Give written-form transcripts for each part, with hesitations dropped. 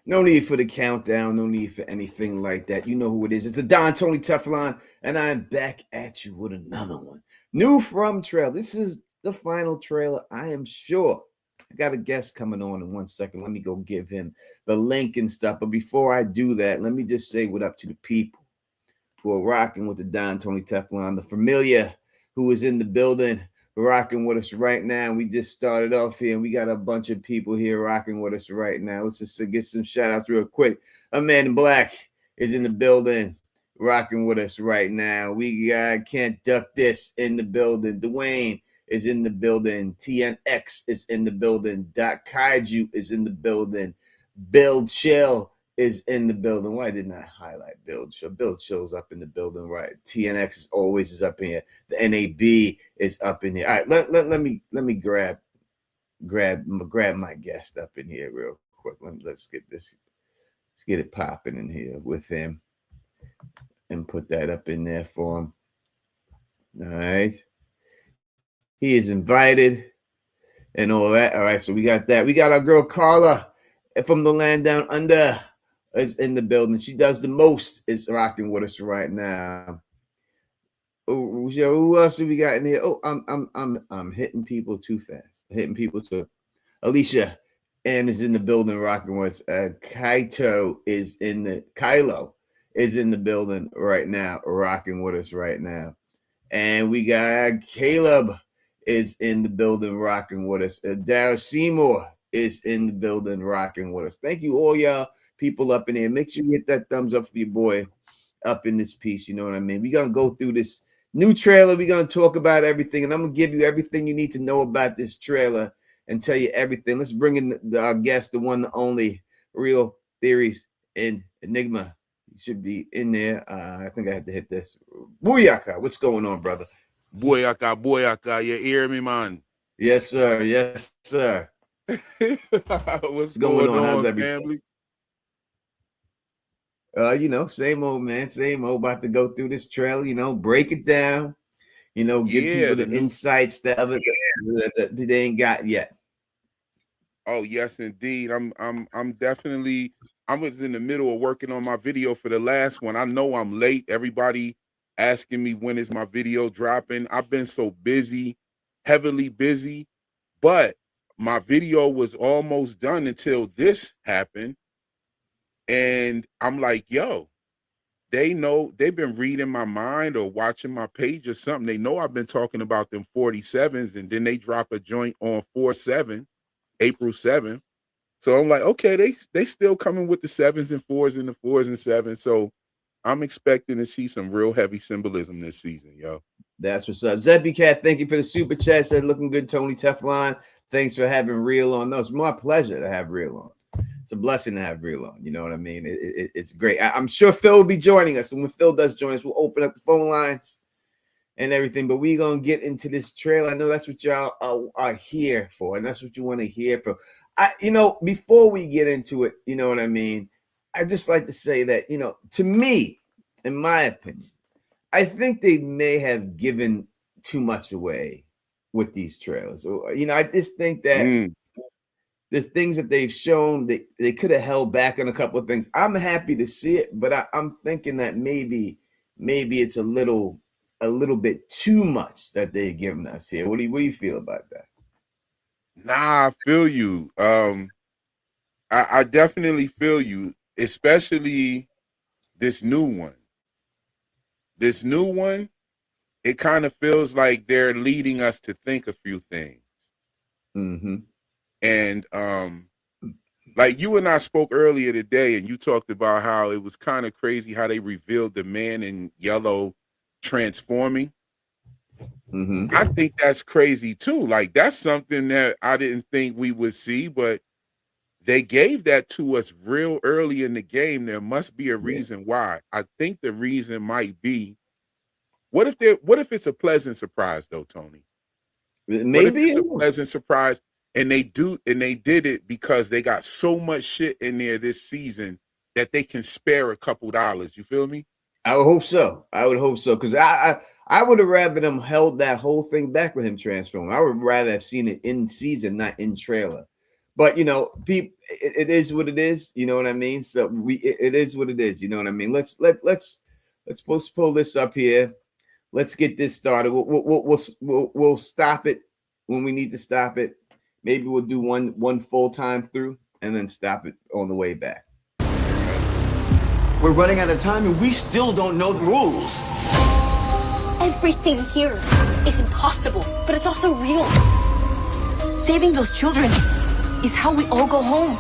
No need for the countdown. No need for anything like that. You know who it is. It's the Don Tony Teflon, and I'm back at you with another one. New from trail. This is the final trailer, I am sure. I got a guest coming on in 1 second. Let me go give him the link and stuff. But before I do that, let me just say what up to the people who are rocking with the Don Tony Teflon, the familiar who is in the building rocking with us right now. We just started off here and we got a bunch of people here rocking with us right now. Let's just get some shout outs real quick. A man in black is in the building rocking with us right now. We got Can't Duck This in the building. Dwayne is in the building. TNX is in the building. Doc Kaiju is in the building. Bill Chill is in the building. Why didn't I highlight Bill Chill? Bill Chill's up in the building, right? TNX is always up in here. The NAB is up in here. All right, let me grab my guest up in here real quick. Let's get it popping in here with him and put that up in there for him. All right. He is invited and all that. All right, so we got that. We got our girl Carla from the land down under is in the building. She does the most, is rocking with us right now. Oh, who else do we got in here? Oh, I'm hitting people too fast. Hitting people too. Alicia Ann is in the building rocking with us. Kylo is in the building right now, rocking with us right now. And we got Caleb is in the building rocking with us. Darryl Seymour is in the building rocking with us. Thank you, all y'all people up in here. Make sure you hit that thumbs up for your boy up in this piece. You know what I mean? We're going to go through this new trailer. We're going to talk about everything, and I'm going to give you everything you need to know about this trailer and tell you everything. Let's bring in our guest, the one, the only, Real Theories and Enigma. He should be in there. I think I had to hit this. Booyaka, what's going on, brother? Boyaka, you hear me, man? Yes, sir. Yes, sir. What's going on? How's everything? Family? Same old, man. Same old. About to go through this trailer, break it down, give people the insights that they ain't got yet. Oh, yes, indeed. I'm definitely, I was in the middle of working on my video for the last one. I know I'm late. Everybody asking me when is my video dropping. I've been so busy, heavily busy, but my video was almost done until this happened. And I'm like, yo, they know, they've been reading my mind or watching my page or something. They know I've been talking about them 47s, and then they drop a joint on 4/7, April 7th. So I'm like, okay, they still coming with the 7s and 4s and the 4s and 7s. So I'm expecting to see some real heavy symbolism this season, yo. That's what's up. Zeppy Cat, thank you for the super chat. Said looking good, Tony Teflon. Thanks for having Real on. No, it's my pleasure to have Real on. It's a blessing to have Real on. You know what I mean? It's great. I'm sure Phil will be joining us. And when Phil does join us, we'll open up the phone lines and everything. But we're going to get into this trailer. I know that's what y'all are here for. And that's what you want to hear from. Before we get into it, you know what I mean? I just like to say that, to me, in my opinion, I think they may have given too much away with these trailers. I just think that the things that they've shown, they could have held back on a couple of things. I'm happy to see it, but I'm thinking that maybe it's a little bit too much that they've given us here. What do you feel about that? Nah, I feel you. I definitely feel you, especially this new one. This new one, it kind of feels like they're leading us to think a few things. Mm-hmm. And like you and I spoke earlier today, and you talked about how it was kind of crazy how they revealed the man in yellow transforming. Mm-hmm. I think that's crazy too. Like that's something that I didn't think we would see, but they gave that to us real early in the game. There must be a reason why. I think the reason might be what if it's a pleasant surprise though, Tony? Maybe what if it's a pleasant surprise and they did it because they got so much shit in there this season that they can spare a couple dollars. You feel me? I would hope so. Because I would have rather them held that whole thing back with him transforming. I would rather have seen it in season, not in trailer. But people, it is what it is. You know what I mean? So it is what it is. You know what I mean? Let's pull this up here. Let's get this started. We'll stop it when we need to stop it. Maybe we'll do one full time through and then stop it on the way back. We're running out of time and we still don't know the rules. Everything here is impossible, but it's also real. Saving those children is how we all go home.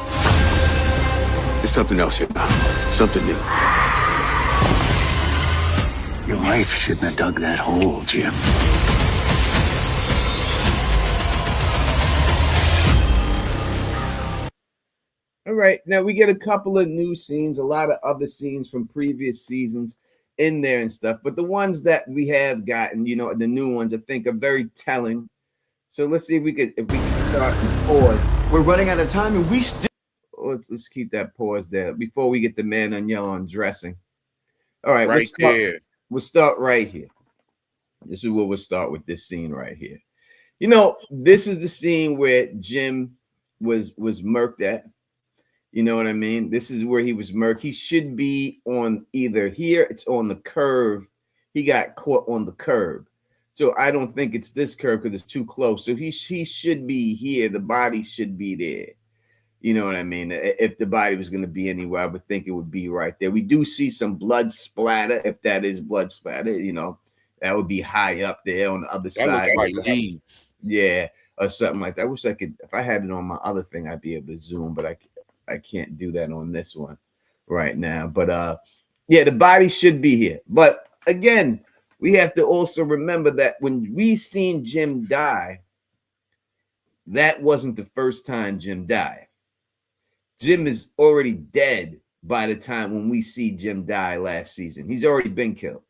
There's something else here now. Something new. Your wife shouldn't have dug that hole, Jim. All right, now we get a couple of new scenes, a lot of other scenes from previous seasons in there and stuff, but the ones that we have gotten, the new ones, I think are very telling. So let's see if we can start and pause. We're running out of time and we still... Let's keep that pause there before we get the man in yellow undressing. All right, right there. We'll start right here. This is where we'll start with this scene right here. This is the scene where Jim was murked at. You know what I mean? This is where he was murked. He should be on either here. It's on the curve. He got caught on the curb. So I don't think it's this curve because it's too close. So he should be here. The body should be there. You know what I mean? If the body was going to be anywhere, I would think it would be right there. We do see some blood splatter. If that is blood splatter, that would be high up there on the other side. Looks like leaves. Yeah, or something like that. I wish I could. If I had it on my other thing, I'd be able to zoom, but I can't do that on this one right now. But yeah, the body should be here. But again, we have to also remember that when we seen Jim die, that wasn't the first time Jim died. Jim is already dead by the time when we see Jim die last season. He's already been killed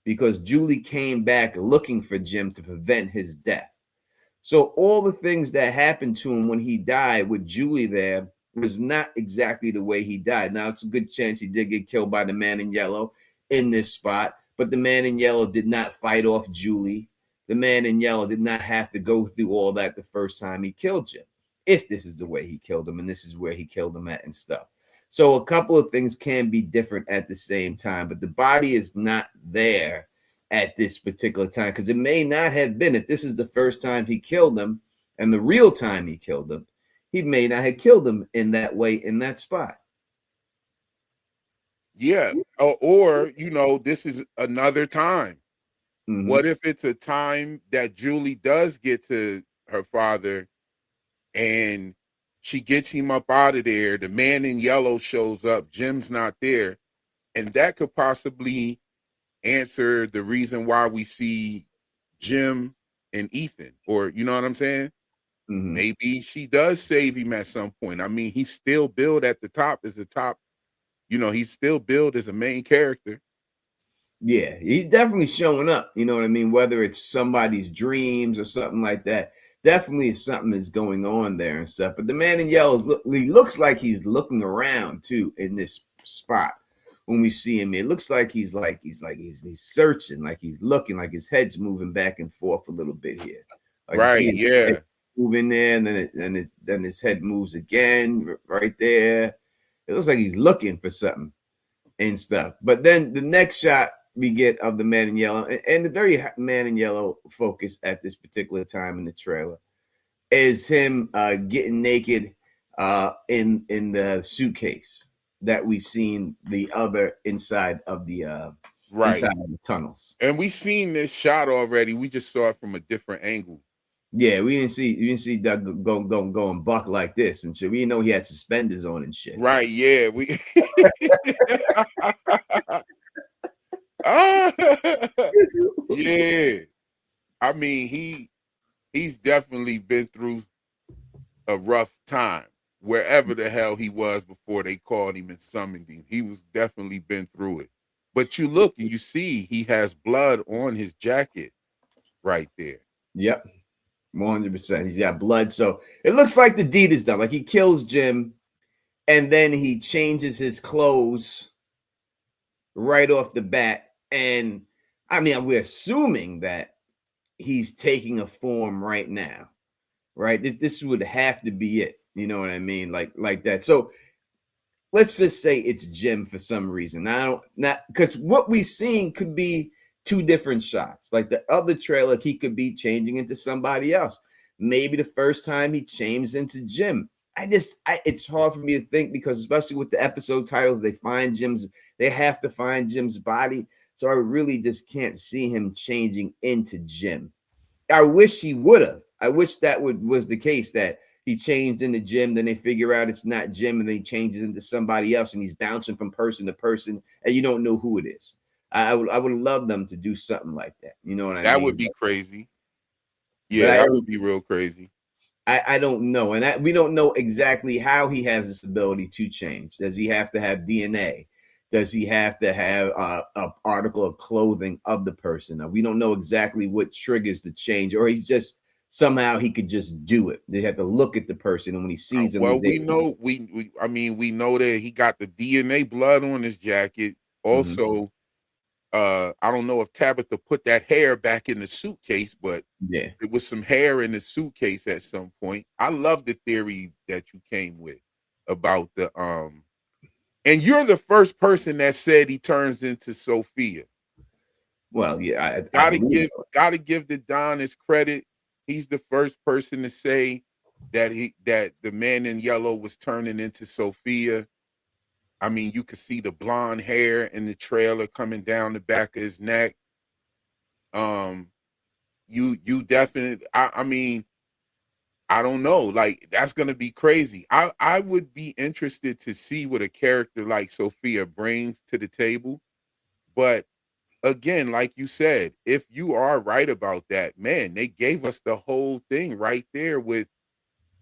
because Julie came back looking for Jim to prevent his death. So all the things that happened to him when he died with Julie there was not exactly the way he died. Now, it's a good chance he did get killed by the man in yellow in this spot, but the man in yellow did not fight off Julie. The man in yellow did not have to go through all that the first time he killed Jim, if this is the way he killed him and this is where he killed him at and stuff. So a couple of things can be different at the same time, but the body is not there at this particular time because it may not have been. If this is the first time he killed him and the real time he killed him, he may not have killed him in that way, in that spot. Yeah. Or this is another time. Mm-hmm. What if it's a time that Julie does get to her father and she gets him up out of there? The man in yellow shows up. Jim's not there. And that could possibly answer the reason why we see Jim and Ethan, or you know what I'm saying? Mm-hmm. Maybe she does save him at some point. I mean, he's still billed at the top as the top. He's still billed as a main character. Yeah, he's definitely showing up. You know what I mean? Whether it's somebody's dreams or something like that, definitely something is going on there and stuff. But the man in yellow, he looks like he's looking around too in this spot. When we see him, it looks like he's searching, like he's looking, like his head's moving back and forth a little bit here. Like right, yeah. Moving there, and then his head moves again right there. It looks like he's looking for something and stuff. But then the next shot we get of the man in yellow, and the very man in yellow focus at this particular time in the trailer is him getting naked in the suitcase that we've seen the other inside of the inside of the tunnels. And we seen this shot already. We just saw it from a different angle. Yeah, we didn't see Doug go and buck like this and shit. We didn't know he had suspenders on and shit. Right, yeah. We yeah. I mean, he's definitely been through a rough time. Wherever the hell he was before they called him and summoned him. He was definitely been through it. But you look and you see he has blood on his jacket right there. Yep. 100%. He's got blood. So it looks like the deed is done. Like he kills Jim and then he changes his clothes right off the bat. And I mean, we're assuming that he's taking a form right now, right? This would have to be it. You know what I mean? Like that. So let's just say it's Jim for some reason. I don't not because what we've seen could be two different shots. Like the other trailer, he could be changing into somebody else. Maybe the first time he changed into Jim. It's hard for me to think because especially with the episode titles, they have to find Jim's body. So I really just can't see him changing into Jim. I wish he would have. I wish that was the case that he changed into Jim, then they figure out it's not Jim, and then he changes into somebody else, and he's bouncing from person to person, and you don't know who it is. I would love them to do something like that. You know what I That mean? would be crazy. But Yeah, that would be real crazy. I don't know, and we don't know exactly how he has this ability to change. Does he have to have DNA? Does he have to have a article of clothing of the person? We don't know exactly what triggers the change, or he's just somehow he could just do it. They have to look at the person, and when he sees them, Well, we know we know that he got the DNA blood on his jacket. Also, I don't know if Tabitha put that hair back in the suitcase, but yeah, it was some hair in the suitcase at some point. I love the theory that you came with about the and you're the first person that said he turns into Sophia. well, yeah, Gotta give the Don his credit. He's the first person to say that the man in yellow was turning into Sophia. I mean, you could see the blonde hair in the trailer coming down the back of his neck. You definitely. I mean, I don't know. Like that's gonna be crazy. I would be interested to see what a character like Sophia brings to the table, but again, like you said, if you are right about that, man, they gave us the whole thing right there with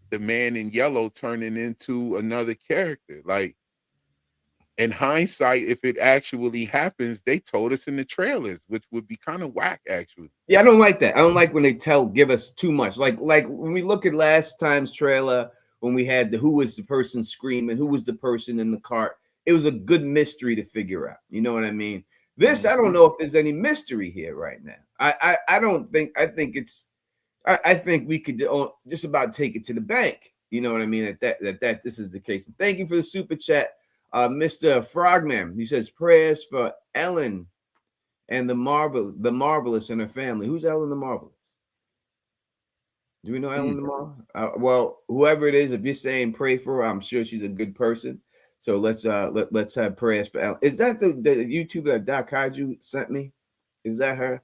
the man in yellow turning into another character. Like in hindsight, if it actually happens, they told us in the trailers, which would be kind of whack, actually. Yeah, I don't like that. I don't like when they give us too much. Like when we look at last time's trailer, when we had who was the person screaming, who was the person in the cart. It was a good mystery to figure out. You know what I mean? This, I don't know if there's any mystery here right now. I don't think. I think we could just about take it to the bank. You know what I mean? That this is the case. And thank you for the super chat, Mr. Frogman. He says prayers for Ellen and the Marvelous and her family. Who's Ellen the Marvelous? Do we know Ellen the Marvelous? Well, whoever it is, if you're saying pray for her, I'm sure she's a good person. So let's have prayers for Ellen. Is that the YouTube that Doc Kaiju sent me? Is that her?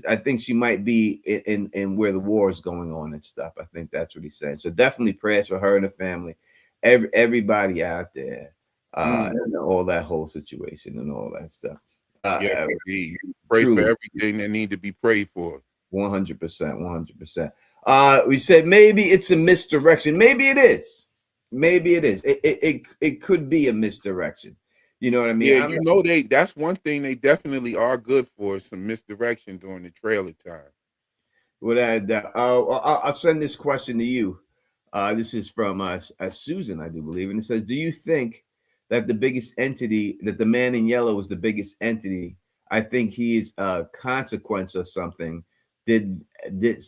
I think she might be in where the war is going on and stuff. I think that's what he's saying. So definitely prayers for her and her family, everybody out there, and all that whole situation and all that stuff. Yeah, indeed. Pray truly. For everything that need to be prayed for. 100%, 100%. We said maybe it's a misdirection. Maybe it is. Maybe it is. It could be a misdirection. You know what I mean? Yeah, that's one thing they definitely are good for, some misdirection during the trailer time. I'll send this question to you. This is from Susan, I do believe, and it says, do you think that the biggest entity, that the man in yellow is the biggest entity? I think he's a consequence of something. Did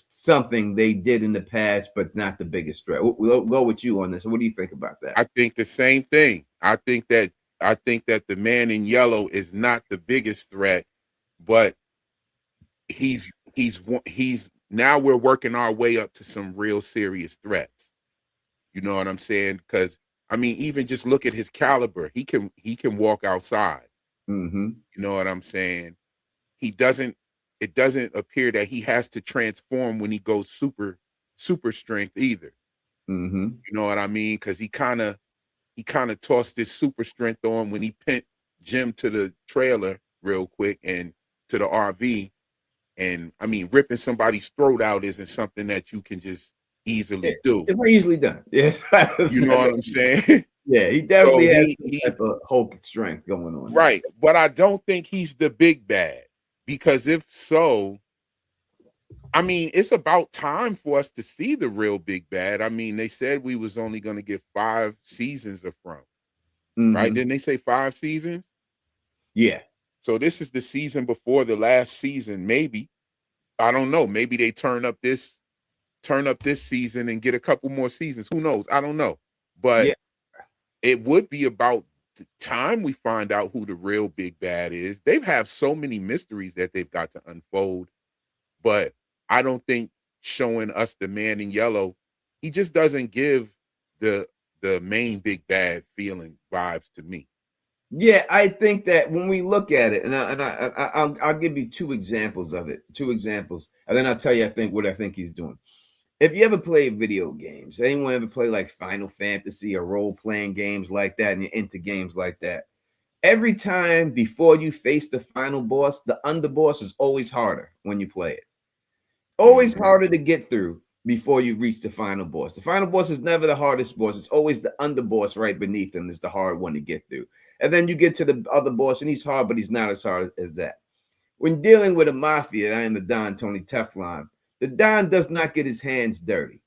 something they did in the past, but not the biggest threat. We'll go with you on this. What do you think about that? I think the same thing. I think that the man in yellow is not the biggest threat, but he's now we're working our way up to some real serious threats. You know what I'm saying? Because I mean, even just look at his caliber. He can walk outside. Mm-hmm. You know what I'm saying? It doesn't appear that he has to transform when he goes super strength either. Mm-hmm. You know what I mean? Because he kind of tossed his super strength on when he pinned Jim to the trailer real quick and to the RV. And I mean, ripping somebody's throat out isn't something that you can just easily do. It's easily done. Yeah, you know what I'm saying? Yeah, he definitely has some type of Hulk strength going on. Right, but I don't think he's the big bad, because if so, I mean, it's about time for us to see the real big bad. I mean, they said we was only going to get 5 seasons of From, right? Didn't they say 5 seasons? Yeah. So this is the season before the last season, maybe. I don't know. Maybe they turn up this turn up this season and get a couple more seasons. Who knows? I don't know. But Yeah. it would be about the time we find out who the real big bad is. They have so many mysteries that they've got to unfold. But I don't think showing us the man in yellow, he just doesn't give the main big bad feeling vibes to me. Yeah, I think that when we look at it, I'll give you two examples of it, and then I'll tell you what I think he's doing. If you ever play video games, anyone ever play like Final Fantasy or role-playing games like that, and you're into games like that, every time before you face the final boss, the underboss is always harder when you play it. Always harder to get through before you reach the final boss. The final boss is never the hardest boss. It's always the underboss right beneath him is the hard one to get through. And then you get to the other boss, and he's hard, but he's not as hard as that. When dealing with a mafia, I am the Don, Tony Teflon, the Don does not get his hands dirty.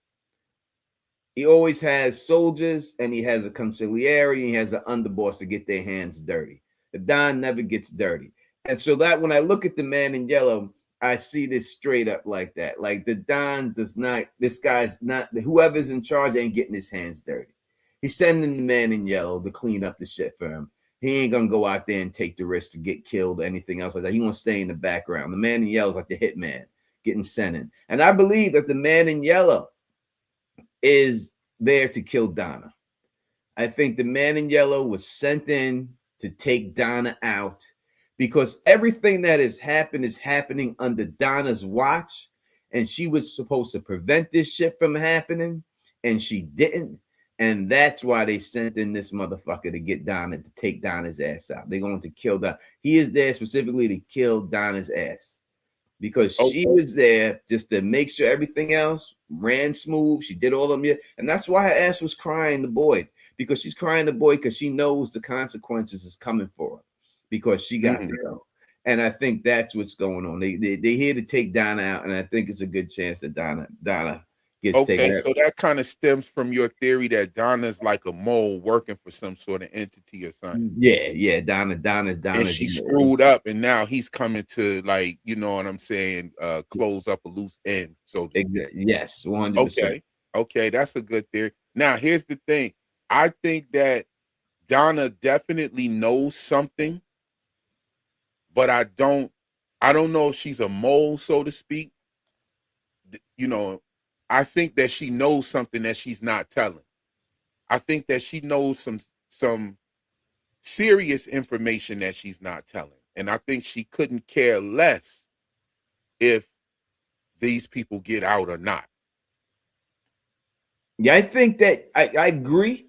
He always has soldiers, and he has a consigliere, and he has an underboss to get their hands dirty. The Don never gets dirty. And so that when I look at the man in yellow, I see this straight up like that. Like the Don does not, this guy's not, whoever's in charge ain't getting his hands dirty. He's sending the man in yellow to clean up the shit for him. He ain't gonna go out there and take the risk to get killed or anything else like that. He wants to stay in the background. The man in yellow is like the hitman getting sent in. And I believe that the man in yellow is there to kill Donna. I think the man in yellow was sent in to take Donna out because everything that has happened is happening under Donna's watch, and she was supposed to prevent this shit from happening, and she didn't. And that's why they sent in this motherfucker to get Donna, to take Donna's ass out. They're going to kill Donna. He is there specifically to kill Donna's ass because she was there just to make sure everything else ran smooth. She did all of them. And that's why her ass was crying the boy, because she's crying the boy because she knows the consequences is coming for her because she got to go. And I think that's what's going on. They're here to take Donna out, and I think it's a good chance that Donna gets taken out. So that kind of stems from your theory that Donna's like a mole working for some sort of entity or something. Yeah. Donna. And she screwed up, and now he's coming to, like, you know what I'm saying, close up a loose end. So yes, 100%. Okay, that's a good theory. Now, here's the thing. I think that Donna definitely knows something, but I don't know if she's a mole, so to speak. You know, I think that she knows something that she's not telling. I think that she knows some serious information that she's not telling. And I think she couldn't care less if these people get out or not. Yeah, I think that I agree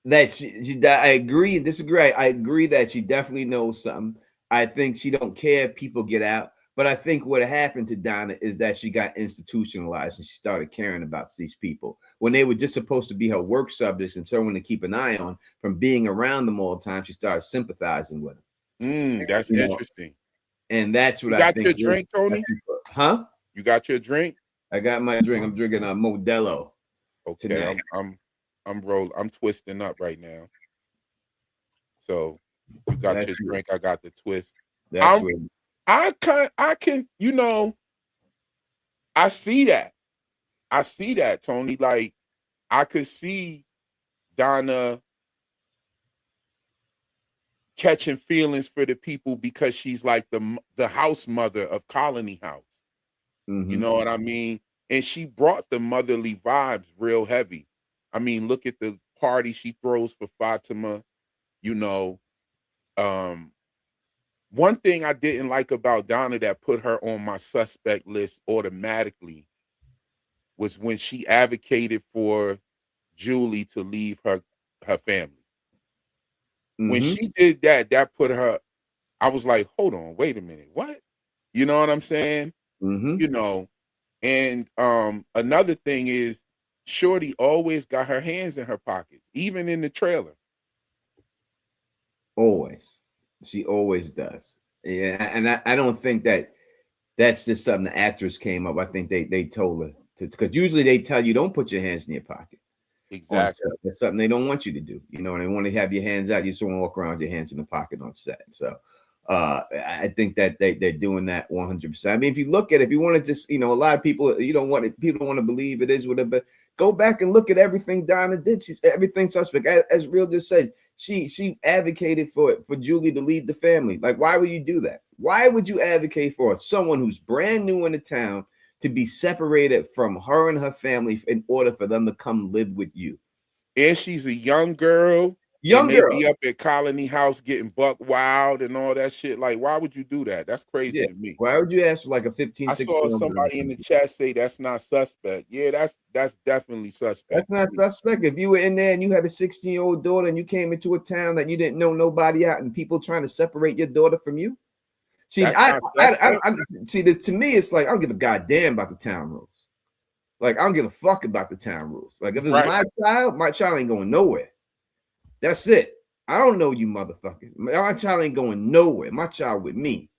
that I agree and disagree. I agree that she definitely knows something. I think she don't care if people get out. But I think what happened to Donna is that she got institutionalized and she started caring about these people when they were just supposed to be her work subjects and someone to keep an eye on. From being around them all the time, she started sympathizing with them. That's interesting. And that's what I think. You got your drink, Tony? Huh? You got your drink? I got my drink. I'm drinking a Modelo. Okay, I'm rolling. I'm twisting up right now. So you got your drink. I got the twist. I can, you know, I see that, Tony. Like, I could see Donna catching feelings for the people because she's like the house mother of Colony House. You know what I mean? And she brought the motherly vibes real heavy. I mean, look at the party she throws for Fatima, you know. One thing I didn't like about Donna that put her on my suspect list automatically was when she advocated for Julie to leave her family. When she did that, that put her, I was like, hold on, wait a minute, what? You know what I'm saying? You know, and another thing is Shorty always got her hands in her pockets, even in the trailer. Always. She always does. Yeah, and I don't think that's just something the actress came up. I think they told her to, because usually they tell you don't put your hands in your pocket. Exactly. That's something they don't want you to do. You know, and they want to have your hands out. You just want to walk around with your hands in the pocket on set. So I think that they're doing that 100%. I mean, if you look at it, if you want to just, a lot of people, people don't want to believe it is whatever, but go back and look at everything Donna did. She's everything suspect. As Real just said, she advocated for Julie to leave the family. Like, why would you do that? Why would you advocate for someone who's brand new in the town to be separated from her and her family in order for them to come live with you? And she's a young girl. Young and they girl. be up at Colony House getting buck wild and all that shit. Like, why would you do that? That's crazy to me. Why would you ask for like a 15, I 16 saw somebody in the chat say that's not suspect. Yeah, that's definitely suspect. That's not suspect. If you were in there and you had a 16-year-old daughter and you came into a town that you didn't know nobody out and people trying to separate your daughter from you. See, to me, it's like I don't give a goddamn about the town rules. Like, I don't give a fuck about the town rules. Like, if it's my child ain't going nowhere. That's it. I don't know you motherfuckers. My child ain't going nowhere. My child with me.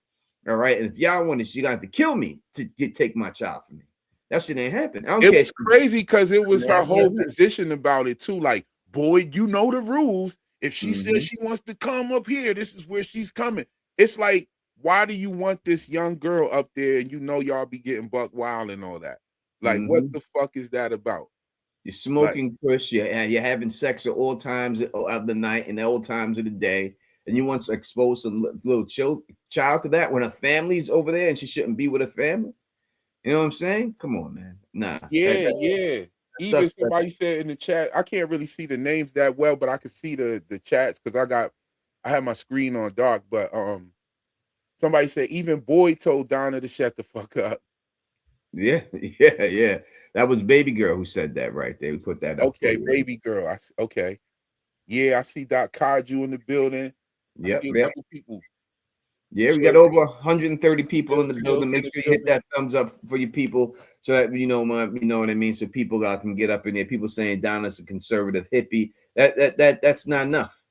All right. And if y'all want it, you got to kill me to take my child from me. That shit ain't happening. It was crazy because it was her whole position about it too. Like, boy, you know the rules. If she says she wants to come up here, this is where she's coming. It's like, why do you want this young girl up there and you know y'all be getting buck wild and all that? Like, what the fuck is that about? You're smoking kush, you're having sex at all times of the night and all times of the day, and you want to expose some little child to that when her family's over there and she shouldn't be with her family? You know what I'm saying? Come on, man. Nah. Yeah. Even somebody said in the chat, I can't really see the names that well, but I could see the chats because I have my screen on dark. But somebody said even Boyd told Donna to shut the fuck up. Yeah. That was Baby Girl who said that right there. We put that up. Okay, Baby Girl. Okay. Yeah, I see Doc Kaiju in the building. Yep. People. Yeah, we got over 130 people in the building. Make sure you hit that thumbs up for your people so that you know what I mean. So people can get up in there. People saying Donna's a conservative hippie. That's not enough.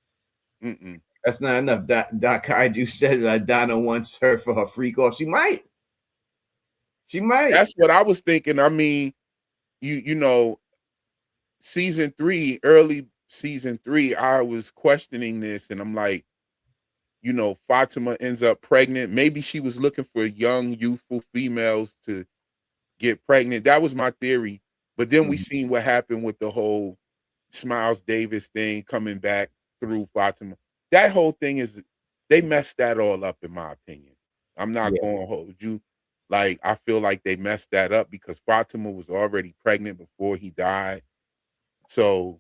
That's not enough. Doc Kaiju says Donna wants her for her freak off. She might. That's what I was thinking. I mean, you know, early season 3, I was questioning this, and I'm like, Fatima ends up pregnant. Maybe she was looking for young, youthful females to get pregnant. That was my theory. But then we seen what happened with the whole Smiles Davis thing coming back through Fatima. That whole thing they messed that all up, in my opinion. I'm not going to hold you. Like, I feel like they messed that up because Fatima was already pregnant before he died. So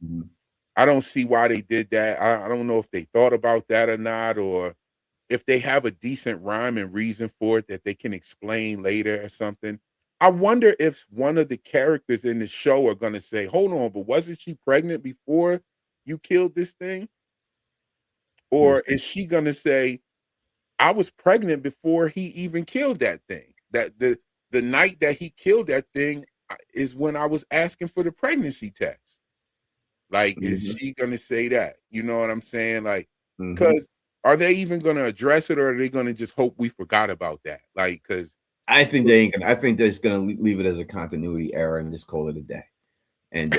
I don't see why they did that. I don't know if they thought about that or not, or if they have a decent rhyme and reason for it that they can explain later or something. I wonder if one of the characters in the show are going to say, hold on, but wasn't she pregnant before you killed this thing? Or is she going to say, I was pregnant before he even killed that thing? That the night that he killed that thing is when I was asking for the pregnancy test. Like, is she going to say that? You know what I'm saying? Like, because are they even going to address it, or are they going to just hope we forgot about that? Like, because I think they ain't gonna. I think they're just going to leave it as a continuity error and just call it a day. And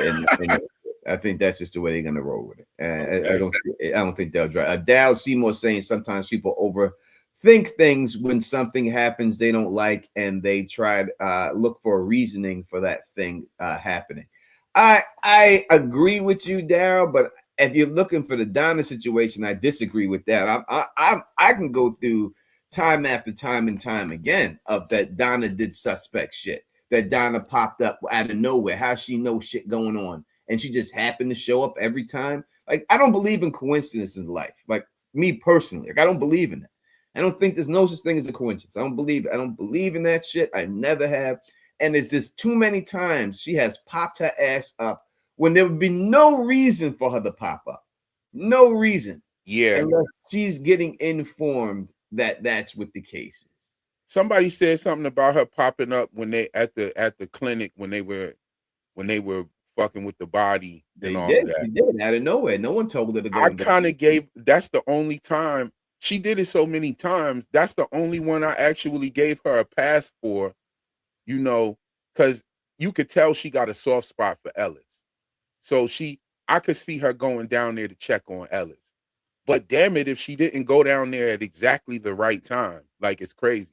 I think that's just the way they're going to roll with it. I don't think they'll drive. Dal Seymour saying sometimes people overthink things when something happens they don't like, and they try to look for a reasoning for that thing happening. I agree with you, Daryl, but if you're looking for the Donna situation, I disagree with that. I can go through time after time and time again of that Donna did suspect shit. That Donna popped up out of nowhere. How she knows shit going on, and she just happened to show up every time. Like, I don't believe in coincidence in life. Like, me personally, like, I don't believe in that. I don't think there's no such thing as a coincidence. I don't believe in that shit. I never have. And it's just too many times she has popped her ass up when there would be no reason for her to pop up. No reason. Yeah. Unless she's getting informed that that's what the case is. Somebody said something about her popping up when they at the clinic when they were fucking with the body and all of that. She did out of nowhere. No one told her to go. I kind of that's the only time. She did it so many times. That's the only one I actually gave her a pass for, because you could tell she got a soft spot for Ellis. So I could see her going down there to check on Ellis. But damn it, if she didn't go down there at exactly the right time, like it's crazy.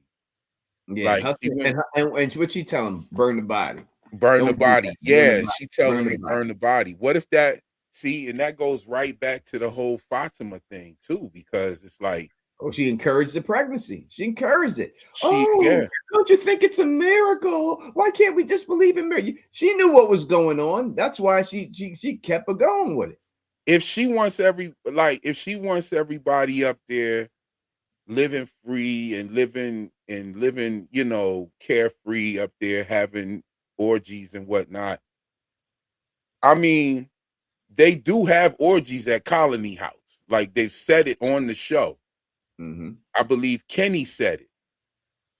Yeah, Like she went and what she tell him? Burn the body. burn the Don't do that. body. Burn the Yeah, body. she tell Burn him the to body. burn the body. What if that see, and that goes right back to the whole Fatima thing too, because it's like Oh, she encouraged the pregnancy. She encouraged it. yeah. Oh, don't you think it's a miracle? Why can't we just believe in miracle? She knew what was going on. That's why she kept her going with it. If she wants everybody up there living free and living, carefree up there, having orgies and whatnot. I mean, they do have orgies at Colony House. Like they've said it on the show. Mm-hmm. I believe Kenny said it.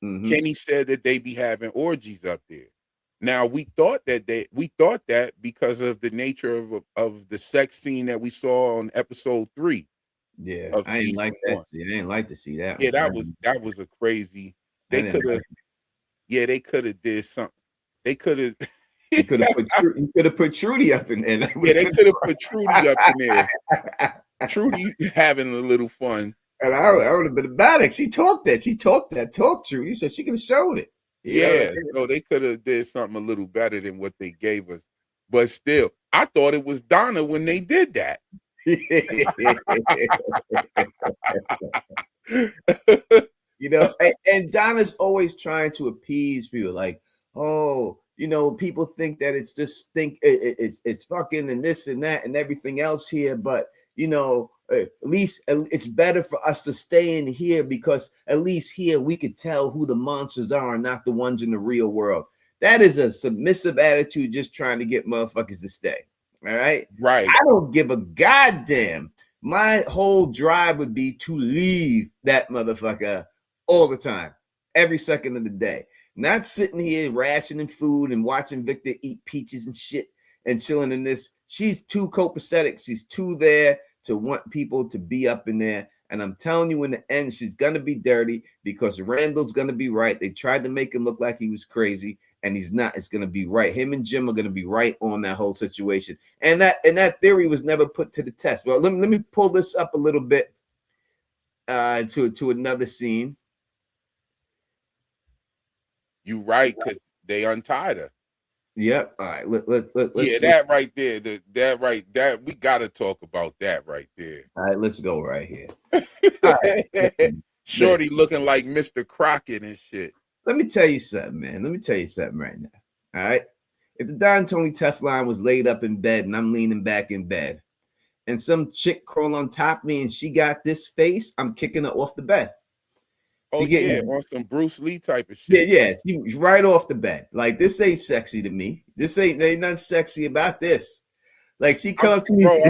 Mm-hmm. Kenny said that they be having orgies up there. Now we thought that because of the nature of the sex scene that we saw on episode 3 Yeah, of I didn't season like that. 1. I didn't like to see that. Yeah, One. that was a crazy. I They didn't could have, like yeah, they could have did something. They could have. You could have put Trudy up in there. Yeah, they could have put Trudy up in there. Trudy having a little fun. And I would have been about it. She talked Trudy, so she could have showed it. Yeah, so they could have did something a little better than what they gave us. But still, I thought it was Donna when they did that. And Donna's always trying to appease people, like, oh, people think that it's just it's fucking and this and that and everything else here, but at least it's better for us to stay in here because at least here we could tell who the monsters are and not the ones in the real world. That is a submissive attitude, just trying to get motherfuckers to stay. All right. Right. I don't give a goddamn. My whole drive would be to leave that motherfucker all the time, every second of the day. Not sitting here rationing food and watching Victor eat peaches and shit and chilling in this. She's too copacetic. She's too there to want people to be up in there. And I'm telling you, in the end, she's going to be dirty because Randall's going to be right. They tried to make him look like he was crazy, and he's not. It's going to be right. Him and Jim are going to be right on that whole situation. And that theory was never put to the test. Well, let me pull this up a little bit to another scene. You right, because they untied her. Yep. All right. Let's that right there. That we got to talk about that right there. All right. Let's go right here. Shorty looking like Mr. Crockett and shit. Let me tell you something, man. Let me tell you something right now. All right. If the Don Tony Teflon was laid up in bed and I'm leaning back in bed and some chick crawl on top of me and she got this face, I'm kicking her off the bed. Oh, on some Bruce Lee type of shit. Yeah. She's right off the bed. Like, this ain't sexy to me. This ain't nothing sexy about this. Like, she comes to me. Bro,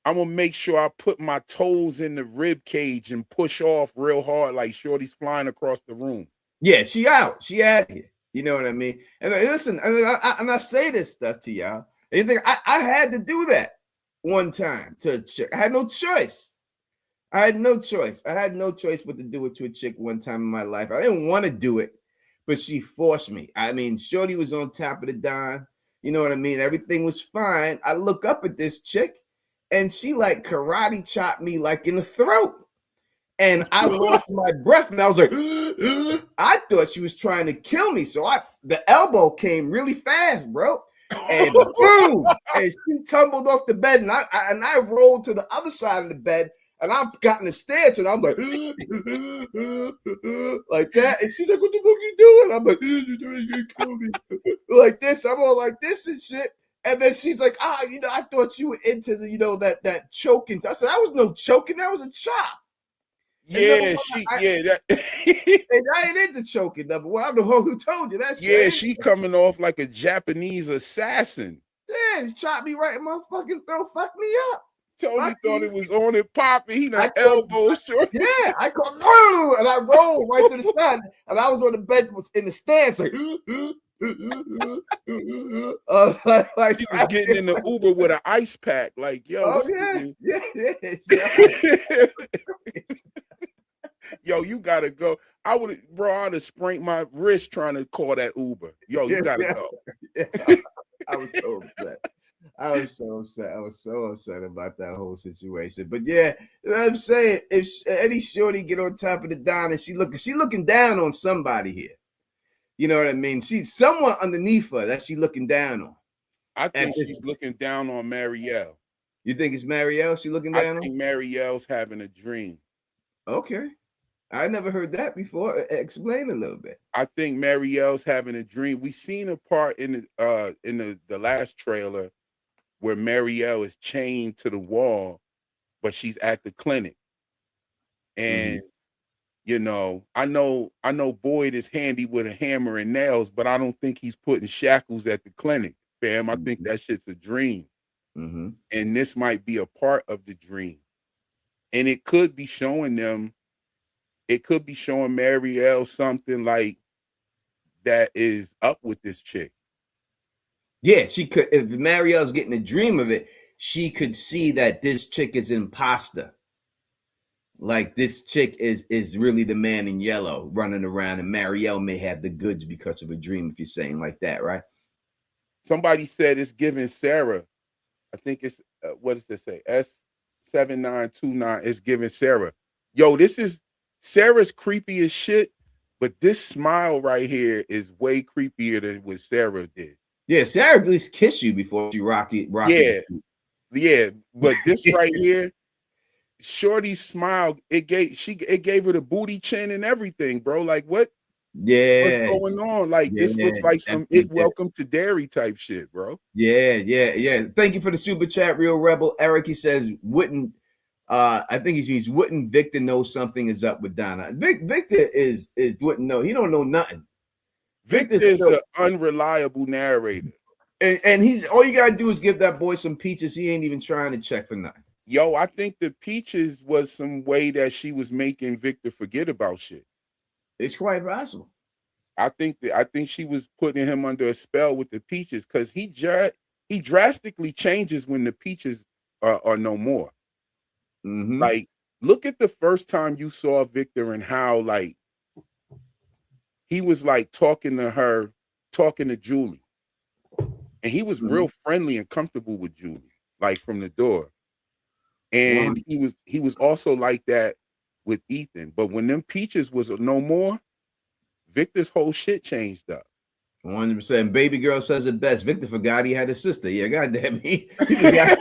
I'm gonna make sure I put my toes in the rib cage and push off real hard, like Shorty's flying across the room. Yeah, she out. She out of here. You know what I mean? And listen, and I say this stuff to y'all. And you think I had to do that one time to a chick. I had no choice. I had no choice but to do it to a chick one time in my life. I didn't want to do it, but she forced me. I mean, Shorty was on top of the Don. You know what I mean? Everything was fine. I look up at this chick, and she like karate chopped me like in the throat. And I lost my breath, and I was like, I thought she was trying to kill me. So the elbow came really fast, bro. And boom, and she tumbled off the bed, and I rolled to the other side of the bed. And I've gotten the stance, and I'm like, like that. And she's like, what the fuck you doing? I'm like, you're gonna kill me. Like this. I'm all like this and shit. And then she's like, I thought you were into the, that choking. I said, that was no choking. That was a chop. Yeah, and I ain't into choking, number one. I don't know who told you that shit. Yeah, she coming off like a Japanese assassin. Yeah, she chopped me right in my fucking throat. Fuck me up. Tony thought it was on it popping. He done elbow short. Yeah, I called and I rolled right to the side, and I was on the bed in the stance like. She was getting in the Uber with an ice pack, like, yo. Yeah. Yo, you gotta go. I'd have sprained my wrist trying to call that Uber. Yo, you gotta go. I was so upset. I was so upset. I was so upset about that whole situation. But yeah, you know what I'm saying? If any shorty get on top of the Donna, she looking down on somebody here. You know what I mean? She's someone underneath her that she looking down on. I At think this, she's looking down on Marielle. you think it's Marielle she looking I down on? think Marielle's having a dream. Okay. I never heard that before. Explain a little bit. I think Marielle's having a dream. We seen a part in the last trailer where Marielle is chained to the wall, but she's at the clinic. And you know, I know Boyd is handy with a hammer and nails, but I don't think he's putting shackles at the clinic, fam. I think that shit's a dream. Mm-hmm. And this might be a part of the dream. And it could be showing Marielle something like that is up with this chick. Yeah, she could. If Marielle's getting a dream of it, she could see that this chick is imposter. Like this chick is really the man in yellow running around, and Marielle may have the goods because of a dream. If you're saying like that, right? Somebody said it's giving Sarah. I think it's what does it say? S7929 is giving Sarah. Yo, this is Sarah's creepy as shit, but this smile right here is way creepier than what Sarah did. Yeah, Sarah at least kiss you before she rock it. Yeah, but this right here, Shorty's smile, it gave her the booty chin and everything, bro. Like what? Yeah, What's going on? Like this looks like some welcome to dairy type shit, bro. Yeah. Thank you for the super chat, Real Rebel. Eric, he says, wouldn't I think he means wouldn't Victor know something is up with Donna? Victor is wouldn't know. He don't know nothing. Victor is an unreliable narrator. And he's all you gotta do is give that boy some peaches. He ain't even trying to check for nothing. Yo, I think the peaches was some way that she was making Victor forget about shit. It's quite possible. I think she was putting him under a spell with the peaches because he drastically changes when the peaches are no more. Mm-hmm. Like, look at the first time you saw Victor and how like he was like talking to Julie, and he was real friendly and comfortable with Julie, like from the door. And he was also like that with Ethan. But when them peaches was no more, Victor's whole shit changed up. 100%. Baby girl says it best. Victor forgot he had a sister. Yeah, goddamn, he forgot.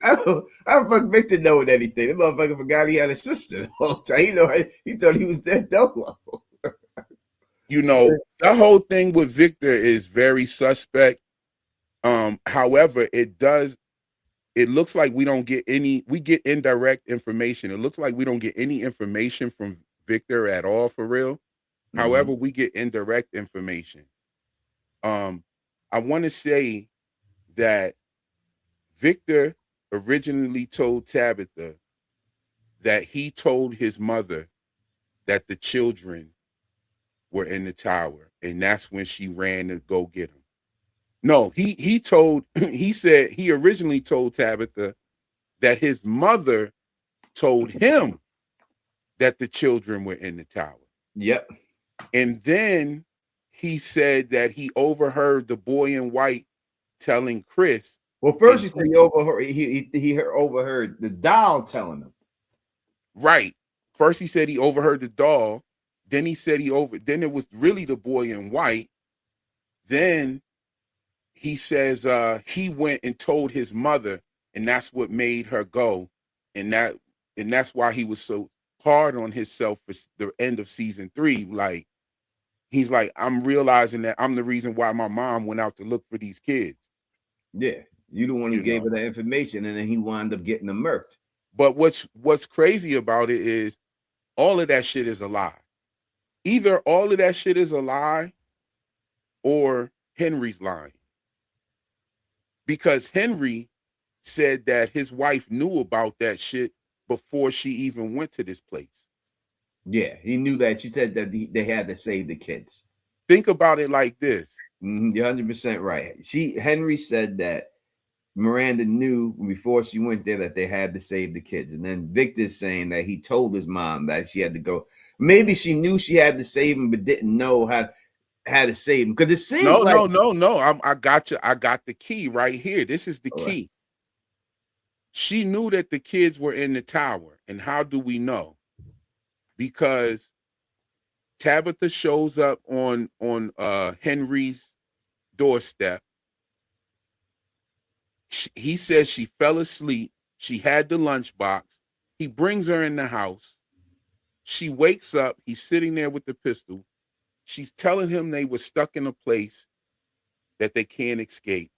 I don't fuck Victor knowing anything. The motherfucker forgot he had a sister the whole time. You know, he thought he was dead dolo. You know, the whole thing with Victor is very suspect. However, it looks like we get indirect information. It looks like we don't get any information from Victor at all for real. Mm-hmm. However, we get indirect information. I want to say that Victor originally told Tabitha that he told his mother that the children were in the tower, and that's when she ran to go get them. No, he said he originally told Tabitha that his mother told him that the children were in the tower. Yep. And then he said that he overheard the boy in white telling Chris. Well, first he said he overheard the doll telling him. Right. First he said he overheard the doll. Then he said then it was really the boy in white. Then he says he went and told his mother, and that's what made her go. And that's why he was so hard on himself for the end of season 3. Like, he's like, I'm realizing that I'm the reason why my mom went out to look for these kids. Yeah, you the one who gave her that information, and then he wound up getting them murked. But what's crazy about it is all of that shit is a lie. Either all of that shit is a lie or Henry's lying. Because Henry said that his wife knew about that shit before she even went to this place. Yeah, he knew that. She said that they had to save the kids. Think about it like this. You're 100% right. Henry said that Miranda knew before she went there that they had to save the kids. And then Victor's saying that he told his mom that she had to go. Maybe she knew she had to save him, but didn't know how. how to save him, because it seems No, like no. I got you. I got the key right here. This is the all right. key. She knew that the kids were in the tower. And how do we know? Because Tabitha shows up on Henry's doorstep. He says she fell asleep. She had the lunchbox. He brings her in the house. She wakes up. He's sitting there with the pistol. She's telling him they were stuck in a place that they can't escape.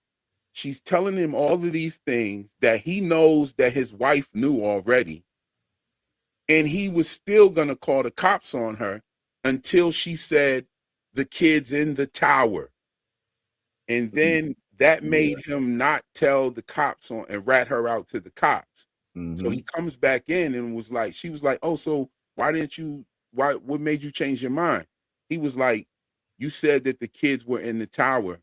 She's telling him all of these things that he knows that his wife knew already. And he was still going to call the cops on her until she said the kid's in the tower. And then that made him not tell the cops on and rat her out to the cops. So he comes back in and was like, she was like, oh, so what made you change your mind? He was like, you said that the kids were in the tower.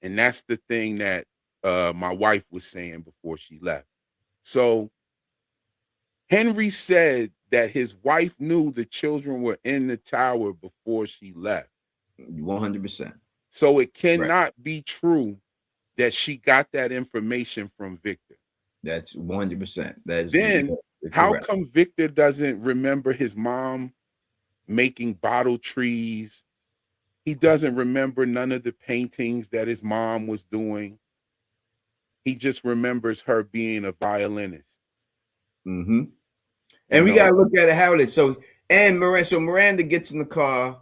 And that's the thing that my wife was saying before she left. So Henry said that his wife knew the children were in the tower before she left. 100%. So it cannot be true that she got that information from Victor. That's 100%. That's then how come Victor doesn't remember his mom making bottle trees? He doesn't remember none of the paintings that his mom was doing. He just remembers her being a violinist. And we got to look at it how it is. So Miranda gets in the car.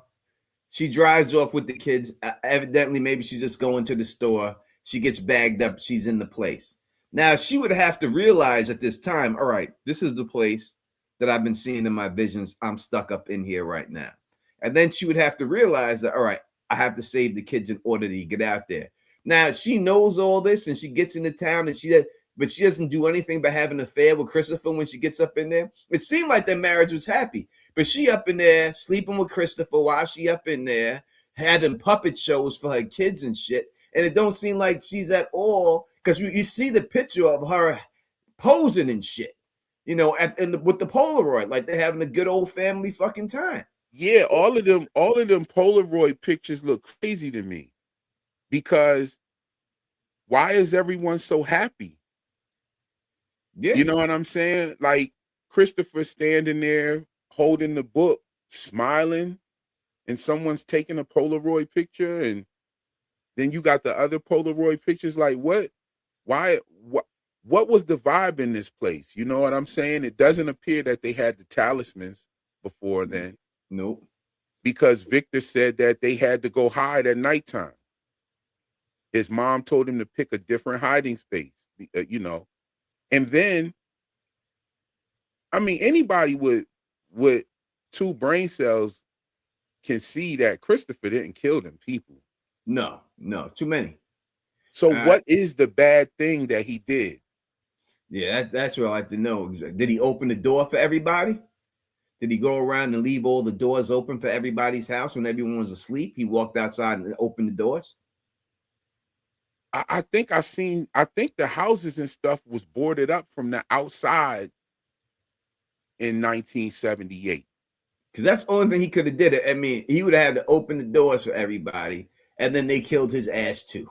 She drives off with the kids. Evidently, maybe she's just going to the store. She gets bagged up. She's in the place. Now, she would have to realize at this time, all right, this is the place that I've been seeing in my visions. I'm stuck up in here right now. And then she would have to realize that, all right, I have to save the kids in order to get out there. Now, she knows all this, and she gets into town, and but she doesn't do anything but have an affair with Christopher when she gets up in there. It seemed like their marriage was happy, but she up in there sleeping with Christopher while she up in there having puppet shows for her kids and shit. And it don't seem like she's at all, because you see the picture of her posing and shit, with the Polaroid, like they're having a good old family fucking time. Yeah, all of them Polaroid pictures look crazy to me, because why is everyone so happy? Yeah. You know what I'm saying? Like Christopher standing there holding the book, smiling, and someone's taking a Polaroid picture, and then you got the other Polaroid pictures. Like what was the vibe in this place? You know what I'm saying? It doesn't appear that they had the talismans before then. Nope. Because Victor said that they had to go hide at nighttime. His mom told him to pick a different hiding space, And then, I mean, anybody with two brain cells can see that Christopher didn't kill them people. No, too many. So what is the bad thing that he did? Yeah, that's what I like to know. Did he open the door for everybody? Did he go around and leave all the doors open for everybody's house when everyone was asleep? He walked outside and opened the doors? I think the houses and stuff was boarded up from the outside in 1978. Because that's the only thing he could have did. I mean, he would have had to open the doors for everybody, and then they killed his ass too.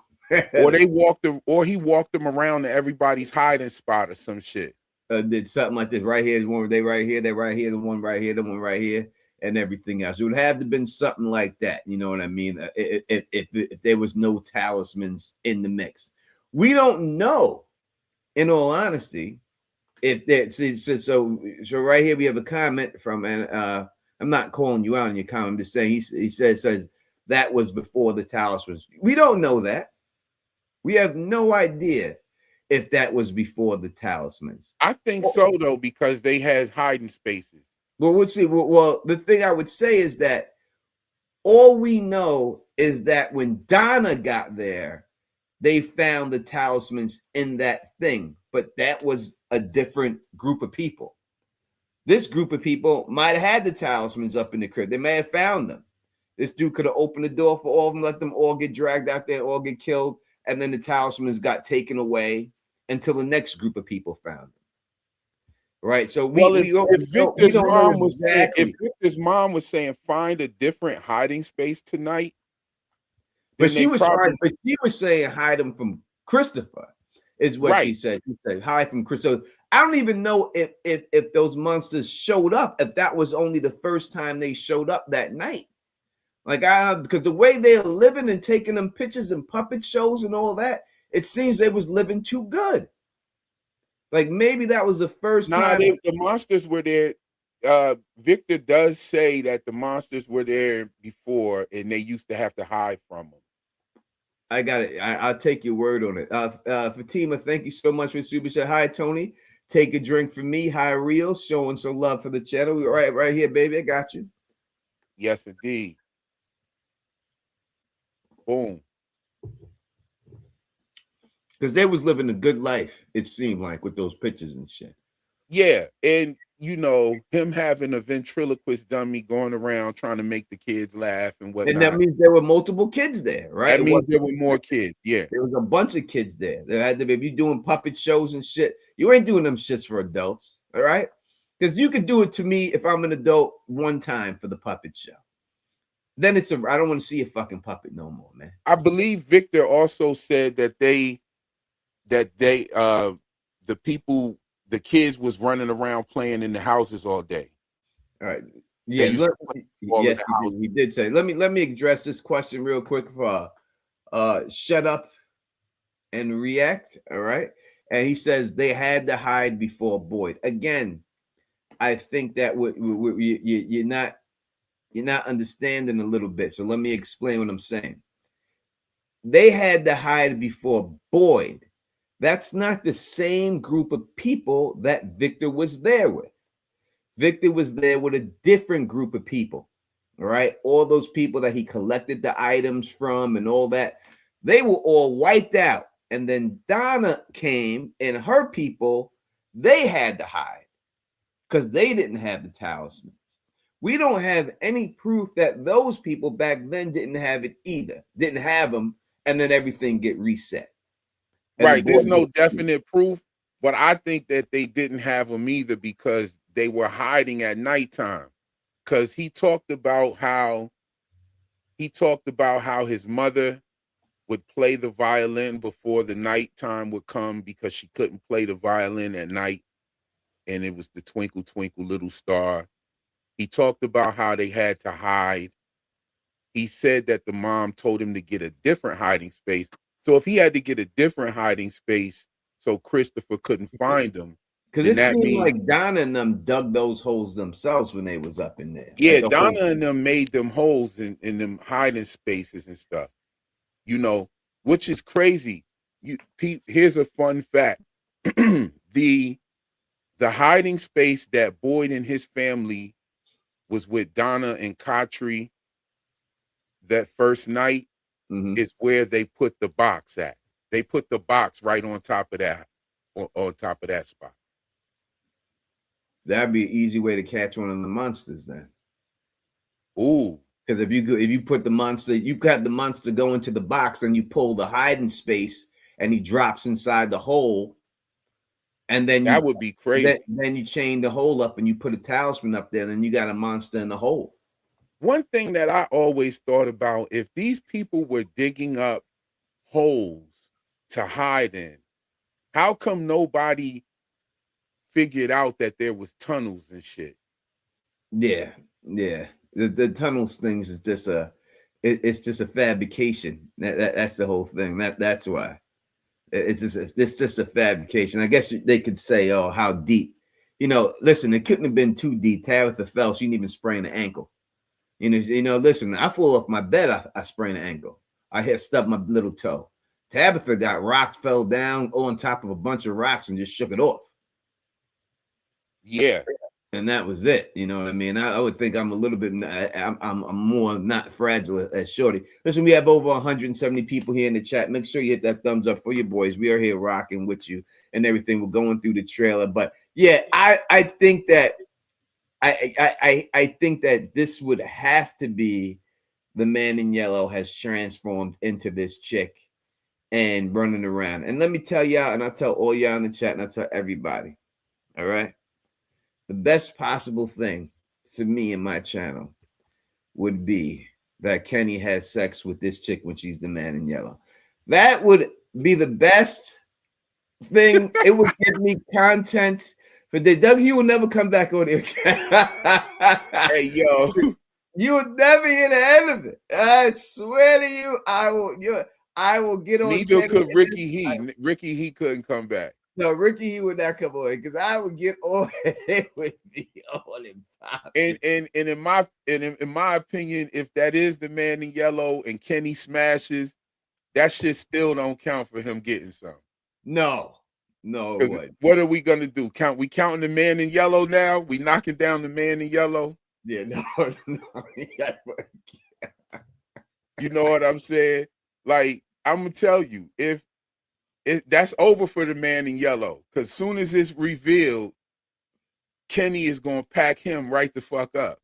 Or he walked them around to everybody's hiding spot or some shit. Did something like this right here. They right here, the one right here, the one right here, and everything else. It would have to been something like that. You know what I mean? If there was no talismans in the mix, we don't know. In all honesty, if that so right here we have a comment from, and I'm not calling you out on your comment. I'm just saying he says that was before the talismans. We don't know that. We have no idea if that was before the talismans. I think so, though, because they had hiding spaces. Well, we'll see. Well, the thing I would say is that all we know is that when Donna got there, they found the talismans in that thing, but that was a different group of people. This group of people might have had the talismans up in the crib. They may have found them. This dude could have opened the door for all of them, let them all get dragged out there, all get killed, and then the talismans got taken away until the next group of people found them. Right. So if Victor's mom was saying find a different hiding space tonight, But then they probably she was saying hide him from Christopher, is what she right. said. She said hide from Christopher. I don't even know if those monsters showed up, if that was only the first time they showed up that night. Like because the way they're living and taking them pictures and puppet shows and all that, it seems they was living too good. Like maybe that was the first Nah, time. the monsters were there. Victor does say that the monsters were there before, and they used to have to hide from them. I got it. I'll take your word on it. Fatima, thank you so much for super chat. Hi, Tony. Take a drink for me. Hi, Real. Showing some love for the channel. We right here, baby. I got you. Yes, indeed. Boom. Because they was living a good life, it seemed like, with those pictures and shit. Yeah, and you know, him having a ventriloquist dummy going around trying to make the kids laugh and whatnot. And that means there were multiple kids there, right? That means there were more kids. Yeah. There was a bunch of kids there. There had to be, if you're doing puppet shows and shit, you ain't doing them shits for adults, all right? Because you could do it to me if I'm an adult one time for the puppet show. Then I don't want to see a fucking puppet no more, man. I believe Victor also said that the kids was running around playing in the houses all day. All right. Yeah, yes, he did say. Let me address this question real quick for shut up and react. All right. And he says they had to hide before Boyd. Again, I think that you're not understanding a little bit. So let me explain what I'm saying. They had to hide before Boyd. That's not the same group of people that Victor was there with. Victor was there with a different group of people. All right. All those people that he collected the items from and all that, they were all wiped out. And then Donna came and her people, they had to hide because they didn't have the talismans. We don't have any proof that those people back then didn't have it either, didn't have them, and then everything get reset. Right. There's no definite proof, but I think that they didn't have them either because they were hiding at nighttime. Because he talked about how his mother would play the violin before the nighttime would come because she couldn't play the violin at night. And it was the Twinkle, Twinkle, Little Star. He talked about how they had to hide. He said that the mom told him to get a different hiding space. So if he had to get a different hiding space so Christopher couldn't find him, because it seemed like Donna and them dug those holes themselves when they was up in there. Yeah, like Donna and them made them holes in them hiding spaces and stuff. You know, which is crazy. Here's a fun fact. The hiding space that Boyd and his family was with Donna and Katri that first night is where they put the box at. They put the box right on top of that, on top of that spot. That'd be an easy way to catch one of the monsters then. Ooh. Because if you put the monster, you got the monster go into the box and you pull the hiding space and he drops inside the hole. And then that would be crazy. Then you chain the hole up and you put a talisman up there, then you got a monster in the hole. One thing that I always thought about, if these people were digging up holes to hide in, how come nobody figured out that there was tunnels and shit? Yeah. The tunnels things is just it's just a fabrication. That's the whole thing. That's why. It's just a fabrication. I guess they could say, oh, how deep? You know, listen, it couldn't have been too deep. Tabitha fell. She didn't even sprain an ankle. You know, listen, I fall off my bed. I sprained an ankle. I stubbed my little toe. Tabitha got rocked, fell down on top of a bunch of rocks and just shook it off. Yeah. And that was it. You know what I mean? I would think I'm a little bit, I'm more not fragile as Shorty. Listen, we have over 170 people here in the chat. Make sure you hit that thumbs up for your boys. We are here rocking with you and everything. We're going through the trailer. But yeah, I think that I think that this would have to be the man in yellow has transformed into this chick and running around. And let me tell y'all, and I'll tell all y'all in the chat, and I'll tell everybody. All right. The best possible thing for me and my channel would be that Kenny has sex with this chick when she's the man in yellow. That would be the best thing. It would give me content for the Doug. He will never come back on here. Hey, yo. You would never hear the end of it. I swear to you, I will get on. Neither Kenny could Ricky He. Ricky He couldn't come back. No, Ricky, he would not come on because I would get on it with the all And in my opinion, if that is the man in yellow and Kenny smashes, that shit still don't count for him getting some. No. What are we gonna do? We counting the man in yellow now? We knocking down the man in yellow? Yeah, no. You know what I'm saying? Like, I'm gonna tell you, if that's over for the man in yellow, because soon as it's revealed, Kenny is gonna pack him right the fuck up.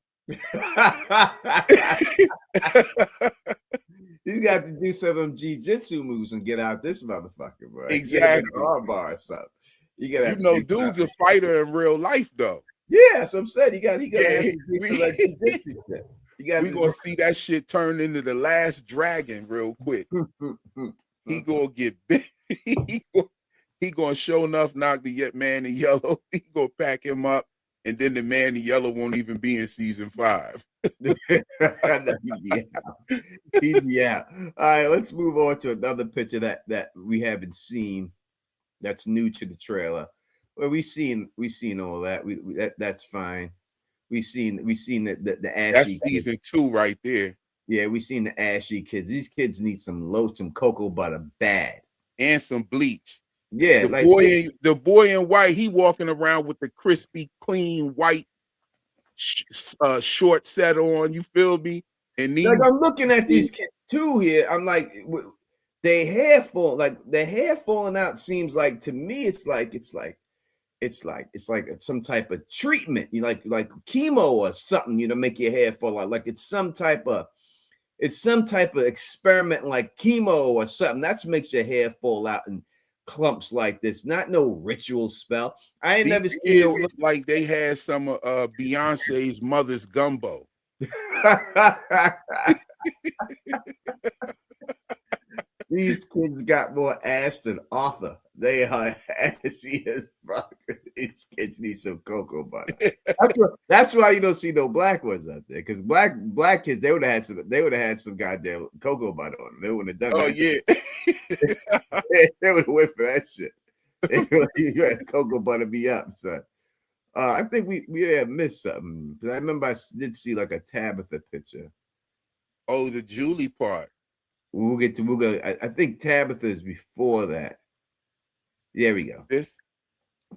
He's got to do some of them jiu-jitsu moves and get out this motherfucker, bro. Exactly. Arm bar or something. You know, dude's a fighter in real life, though. Yeah, that's what I'm saying. He got to do some like jiu-jitsu shit. We're gonna see that shit turn into the last dragon real quick. He gonna get big. He gonna show enough knock the man in yellow. He gonna pack him up, and then the man in yellow won't even be in season 5. He'd be out. All right, let's move on to another picture that we haven't seen. That's new to the trailer. Well, we've seen all that. That's fine. We've seen the ashy. That's season 2 right there. Yeah, we've seen the ashy kids. These kids need some cocoa butter bad. And some bleach. Yeah, the boy in white, he walking around with the crispy, clean white short set on. You feel me? And I'm looking at these kids too here. I'm like, their hair falling out. Seems like to me, it's like some type of treatment. You like chemo or something. Make your hair fall out. Like it's some type of experiment like chemo or something. That makes your hair fall out in clumps like this. Not no ritual spell. I ain't never seen it. Look like they had some Beyonce's mother's gumbo. These kids got more ass than Arthur. They are assy as fuck. These kids need some cocoa butter. That's why you don't see no black ones out there. Because black kids, they would have had some goddamn cocoa butter on them. They wouldn't have done that. Yeah. They would have went for that shit. You had cocoa butter be up, son. I think we have missed something. Because I remember I did see like a Tabitha picture. Oh, the Julie part. We'll go. I think Tabitha is before that. There we go. This?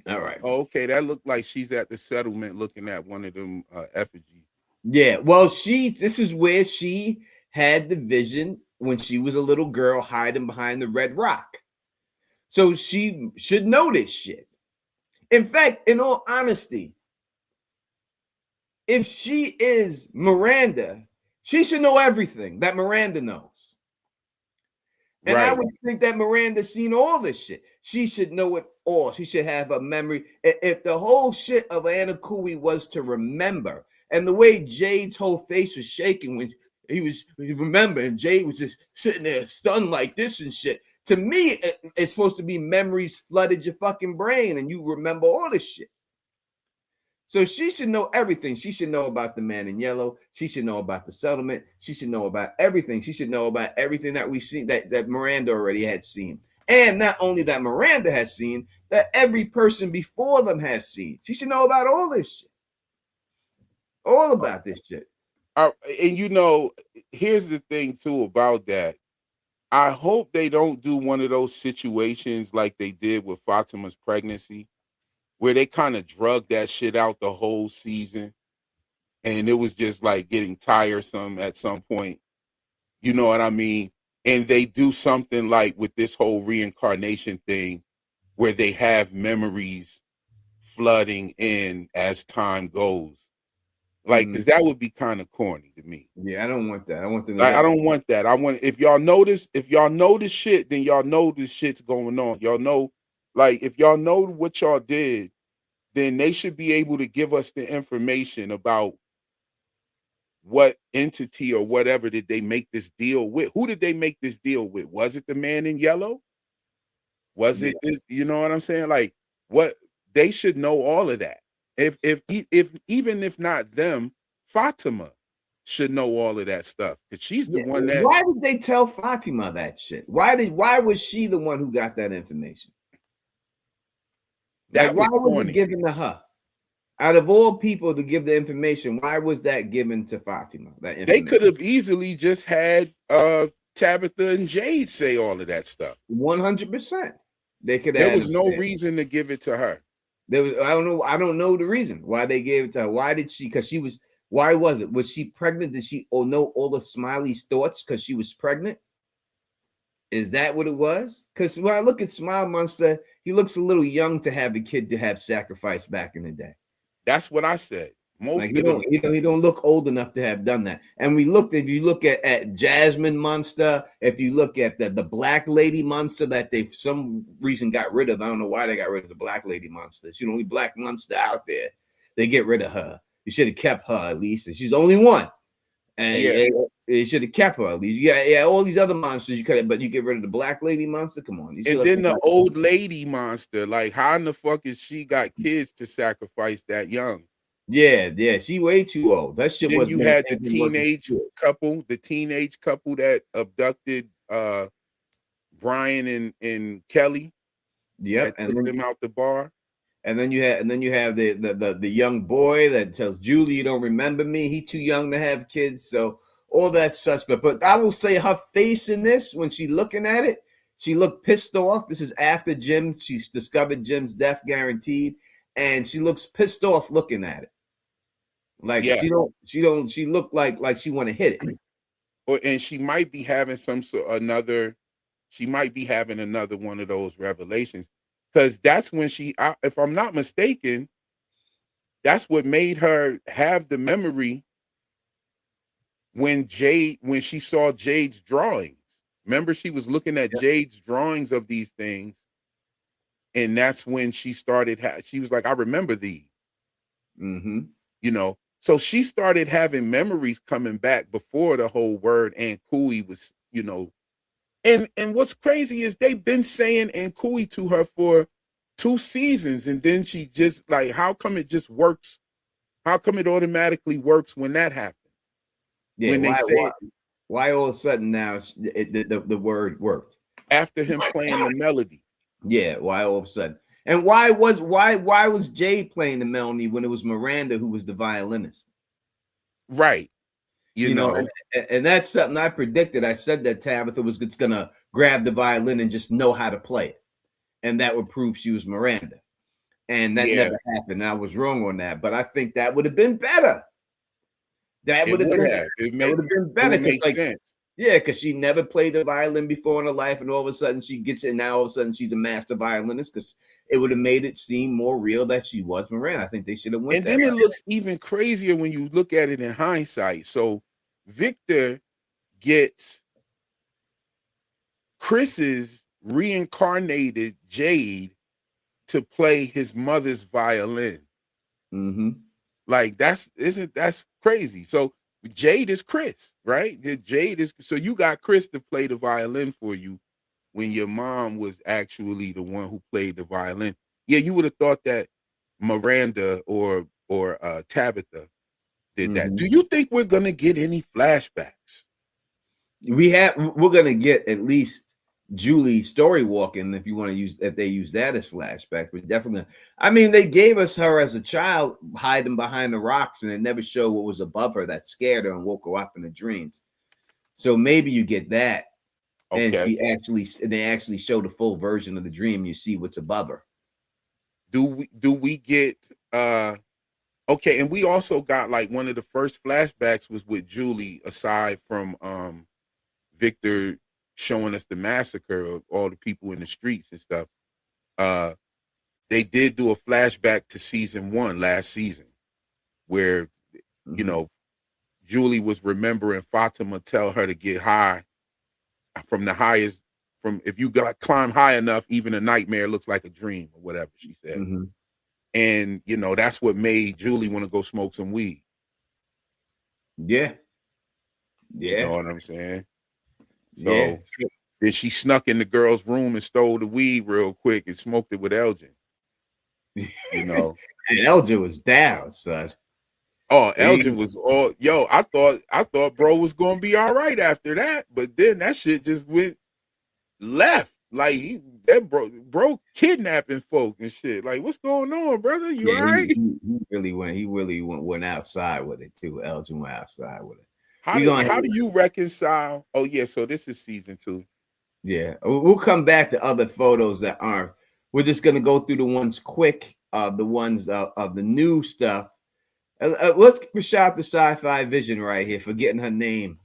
All right. Oh, okay, that looked like she's at the settlement looking at one of them effigies. Yeah, well, this is where she had the vision when she was a little girl hiding behind the red rock. So she should know this shit. In fact, in all honesty, if she is Miranda, she should know everything that Miranda knows. And right. I would think that Miranda's seen all this shit. She should know it all. She should have a memory. If the whole shit of Anna Cooey was to remember, and the way Jade's whole face was shaking when he was remembering, Jade was just sitting there stunned like this and shit. To me, it's supposed to be memories flooded your fucking brain, and you remember all this shit. So she should know everything. She should know about the man in yellow. She should know about the settlement. She should know about everything. She should know about everything that we see that Miranda already had seen. And not only that Miranda has seen, that every person before them has seen. She should know about all this shit. All about this shit. And here's the thing too about that. I hope they don't do one of those situations like they did with Fatima's pregnancy, where they kind of drug that shit out the whole season. And it was just like getting tiresome at some point. You know what I mean? And they do something like with this whole reincarnation thing where they have memories flooding in as time goes. Like, because that would be kind of corny to me. Yeah, I don't want that. I want them. I don't want that. I want, if y'all know this shit, then y'all know this shit's going on. Y'all know, like, if y'all know what y'all did, then they should be able to give us the information about what entity or whatever did they make this deal with? Who did they make this deal with? Was it the man in yellow? Was Yeah. it this? You know what I'm saying? Like, what they should know all of that. If even if not them, Fatima should know all of that stuff because she's the Yeah. one that Why did they tell Fatima that shit? Why was she the one who got that information? Like, why was was it corny. given to her? Out of all people to give the information, why was that given to Fatima? That They information? could have easily just had Tabitha and Jade say all of that stuff. 100%. They could. There was no reason to give it to her. There was. I don't know the reason why they gave it to her. Why did she? Because she was. Why was it? Was she pregnant? Did she know all of Smiley's thoughts because she was pregnant? Is that what it was? Because when I look at Smile Monster, he looks a little young to have a kid to have sacrificed back in the day. That's what I said. Most Like of he them, don't look old enough to have done that. And if you look at Jasmine Monster, if you look at the Black Lady Monster that they for some reason got rid of, I don't know why they got rid of the Black Lady Monster. She's the only Black Monster out there. They get rid of her. You should have kept her at least. And she's the only one. And you should have kept her at least. Yeah, all these other monsters you could have, but you get rid of the Black Lady Monster. Come on. And then the old lady monster, like how in the fuck is she got kids to sacrifice that young? Yeah, she way too old. That shit Then was. you had the teenage couple that abducted Brian and Kelly. Yep, and took them out the bar. And then you have the young boy that tells Julie, "You don't remember me." He too young to have kids, so all that suspect. But I will say her face in this, when she looking at it, she looked pissed off. This is after Jim. She's discovered Jim's death guaranteed, and she looks pissed off looking at it. Like she looked like she want to hit it. And she might be having she might be having another one of those revelations. Because that's when if I'm not mistaken, that's what made her have the memory when she saw Jade's drawings. Remember, she was looking at Jade's drawings of these things, and that's when she started. She was like, "I remember these." Mm-hmm. You know, so she started having memories coming back before the whole word and Kui was, you know. And what's crazy is they've been saying and Kui to her for 2 seasons, and then she just like, how come it just works? How come it automatically works when that happens? Yeah, when why all of a sudden now the word worked after him playing the melody? Yeah, why all of a sudden? And why was Jade playing the melody when it was Miranda who was the violinist? Right. You know, and that's something I predicted. I said that Tabitha was just gonna grab the violin and just know how to play it, and that would prove she was Miranda. And that never happened. I was wrong on that, but I think that would have been better. That would have been better. Make sense. Yeah, because she never played the violin before in her life, and all of a sudden she gets it. Now all of a sudden she's a master violinist, because it would have made it seem more real that she was Miranda. I think they should have went. And then it looks even crazier when you look at it in hindsight. So Victor gets Chris's reincarnated Jade to play his mother's violin. Mm-hmm. Like that's crazy. So Jade is Chris, right? So you got Chris to play the violin for you when your mom was actually the one who played the violin. Yeah, you would have thought that Miranda or Tabitha did that. Do you think we're gonna get any flashbacks? We're gonna get at least Julie story walking, if you want to use if they use that as flashback. But definitely, I mean, they gave us her as a child hiding behind the rocks, and it never showed what was above her that scared her and woke her up in the dreams. So maybe you get that, and they actually show the full version of the dream. You see what's above her. Do we get okay? And we also got like one of the first flashbacks was with Julie, aside from Victor showing us the massacre of all the people in the streets and stuff. They did do a flashback to season 1 last season, where you know Julie was remembering Fatima tell her to get high from the highest. From if you got climb high enough, even a nightmare looks like a dream, or whatever she said. And you know that's what made Julie want to go smoke some weed. Yeah. You know Yeah. what I'm saying? Yeah. So then she snuck in the girl's room and stole the weed real quick and smoked it with Elgin. You know. And Elgin was down, son. Oh, Elgin was all I thought bro was gonna be all right after that, but then that shit just went left. Like that bro kidnapping folk and shit. Like, what's going on, brother? You Yeah, all right? he really went outside with it too. Elgin went outside with it. How do you reconcile? Oh yeah, so this is season 2. Yeah, we'll come back to other photos that aren't. We're just gonna go through the ones quick, the ones of the new stuff. Let's give a shout out to Sci-Fi Vision right here for getting her name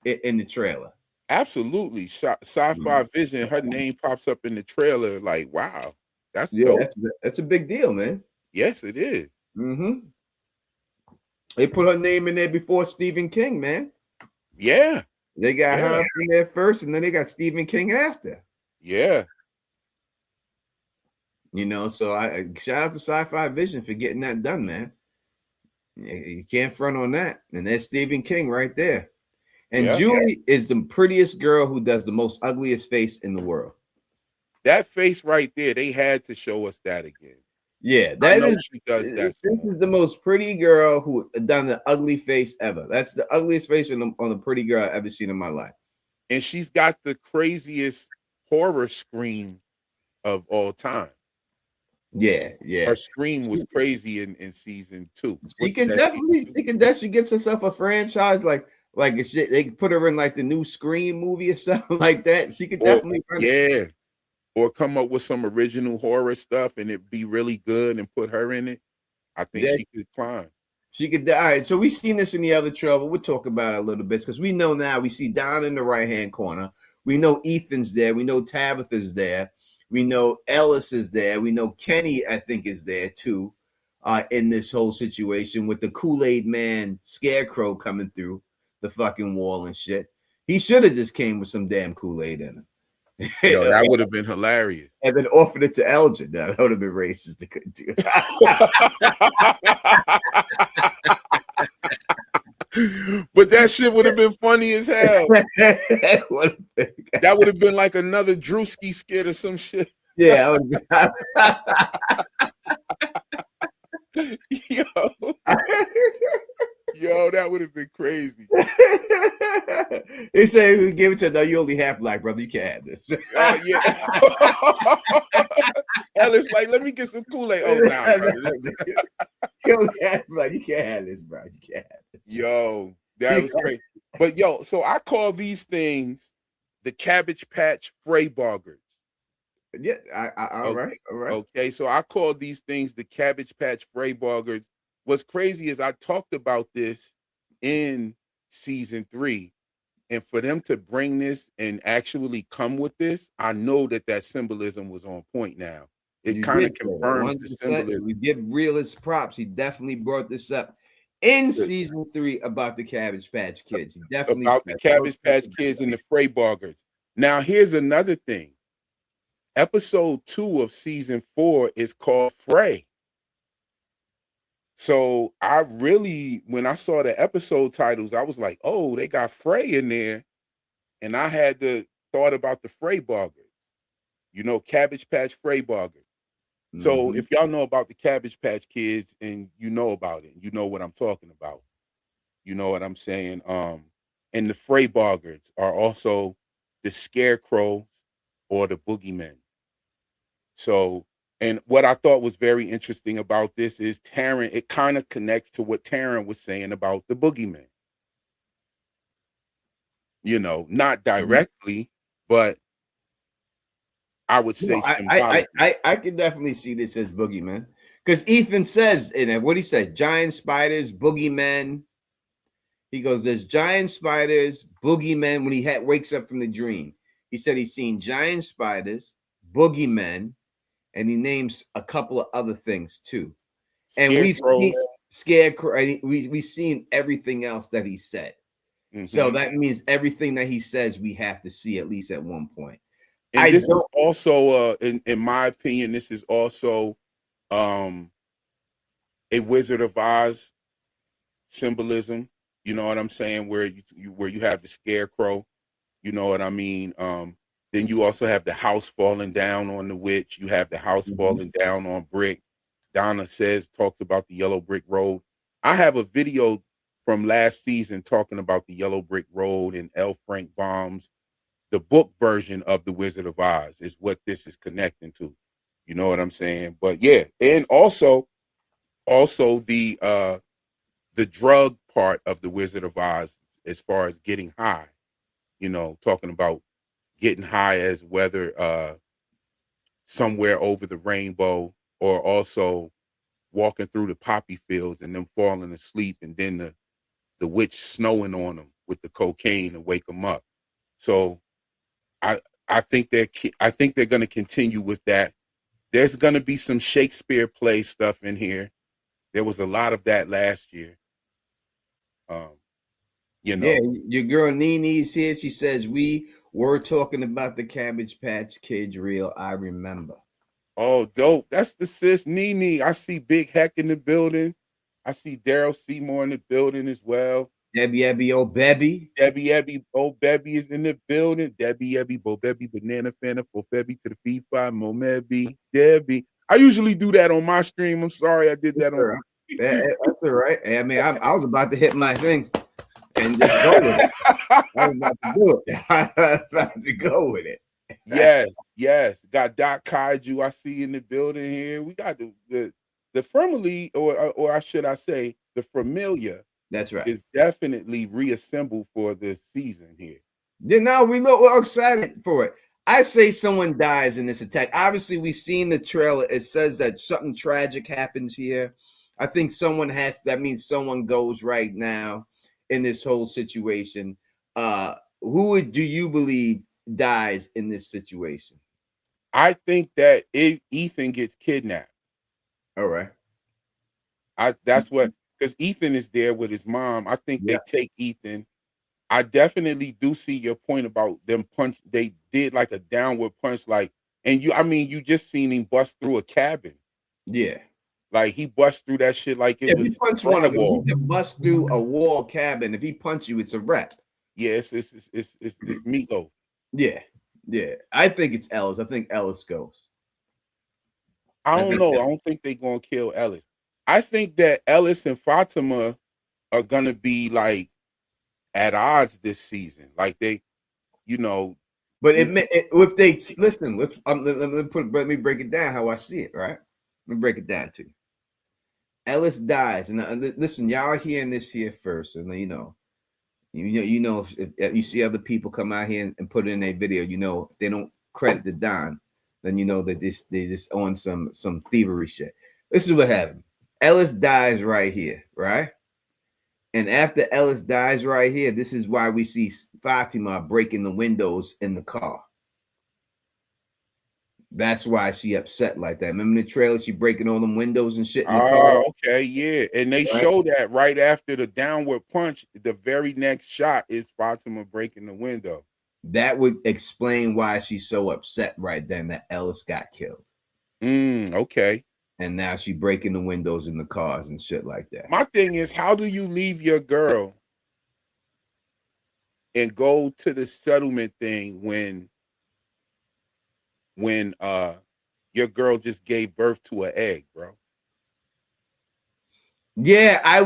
in the trailer. Absolutely. Sci-Fi Vision, her name pops up in the trailer. Like, wow, that's Yeah, dope. that's a big deal, man. Yes, it is. Mm-hmm. They put her name in there before Stephen King, man. Yeah. They got her up in there first, and then they got Stephen King after. Yeah. You know, so I shout out to Sci-Fi Vision for getting that done, man. You can't front on that. And that's Stephen King right there. And Yeah. Julie is the prettiest girl who does the most ugliest face in the world. That face right there, they had to show us that again. Yeah, She does that. This is the most pretty girl who done the ugly face ever. That's the ugliest face on a pretty girl I've ever seen in my life. And she's got the craziest horror scream of all time. Yeah. Her scream was crazy in season 2. She can definitely gets herself a franchise like they could put her in like the new Scream movie or something like that. She could definitely or come up with some original horror stuff and it be really good and put her in it. I think she could climb. She could. All right, so we've seen this in the other trailer. We'll talk about it a little bit because we know now. We see Donna in the right-hand corner. We know Ethan's there. We know Tabitha's there. We know Ellis is there. We know Kenny, I think, is there too, in this whole situation with the Kool-Aid Man Scarecrow coming through the fucking wall and shit. He should have just came with some damn Kool-Aid in him. Yo, that would have been hilarious. And then offered it to Elgin. That would have been racist. But that shit would have been funny as hell. That would have been like another Drewski skit or some shit. Yeah. Yo, that would have been crazy. They say we give it to no, you only half black, brother. You can't have this. Yeah. Ellis like, let me get some Kool-Aid. Oh, nah, brother. You only half black. You can't have this, bro. You can't have this. Yo, that was great. But yo, so I call these things the Cabbage Patch Freyboggers. Yeah, all right. Okay, so I call these things the Cabbage Patch Freyboggers. What's crazy is I talked about this in season 3, and for them to bring this and actually come with this, I know that symbolism was on point now. It kind of confirms the symbolism. We give realist props. He definitely brought this up in season 3 about the Cabbage Patch Kids. He definitely about the Cabbage Patch Kids and the Freyboggers. Now, here's another thing. Episode 2 of season 4 is called Frey. So I really, when I saw the episode titles, I was like, oh, they got Frey in there. And I had to thought about the Freyboggers, Cabbage Patch Freyboggers. So if y'all know about the Cabbage Patch Kids and you know about it, you know what I'm talking about. You know what I'm saying? And the Freyboggers are also the scarecrows or the boogeymen. So, and what I thought was very interesting about this is Taryn, it kind of connects to what Taryn was saying about the boogeyman. Not directly, but I would say I can definitely see this as boogeyman. Because Ethan says in it, what he says, giant spiders, boogeymen. He goes, there's giant spiders, boogeymen when he wakes up from the dream. He said he's seen giant spiders, boogeymen, and he names a couple of other things too. And we've seen Scarecrow, we've seen everything else that he said. So that means everything that he says we have to see at least at one point. And this is also, in my opinion, this is also a Wizard of Oz symbolism. You know what I'm saying? Where you have the scarecrow. You know what I mean? Then you also have the house falling down on the witch. You have the house falling down on Brick. Donna talks about the yellow brick road. I have a video from last season talking about the yellow brick road and L. Frank Baum's. The book version of The Wizard of Oz is what this is connecting to. You know what I'm saying? But yeah, and also the drug part of The Wizard of Oz as far as getting high. You know, talking about getting high as whether somewhere over the rainbow, or also walking through the poppy fields and them falling asleep, and then the witch snowing on them with the cocaine to wake them up. So I think they're going to continue with that. There's going to be some Shakespeare play stuff in here. There was a lot of that last year. You know. Yeah, your girl Nini's here. She says we were talking about the Cabbage Patch Kids reel. I remember. Oh, dope. That's the sis Nini. I see Big Heck in the building. I see Daryl Seymour in the building as well. Debbie Ebby, oh Bebby. Debbie Ebby, oh Bebby is in the building. Debbie Ebby, Bo Bebby, Banana Fana, Fo Febby to the feed five, Mo Mebby, Debbie. I usually do that on my stream. I'm sorry I did that on. That's all right. I mean, I was about to hit my thing and just go with it. I was about to do it. I was about to go with it. Yes. Got Doc Kaiju. I see in the building here. We got the family, or should I say, the familiar. That's right. Is definitely reassembled for this season here. No, we're excited for it. I say someone dies in this attack. Obviously, we've seen the trailer. It says that something tragic happens here. I think that means someone goes right now in this whole situation. Who do you believe dies in this situation? I think that Ethan gets kidnapped. All right. That's what, because Ethan is there with his mom. I think they take Ethan. I definitely do see your point about them punch. They did like a downward punch, you just seen him bust through a cabin. Yeah. Like he bust through that shit like it was. If he punch one of them, he can bust through a wall cabin. If he punch you, it's a wrap. Yeah, it's Meatloaf. Yeah. I think it's Ellis. I think Ellis goes. I don't know. I don't think they're gonna kill Ellis. I think that Ellis and Fatima are gonna be like at odds this season. Like they, you know. But if they listen, let me break it down how I see it. Right? Let me break it down to you. Ellis dies, and listen, y'all are hearing this here first, and you know, if you see other people come out here and put it in a video, you know, if they don't credit the Don, then you know that they just on some thievery shit. This is what happened. Ellis dies right here, right? And after Ellis dies right here, this is why we see Fatima breaking the windows in the car. That's why she upset like that. Remember the trailer? She breaking all them windows and shit in the car. Oh, okay, yeah. And they show that right after the downward punch. The very next shot is Fatima breaking the window. That would explain why she's so upset right then that Ellis got killed. Okay. And now she breaking the windows in the cars and shit like that. My thing is, how do you leave your girl and go to the settlement thing when your girl just gave birth to an egg, bro? Yeah,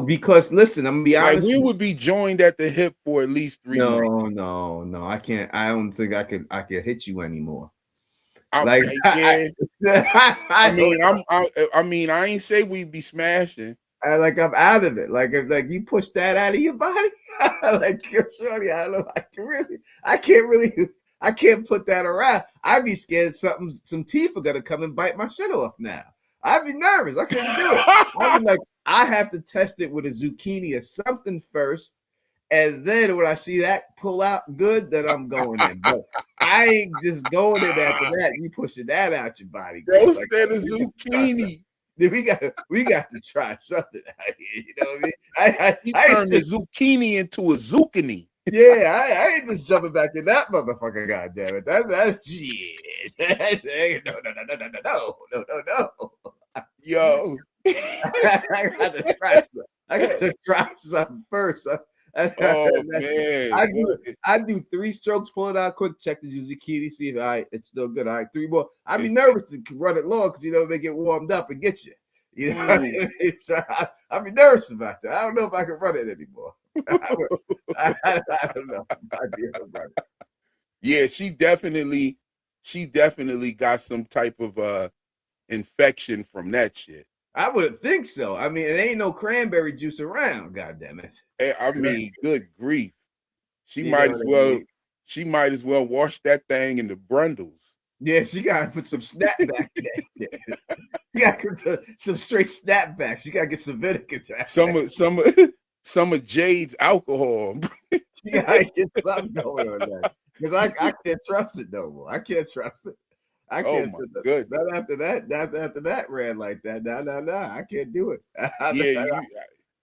because listen, I'm gonna be honest. Like we would be joined at the hip for at least 3 months. No, I can't. I don't think I could hit you anymore. I ain't say we'd be smashing. I'm out of it. Like you push that out of your body. Like, shorty, I don't know. I can't put that around. I'd be scared some teeth are gonna come and bite my shit off now. I'd be nervous. I couldn't do it. I'd be like, I have to test it with a zucchini or something first. And then when I see that pull out good, then I'm going in. But I ain't just going in after that. You pushing that out your body. Bro, said a zucchini. We got to try something out here. You know what I mean? I turned the zucchini into a zucchini. Yeah, I ain't just jumping back in that motherfucker. Goddamn it! That's shit. No. Yo, I got to try. I got to try something first. Oh man. I do 3 strokes, pull it out quick, check the Juzikiri, see if it's still good. All right, 3 more. I'd be nervous to run it long because they get warmed up and get you. You know what I mean? So I'd be nervous about that. I don't know if I can run it anymore. I don't know. I'd be able to run it. Yeah, she definitely got some type of infection from that shit. I wouldn't think so. I mean, it ain't no cranberry juice around, god damn it. I mean, good grief. She might as well wash that thing in the Brundles. Yeah, she gotta put some snapback in there. You gotta put some straight snapbacks. You gotta get some vinegar. Some of Jade's alcohol. You gotta get something going on that. Because I can't trust it no more. I can't trust it. I can't. Oh my goodness. Not after that. Not after that ran like that. No. I can't do it. Yeah,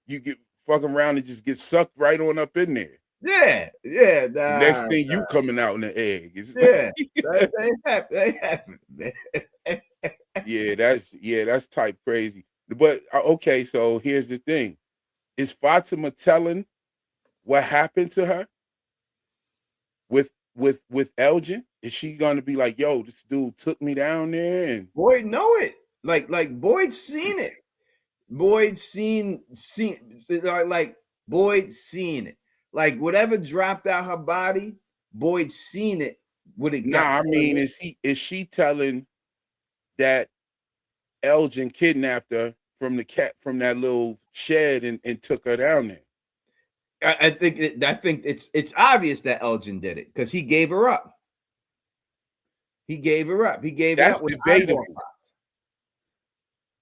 you get fucking around and just get sucked right on up in there. Yeah. The next thing you coming out in the egg. They happen, man. Yeah, that's type crazy. But okay, so here's the thing: is Fatima telling what happened to her with Elgin? Is she gonna be like, "Yo, this dude took me down there"? And Boyd know it. Like Boyd's seen it. Boyd's seen like Boyd's seen it. Like whatever dropped out her body, Boyd's seen it. I mean, is she telling that Elgin kidnapped her from that little shed and took her down there? I think it's obvious that Elgin did it because he gave her up. He gave her up. That's when debatable.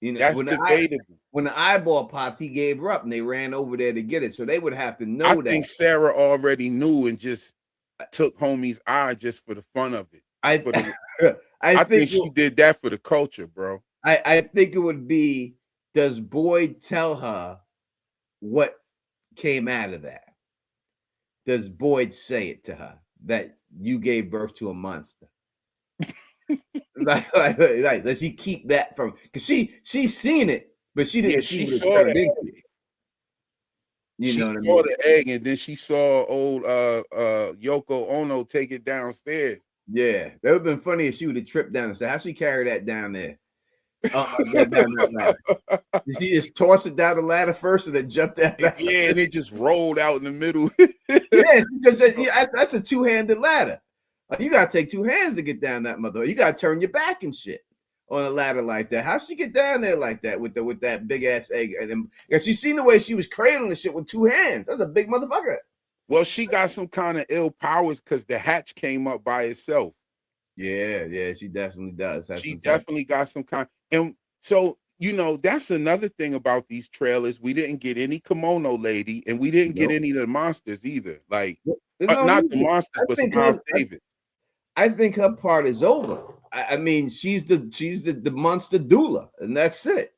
That's debatable. When the eyeball popped, he gave her up, and they ran over there to get it. So they would have to know I that. think Sarah already knew and just took homie's eye just for the fun of it. I think she did that for the culture, bro. I think it would be, does Boyd tell her what came out of that? Does Boyd say it to her that you gave birth to a monster? like, does she keep that from? Because she's seen it, but she didn't see what it turned into. She saw the egg, and then she saw old Yoko Ono take it downstairs. Yeah, that would have been funny if she would have tripped down and said, "How'd she carry that down there?" Down that ladder. Did she just toss it down the ladder first and then jump down? Yeah, and it just rolled out in the middle. Yeah, because that's a 2-handed ladder. Like, you gotta take 2 hands to get down that mother. You gotta turn your back and shit on a ladder like that. How'd she get down there like that with that big ass egg? And she seen the way she was cradling the shit with 2 hands. That's a big motherfucker. Well, she got some kind of ill powers because the hatch came up by itself. Yeah, she definitely does. She definitely got some kind. And so, that's another thing about these trailers. We didn't get any kimono lady, and we didn't get any of the monsters either. Like, not the monsters, but Miles Davis. I think her part is over. I mean, she's the monster doula, and that's it.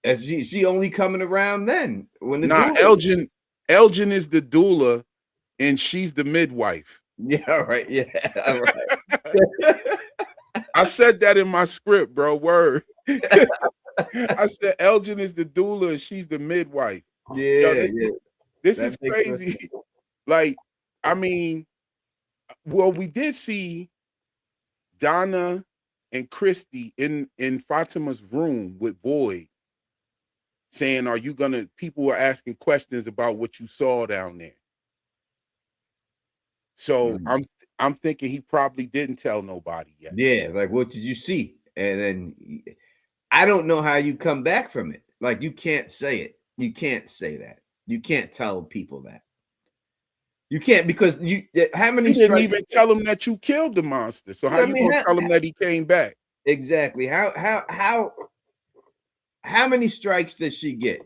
And she only coming around then when the Elgin is the doula, and she's the midwife. Yeah, right. Yeah, all right. I said that in my script, bro. Word. I said Elgin is the doula, and she's the midwife. Yeah, this is crazy. Like, I mean, well, we did see Donna and Christy in Fatima's room with Boyd saying, people were asking questions about what you saw down there. So I'm thinking he probably didn't tell nobody yet. Yeah, like, what did you see? And then I don't know how you come back from it. Like, you can't say it. You can't say that. You can't tell people that. You can't, because how many you didn't even tell him that you killed the monster. So how you gonna tell him that he came back? Exactly. How many strikes does she get?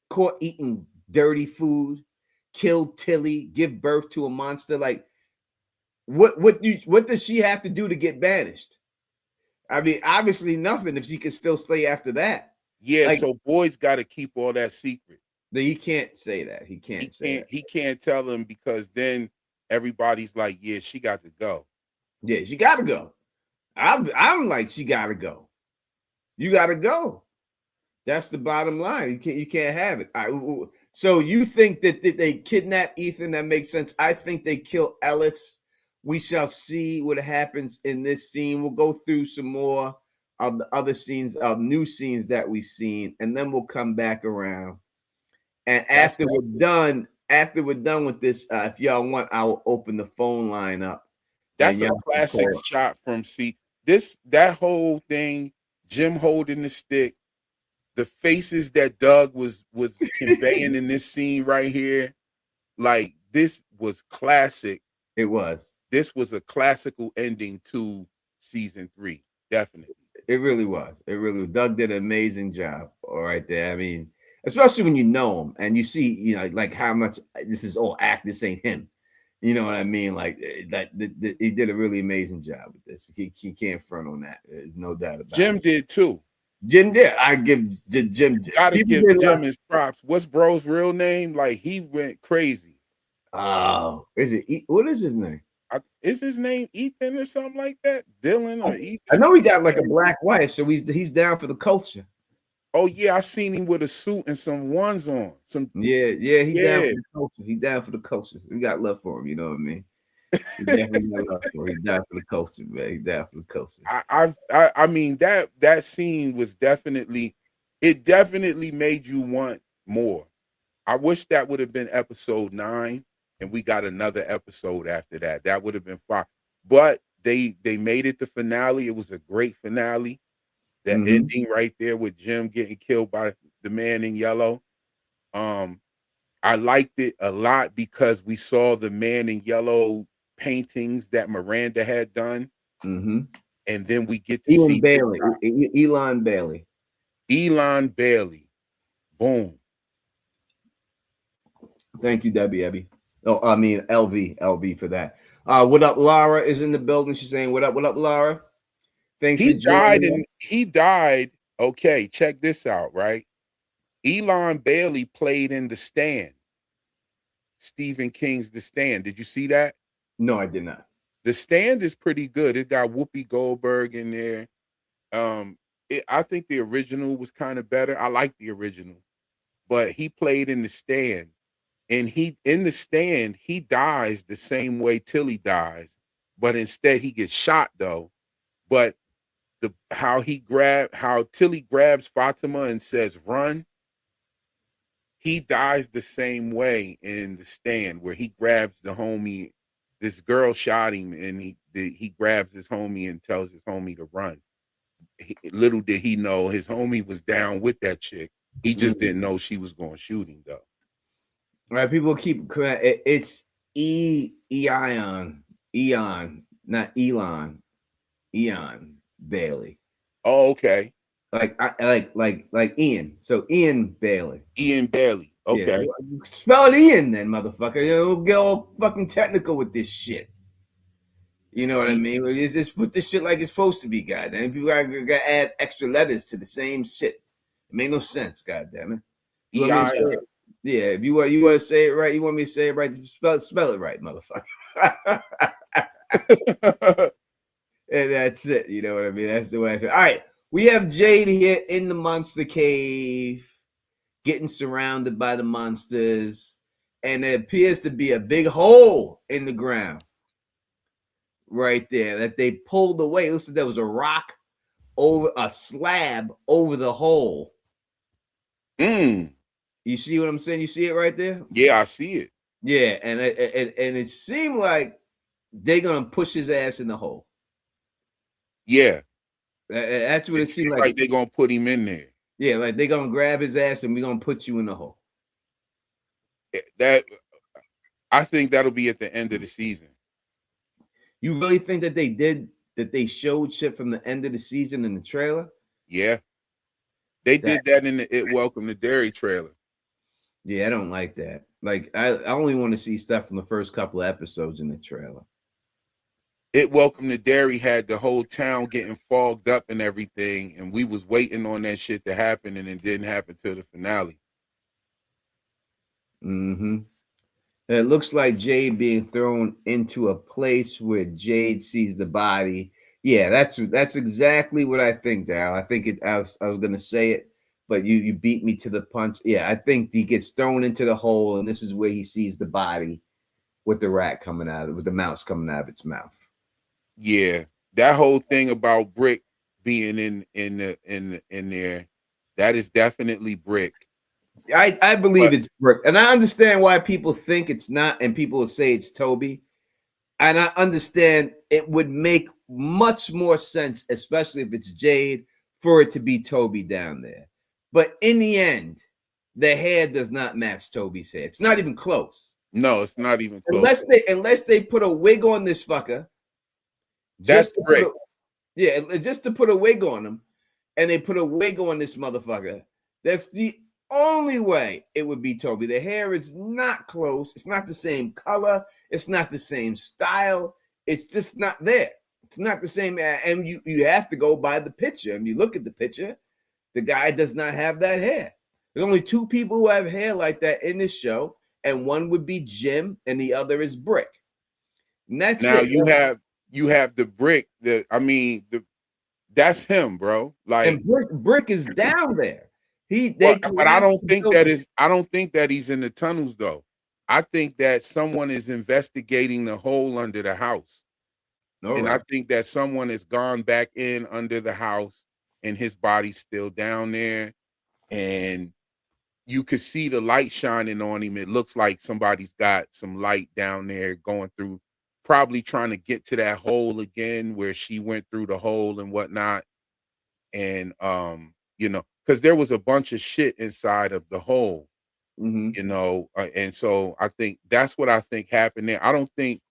Caught eating dirty food, killed Tilly, give birth to a monster. Like, what does she have to do to get banished? I mean, obviously nothing if she can still stay after that. Yeah, like, so Boyd's got to keep all that secret. He can't say that. He can't tell him, because then everybody's like, yeah, she got to go. Yeah, she got to go. I'm like, she got to go. You got to go. That's the bottom line. You can't have it. So you think that they kidnap Ethan? That makes sense. I think they kill Ellis. We shall see what happens in this scene. We'll go through some more of the other scenes, of new scenes that we've seen, and then we'll come back around. And after we're done with this, if y'all want, I'll open the phone line up. That's a classic shot from that whole thing, Jim holding the stick, the faces that Doug was conveying in this scene right here. Like, this was classic. It was. This was a classical ending to season 3. Definitely. It really was. It really was. Doug did an amazing job. All right there. I mean, especially when you know him and you see, you know, like how much this is all act. This ain't him. You know what I mean? Like that he did a really amazing job with this. He can't front on that. There's no doubt about it. Jim did too. Jim did. I give Jim. Gotta give Jim his props. What's bro's real name? Like, he went crazy. Oh, is it? What is his name? Is his name Ethan or something like that? Dylan or Ethan? I know he got like a black wife, so he's down for the culture. Oh yeah, I seen him with a suit and some ones on. Down for the culture. He down for the culture. We got love for him. You know what I mean? He definitely got love for him. He down for the culture, man. He down for the culture. I mean that scene was definitely made you want more. I wish that would have been episode 9. And we got another episode after that. That would have been fine. But they made it the finale. It was a great finale. That ending right there with Jim getting killed by the man in yellow. I liked it a lot because we saw the man in yellow paintings that Miranda had done. And then we get to see Elon Bailey. Elon Bailey. Boom. Thank you, Debbie. Oh, I mean LV for that. What up, Laura is in the building. She's saying, "What up, Laura?" Thanks. He died. Okay, check this out, right? Elon Bailey played in The Stand. Stephen King's The Stand. Did you see that? No, I did not. The Stand is pretty good. It got Whoopi Goldberg in there. I think the original was kind of better. I like the original, but he played in The Stand. And in The Stand, he dies the same way Tilly dies, but instead he gets shot though. But how Tilly grabs Fatima and says run, he dies the same way in The Stand, where he grabs the homie. This girl shot him, and he grabs his homie and tells his homie to run. Little did he know his homie was down with that chick. He just didn't know she was going to shoot him though. All right, people keep correct. It's Eon, not Elon. Eon Bailey. Oh, okay. Like Ian. So Ian Bailey. Ian Bailey. Okay. Yeah. Spell it Ian then, motherfucker. You'll get all fucking technical with this shit. You know what I mean? You just put this shit like it's supposed to be, goddamn. People gotta add extra letters to the same shit. It made no sense, goddamn it. Yeah, if you want to say it right, you want me to say it right, spell it right, motherfucker. And that's it. You know what I mean? That's the way I feel. All right, we have Jade here in the monster cave, getting surrounded by the monsters, and there appears to be a big hole in the ground right there that they pulled away. It looks like there was a rock over a slab over the hole. You see what I'm saying? You see it right there? Yeah, I see it. Yeah, and it seemed like they're gonna push his ass in the hole. Yeah, that's what it seemed like. They're gonna put him in there. Yeah, like they're gonna grab his ass and we're gonna put you in the hole. That I think that'll be at the end of the season. You really think that they showed shit from the end of the season in the trailer? Yeah, they did that in the It Welcome to Derry trailer. Yeah, I don't like that. Like, I only want to see stuff from the first couple of episodes in the trailer. It Welcome to Derry had the whole town getting fogged up and everything, and we was waiting on that shit to happen, and it didn't happen till the finale. It looks like Jade being thrown into a place where Jade sees the body. Yeah, that's exactly what I think, Dal. I think I was gonna say it, but you beat me to the punch. Yeah, I think he gets thrown into the hole, and this is where he sees the body with the rat coming out, with the mouse coming out of its mouth. Yeah, that whole thing about Brick being in there, that is definitely Brick. I believe But it's Brick, and I understand why people think it's not, and people will say it's Toby. And I understand it would make much more sense, especially if it's Jade, for it to be Toby down there. But in the end, the hair does not match Toby's hair. It's not even close. no, it's not even close. Unless they put a wig on this fucker. That's Brick. Just to put a wig on him, and they put a wig on this motherfucker. That's the only way it would be Toby. The hair is not close. It's not the same color. It's not the same style. It's just not there. It's not the same. And you have to go by the picture. And you look at the picture, the guy does not have that hair. There's only two people who have hair like that in this show, and one would be Jim, and the other is Brick. And that's Now it. you have the Brick. That's him, bro. Like, and Brick is down there. But I don't think that he's in the tunnels though. I think that someone is investigating the hole under the house. I think that someone has gone back in under the house and his body's still down there. And you could see the light shining on him. It looks like somebody's got some light down there going through, probably trying to get to that hole again where she went through the hole and whatnot. And because there was a bunch of shit inside of the hole, and so I think that's what I think happened there. I don't think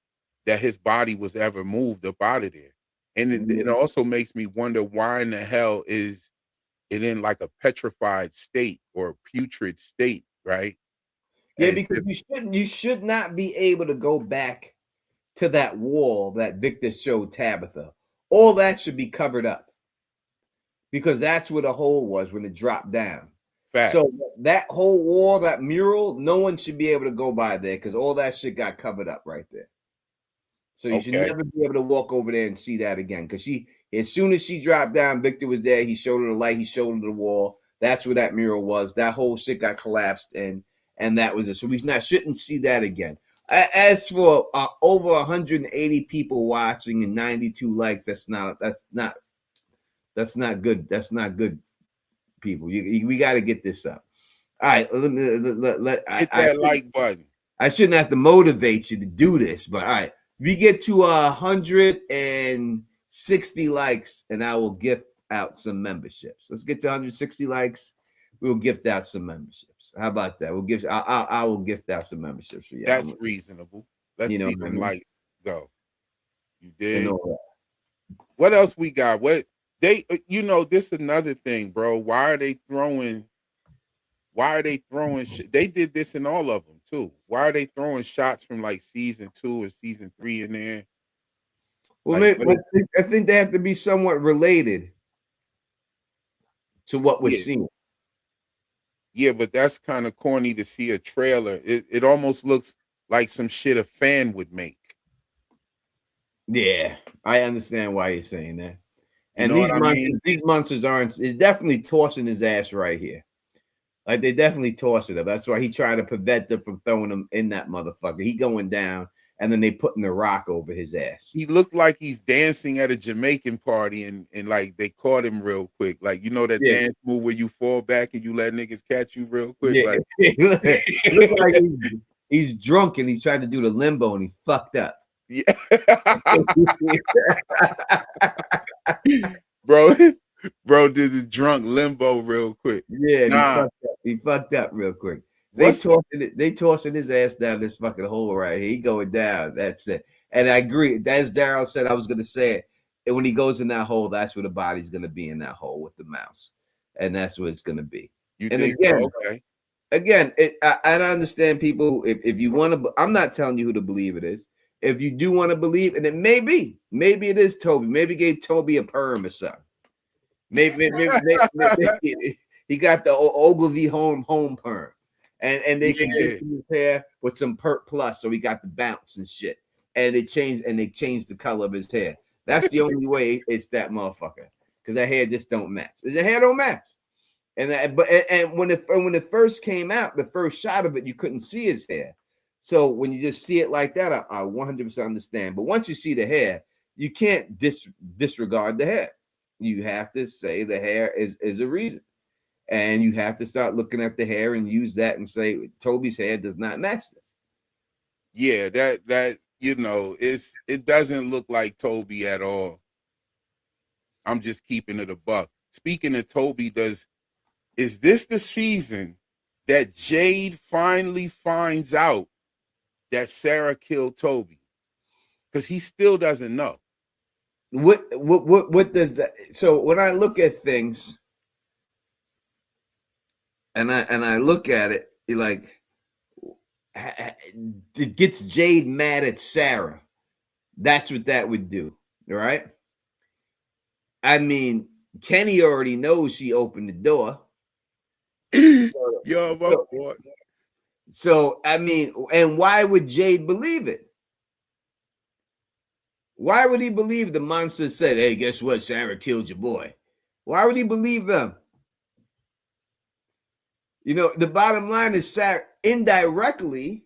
that his body was ever moved up out of there. And it also makes me wonder why in the hell is it in like a petrified state or a putrid state, right? Yeah, because you should not be able to go back to that wall that Victor showed Tabitha. All that should be covered up. Because that's where the hole was when it dropped down. Fact. So that whole wall, that mural, no one should be able to go by there because all that shit got covered up right there. So you should never be able to walk over there and see that again. Because as soon as she dropped down, Victor was there. He showed her the light. He showed her the wall. That's where that mural was. That whole shit got collapsed, and that was it. So we shouldn't see that again. As for over 180 people watching and 92 likes, that's not good. That's not good, people. We got to get this up. All right, hit that like button. I shouldn't have to motivate you to do this, but all right, we get to 160 likes, and I will gift out some memberships. Let's get to 160 likes. We'll gift out some memberships. How about that? I will gift out some memberships for you. That's reasonable. Let's see them likes go. You did. What else we got? What? This is another thing, bro. Why are they throwing shit? They did this in all of them too. Why are they throwing shots from like season 2 or season 3 in there? Well, I think they have to be somewhat related to what we're seeing. Yeah, but that's kind of corny to see a trailer. It almost looks like some shit a fan would make. Yeah, I understand why you're saying that. And these monsters aren't. It's definitely tossing his ass right here. Like they definitely tossing him. That's why he tried to prevent them from throwing him in that motherfucker. He going down, and then they putting the rock over his ass. He looked like he's dancing at a Jamaican party, and like they caught him real quick. Like that dance move where you fall back and you let niggas catch you real quick. Yeah. Like it looked like he's drunk and he tried to do the limbo and he fucked up. Yeah. Bro did the drunk limbo real quick. Yeah, he fucked up real quick. They tossing his ass down this fucking hole right here. He going down. That's it. And I agree. As Daryl said, I was gonna say it. And when he goes in that hole, that's where the body's gonna be, in that hole with the mouse. And that's where it's gonna be. Again, I understand people. If you want to, I'm not telling you who to believe it is. If you do want to believe, and it maybe it is Toby. Maybe gave Toby a perm or something. Maybe he got the Ogilvy home perm, and they can get his hair with some Perk Plus, so he got the bounce and shit. And they changed the color of his hair. That's the only way it's that motherfucker, because that hair just don't match. The hair don't match. And when it first came out, the first shot of it, you couldn't see his hair. So when you just see it like that, I 100% understand. But once you see the hair, you can't disregard the hair. You have to say the hair is a reason. And you have to start looking at the hair and use that and say Toby's hair does not match this. Yeah, that it doesn't look like Toby at all. I'm just keeping it a buck. Speaking of Toby, is this the season that Jade finally finds out that Sarah killed Toby? Because he still doesn't know. What does that? So when I look at things, and I look at it, like it gets Jade mad at Sarah. That's what that would do, right? I mean, Kenny already knows she opened the door. Yo, my boy. So I mean, and why would Jade believe it? Why would he believe the monster said, "Hey, guess what? Sarah killed your boy"? Why would he believe them? You know, the bottom line is Sarah indirectly,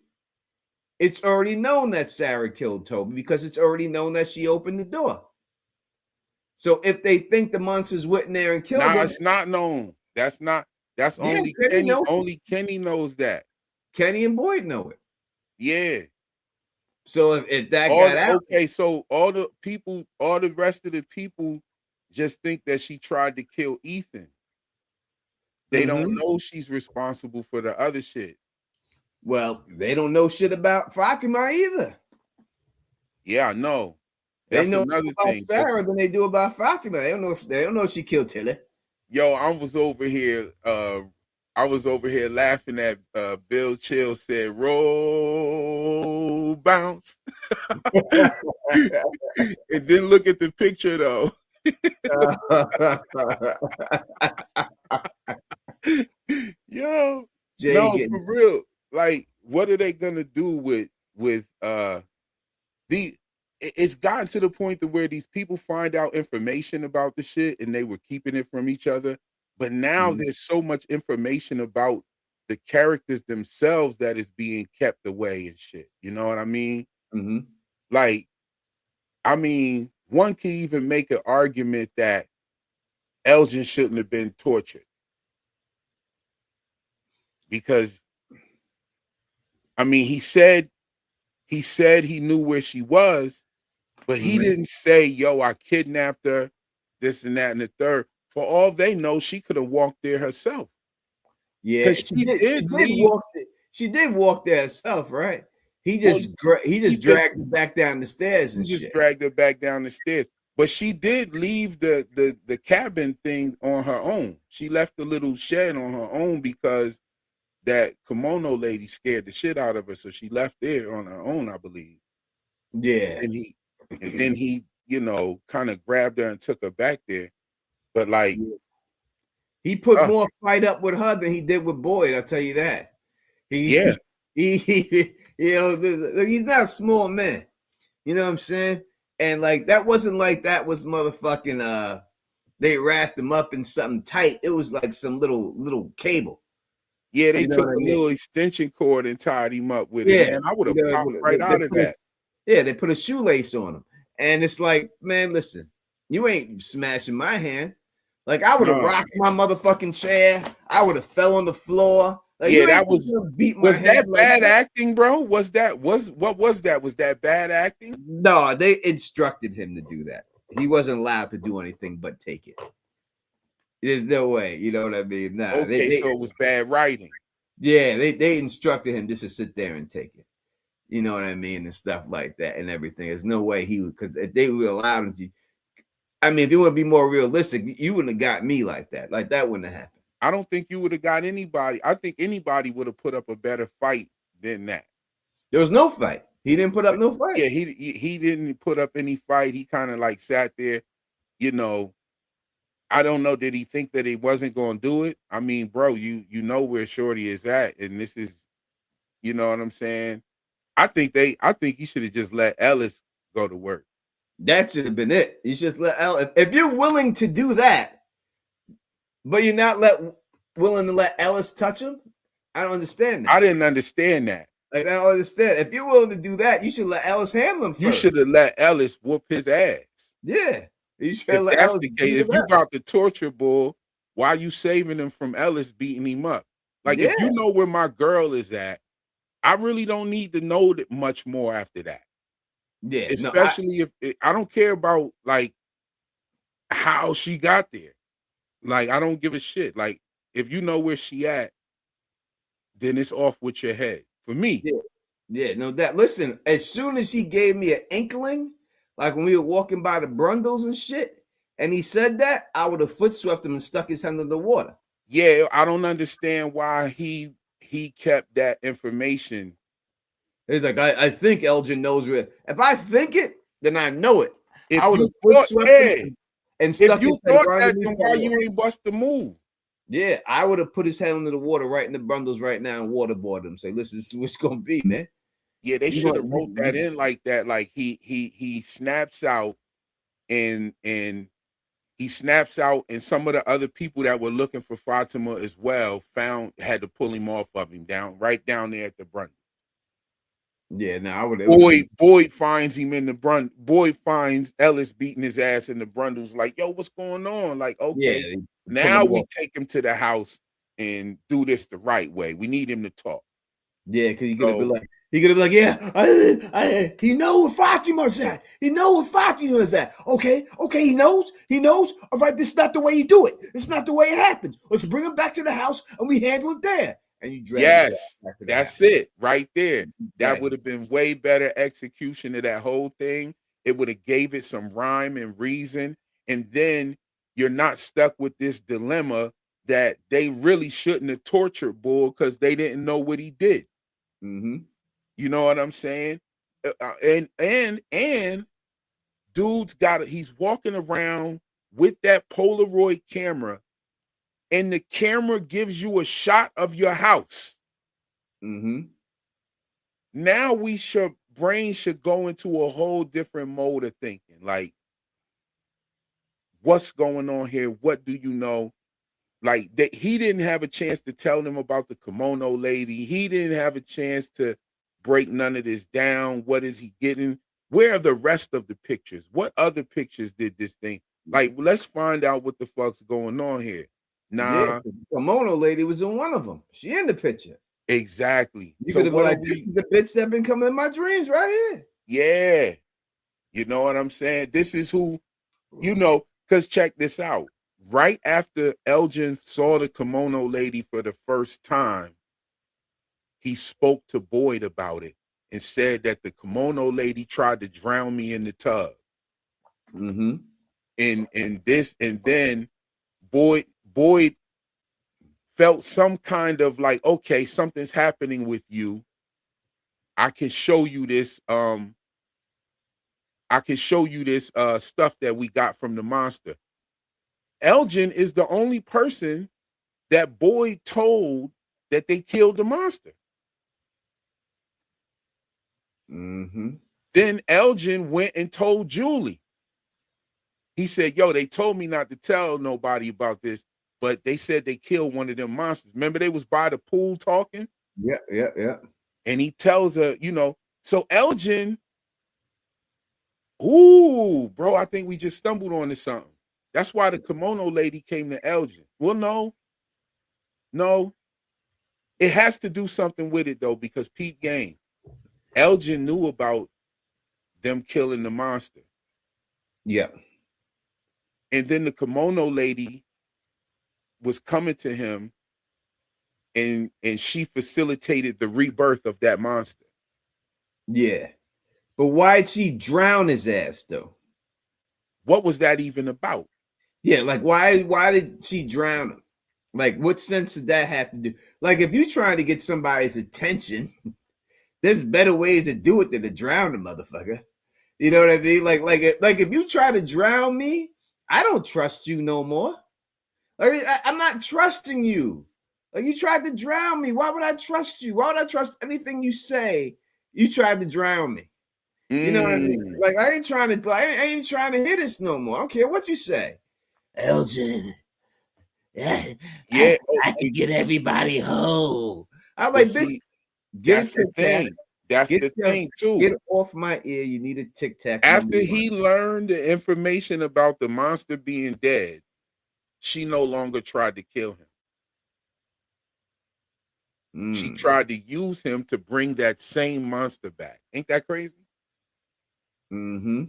it's already known that Sarah killed Toby because it's already known that she opened the door. So if they think the monsters went in there and killed him, it's not known. That's only Kenny. Only Kenny knows that. Kenny and Boyd know it. Yeah. So if that got out, okay, so all the rest of the people just think that she tried to kill Ethan. They don't know she's responsible for the other shit. Well, they don't know shit about Fatima either. Yeah, I know. They know another thing about Sarah than they do about Fatima. They don't know if she killed Tilly. Yo, I was over here laughing at Bill Chill said roll bounce. And then look at the picture though. Yo, no, for real. Like, what are they gonna do with it's gotten to the point to where these people find out information about the shit and they were keeping it from each other. But now there's so much information about the characters themselves that is being kept away and shit. You know what I mean? Like, I mean, one can even make an argument that Elgin shouldn't have been tortured. Because, I mean, he said he knew where she was, but he didn't say, yo, I kidnapped her, this and that and the third. For all they know, she could have walked there herself. Yeah, she did walk there herself, right? He just dragged her back down the stairs and shit. Dragged her back down the stairs. But she did leave the cabin thing on her own. She left the little shed on her own because that kimono lady scared the shit out of her. So she left there on her own, I believe. Yeah. And then he, you know, kind of grabbed her and took her back there. But like, he put more fight up with her than he did with Boyd. I'll tell you that. You know, he's not a small man. You know what I'm saying? And like, that wasn't like that was motherfucking. They wrapped him up in something tight. It was like some little cable. Yeah, they took a little extension cord and tied him up with it. Man, I would have popped right out of that. They put a shoelace on him. And it's like, man, listen, you ain't smashing my hand. Like, I would have rocked my motherfucking chair. I would have fell on the floor. Like, that was that bad acting, bro? What was that? Was that bad acting? No, they instructed him to do that. He wasn't allowed to do anything but take it. There's no way, you know what I mean? Nah. Okay, so it was bad writing. Yeah, they instructed him just to sit there and take it. You know what I mean? And stuff like that and everything. There's no way he would, because if they would allow him to. I mean, if you want to be more realistic, you wouldn't have got me like that. Like, that wouldn't have happened. I don't think you would have got anybody. I think anybody would have put up a better fight than that. There was no fight. He didn't put up no fight. Yeah, he didn't put up any fight. He kind of like sat there, you know. I don't know. Did he think that he wasn't going to do it? I mean, bro, you know where Shorty is at, and this is, you know what I'm saying? I think you should have just let Ellis go to work. That should have been it. You should let Ellis. If you're willing to do that, but you're not willing to let Ellis touch him? I don't understand that. I didn't understand that. Like, I don't understand. If you're willing to do that, you should let Ellis handle him first. You should have let Ellis whoop his ass. Yeah. You should If let that's Ellis the beat case, if him you up. got the torture bull, why are you saving him from Ellis beating him up? Like, if you know where my girl is at, I really don't need to know that much more after that. Yeah. Especially if I don't care about like how she got there. Like, I don't give a shit. Like, if you know where she at, then it's off with your head. For me. Yeah. Yeah, no, that listen, as soon as he gave me an inkling, like when we were walking by the Brundles and shit, and he said that, I would have foot swept him and stuck his hand in the water. Yeah, I don't understand why he kept that information. He's like, I think Elgin knows where. If I think it, then I know it. If I would have you foot thought, swept hey, him and if stuck his you head thought right that, underneath then the why water. you ain't bust the move? Yeah, I would have put his hand into the water right in the Brundles right now and waterboard him. Say, listen, this is what's gonna be, man. Yeah, they You should have want- wrote that in like that. Like he snaps out and he snaps out, and some of the other people that were looking for Fatima as well had to pull him off of him right down there at the brunt. Yeah, no, I would. Boyd finds him in the brunt. Boyd finds Ellis beating his ass in the Brundles. Like, yo, what's going on? Like, okay, Yeah, now we take him to the house and do this the right way. We need him to talk. Yeah, because you're gonna be like, yeah, he know where Fatima's at. He know where Fatima's at. Okay, he knows. All right, this is not the way you do it. It's not the way it happens. Let's bring him back to the house and we handle it there. And you drag that's it right there. That would have been way better execution of that whole thing. It would have gave it some rhyme and reason, and then you're not stuck with this dilemma that they really shouldn't have tortured Bull because they didn't know what he did. Mm-hmm. You know what I'm saying? And dude's he's walking around with that Polaroid camera, and the camera gives you a shot of your house. Mm-hmm. Now brain should go into a whole different mode of thinking. Like, what's going on here? What do you know? Like, he didn't have a chance to tell them about the kimono lady. He didn't have a chance to break none of this down. What is he getting? Where are the rest of the pictures? What other pictures did this thing? Like, let's find out what the fuck's going on here. Nah, the kimono lady was in one of them. She in the picture. Exactly. You could have been like, this is the bitch that been coming in my dreams right here. Yeah. You know what I'm saying? This is who, because check this out. Right after Elgin saw the kimono lady for the first time, he spoke to Boyd about it and said that the kimono lady tried to drown me in the tub. Mm-hmm. And then Boyd felt some kind of like, okay, something's happening with you. I can show you this. Stuff that we got from the monster. Elgin is the only person that Boyd told that they killed the monster. Mm-hmm. Then Elgin went and told Julie. He said, yo, they told me not to tell nobody about this, but they said they killed one of them monsters. Remember they was by the pool talking? Yeah. And he tells her, so Elgin, ooh, bro, I think we just stumbled onto something. That's why the kimono lady came to Elgin. Well, no. It has to do something with it, though, because Pete Game, Elgin knew about them killing the monster. Yeah. And then the kimono lady was coming to him, and she facilitated the rebirth of that monster. Yeah. But why'd she drown his ass, though? What was that even about? Yeah, like why did she drown him? Like, what sense did that have to do? Like, if you're trying to get somebody's attention, there's better ways to do it than to drown the motherfucker. You know what I mean? Like if you try to drown me, I don't trust you no more. Like, I'm not trusting you. Like, you tried to drown me. Why would I trust you? Why would I trust anything you say? You tried to drown me. You know what I mean? Like, I ain't trying to hear this no more. I don't care what you say. Elgin, I, Yeah. Oh, I can get everybody home. I'm but like, bitch, see, get a that's the tic tac. thing. That's the thing too. Get off my ear. You need a tic tac. After he learned the information about the monster being dead, she no longer tried to kill him. She tried to use him to bring that same monster back. Ain't that crazy? Mm-hmm.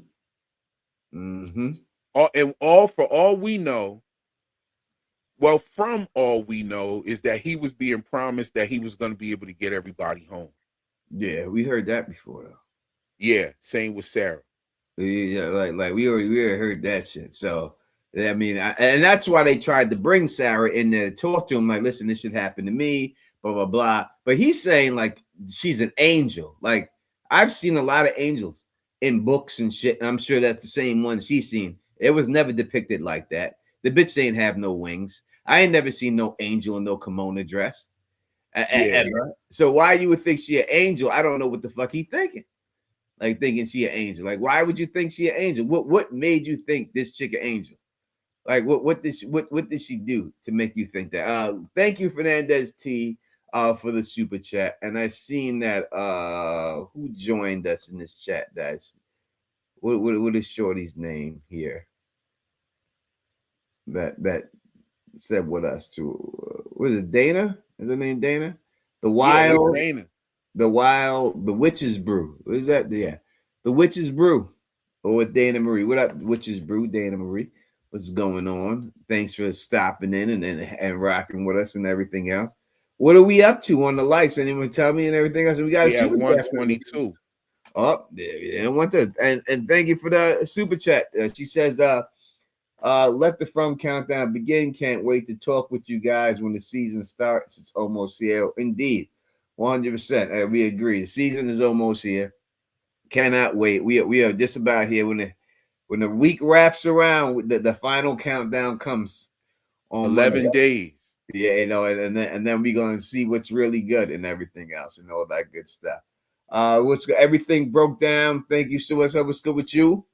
Mm-hmm. For all we know, well, from all we know, is that he was being promised that he was going to be able to get everybody home. Yeah, we heard that before though. Yeah, same with Sarah. Yeah, like we already heard that shit. So I mean, and that's why they tried to bring Sarah in there to talk to him. Like, listen, this should happen to me, blah blah blah. But he's saying like she's an angel. Like I've seen a lot of angels in books and shit, and I'm sure that's the same ones he's seen. It was never depicted like that. The bitch ain't have no wings. I ain't never seen no angel in no kimono dress. Yeah. Ever. So why you would think she an angel? I don't know what the fuck he thinking. Like thinking she an angel. Like, why would you think she an angel? What made you think this chick an angel? Like, what did she do to make you think that? Thank you, Fernandez T, for the super chat. And I seen that who joined us in this chat. That's what is Shorty's name here? That said with us too. Was it Dana? Is her name Dana? The wild. Yeah, Dana. The Witch's Brew. What is that? Yeah. The Witch's Brew. Or with Dana Marie. What up, Witch's Brew, Dana Marie? What's going on? Thanks for stopping in and rocking with us and everything else. What are we up to on the likes? Anyone tell me and everything else? We got at 122. Oh, they don't want that. And thank you for the super chat. She says, let the From Countdown begin. Can't wait to talk with you guys when the season starts. It's almost here. Indeed. 100%. We agree. The season is almost here. Cannot wait. We are just about here when the week wraps around. The final countdown comes on 11 Monday. days. Yeah, you know, and then we're gonna see what's really good and everything else and all that good stuff. What's good? Everything broke down. Thank you. So what's up? What's good with you?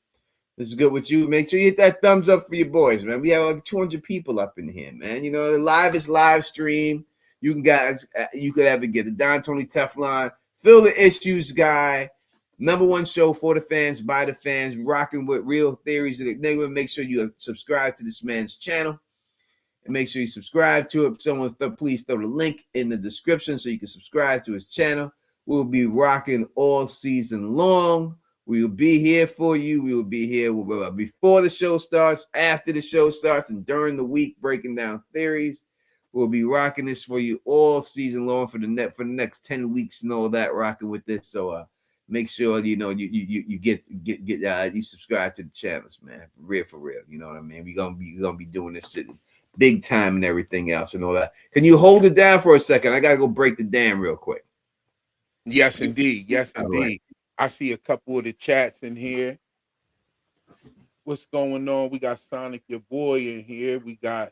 This is good with you. Make sure you hit that thumbs up for your boys, man. We have like 200 people up in here, man. You know, the live is live stream. You can guys, you could ever get the Don Tony Teflon, Fill the Issues guy, #1 show for the fans, by the fans, rocking with real theories. Make sure you subscribe to this man's channel. And make sure you subscribe to it. Please throw the link in the description so you can subscribe to his channel. We'll be rocking all season long. We will be here for you. We will be here before the show starts, after the show starts, and during the week, breaking down theories. We'll be rocking this for you all season long for the next 10 weeks and all that, rocking with this. So make sure you know you get you subscribe to the channels, man. For real. You know what I mean? We're gonna be doing this shit big time and everything else and all that. Can you hold it down for a second? I gotta go break the dam real quick. Yes, indeed. Yes, indeed. Right. I see a couple of the chats in here. What's going on? We got Sonic, your boy, in here. We got,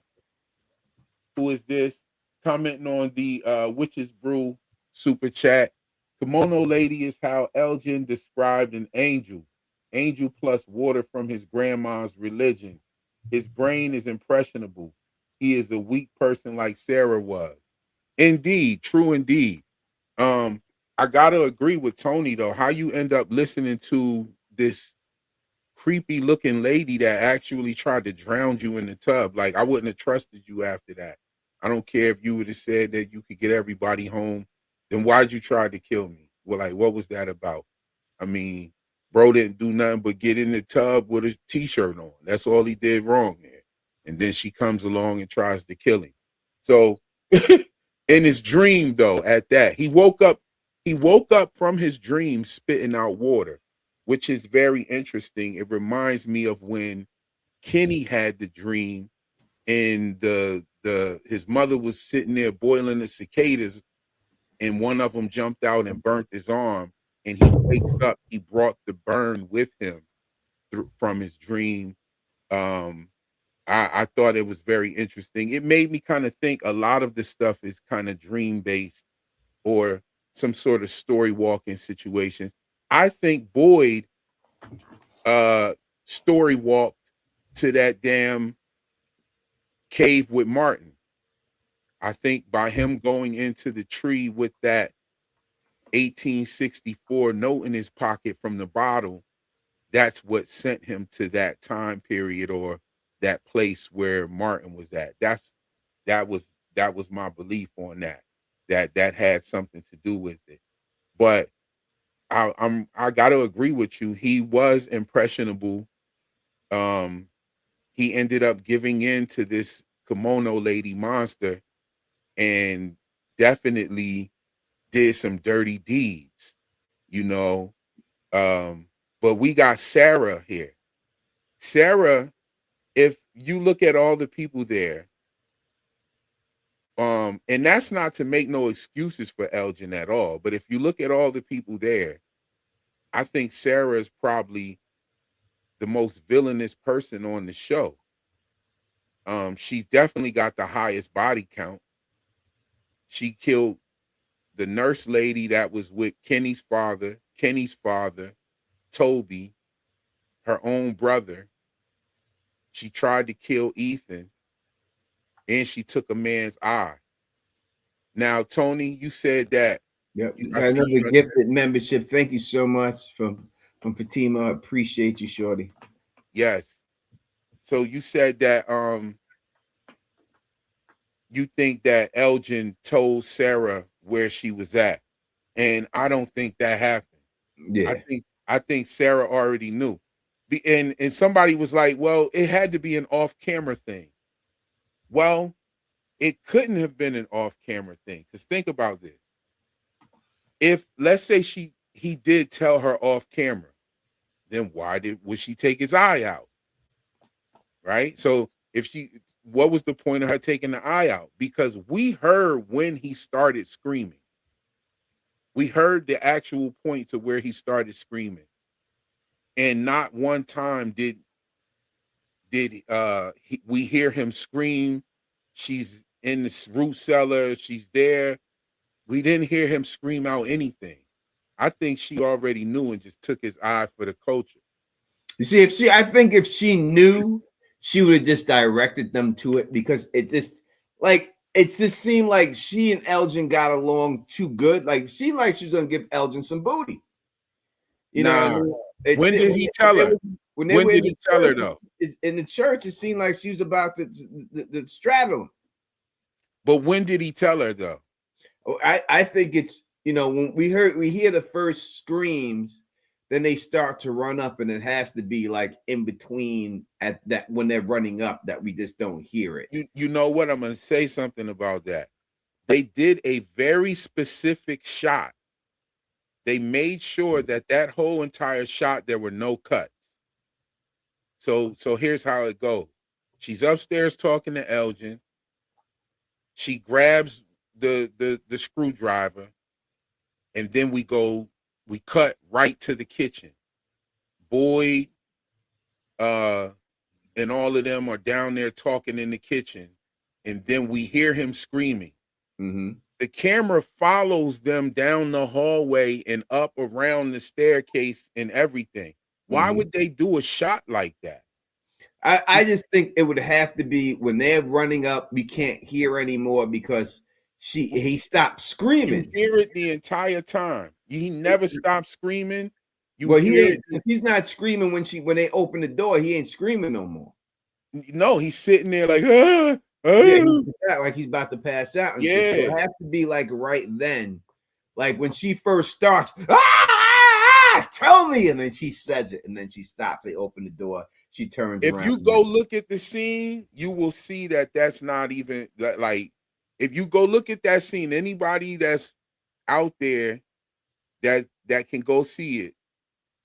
who is this? Commenting on the Witch's Brew super chat. Kimono lady is how Elgin described an angel. Angel plus water from his grandma's religion. His brain is impressionable. He is a weak person like Sarah was. Indeed, true indeed. I gotta agree with Tony though. How you end up listening to this creepy looking lady that actually tried to drown you in the tub? Like, I wouldn't have trusted you after that. I don't care if you would have said that you could get everybody home. Then why'd you try to kill me? Well, like, what was that about? I mean, bro didn't do nothing but get in the tub with a t-shirt on. That's all he did wrong there. And then she comes along and tries to kill him. So in his dream, though, at that, he woke up from his dream spitting out water, which is very interesting. It reminds me of when Kenny had the dream and his mother was sitting there boiling the cicadas and one of them jumped out and burnt his arm, and he wakes up, he brought the burn with him from his dream. I thought it was very interesting. It made me kind of think a lot of the stuff is kind of dream based or some sort of story walking situations. I think Boyd story walked to that damn cave with Martin. I think by him going into the tree with that 1864 note in his pocket from the bottle, that's what sent him to that time period or that place where Martin was at. That was my belief on that. That had something to do with it. But I got to agree with you. He was impressionable. He ended up giving in to this kimono lady monster and definitely did some dirty deeds, you know. But we got Sarah here. Sarah, if you look at all the people there, and that's not to make no excuses for Elgin at all, but if you look at all the people there, I think Sarah is probably the most villainous person on the show. She's definitely got the highest body count. She killed the nurse lady that was with Kenny's father, Toby, her own brother. She tried to kill Ethan, and she took a man's eye. Now, Tony, you said that. Yep. I Got see another you. gifted membership. Thank you so much from Fatima. Appreciate you, Shorty. Yes. So you said that you think that Elgin told Sarah where she was at, and I don't think that happened. Yeah. I think Sarah already knew. And somebody was like, well, it had to be an off-camera thing. Well, it couldn't have been an off-camera thing. Because think about this. If let's say he did tell her off camera, then would she take his eye out? Right? So what was the point of her taking the eye out? Because we heard when he started screaming. We heard the actual point to where he started screaming. And not one time did we hear him scream. She's in the root cellar. She's there. We didn't hear him scream out anything. I think she already knew and just took his eye for the culture. You see, I think if she knew, she would have just directed them to it, because it just seemed like she and Elgin got along too good. Like, it seemed like she was gonna give Elgin some booty. You know what I mean? When did he tell her? When did he tell her though? In the church, it seemed like she was about to straddle him. But when did he tell her though? I think it's, when we hear the first screams, then they start to run up, and it has to be like in between at that when they're running up that we just don't hear it. You know what? I'm going to say something about that. They did a very specific shot. They made sure that whole entire shot, there were no cuts. So here's how it goes. She's upstairs talking to Elgin. She grabs the screwdriver, and then we cut right to the kitchen. Boyd, and all of them are down there talking in the kitchen, and then we hear him screaming. Mm-hmm. The camera follows them down the hallway and up around the staircase and everything. Why would they do a shot like that? I just think it would have to be when they're running up, we can't hear anymore because he stopped screaming. You hear it the entire time. He never stopped screaming. He's not screaming when they open the door. He ain't screaming no more. No, he's sitting there like, like he's about to pass out. And yeah, so it has to be like right then, like when she first starts. Tell me, and then she says it, and then she stops. They open the door. She turns around. If you go look at the scene, you will see that that's not even like. If you go look at that scene, anybody that's out there that can go see it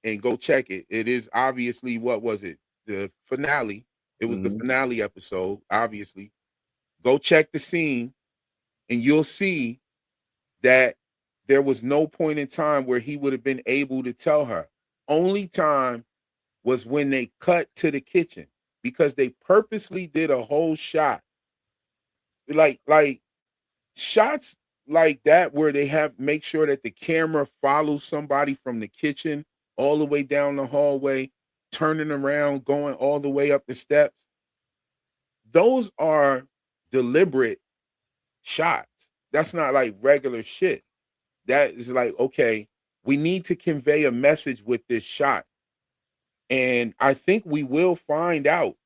and go check it. It is obviously, what was it? The finale. It was the finale episode, obviously. Go check the scene, and you'll see that there was no point in time where he would have been able to tell her. Only time was when they cut to the kitchen, because they purposely did a whole shot. Like shots like that where they make sure that the camera follows somebody from the kitchen all the way down the hallway, turning around, going all the way up the steps. those are deliberate shots. That's not like regular shit. That is like, okay, we need to convey a message with this shot. And I think we will find out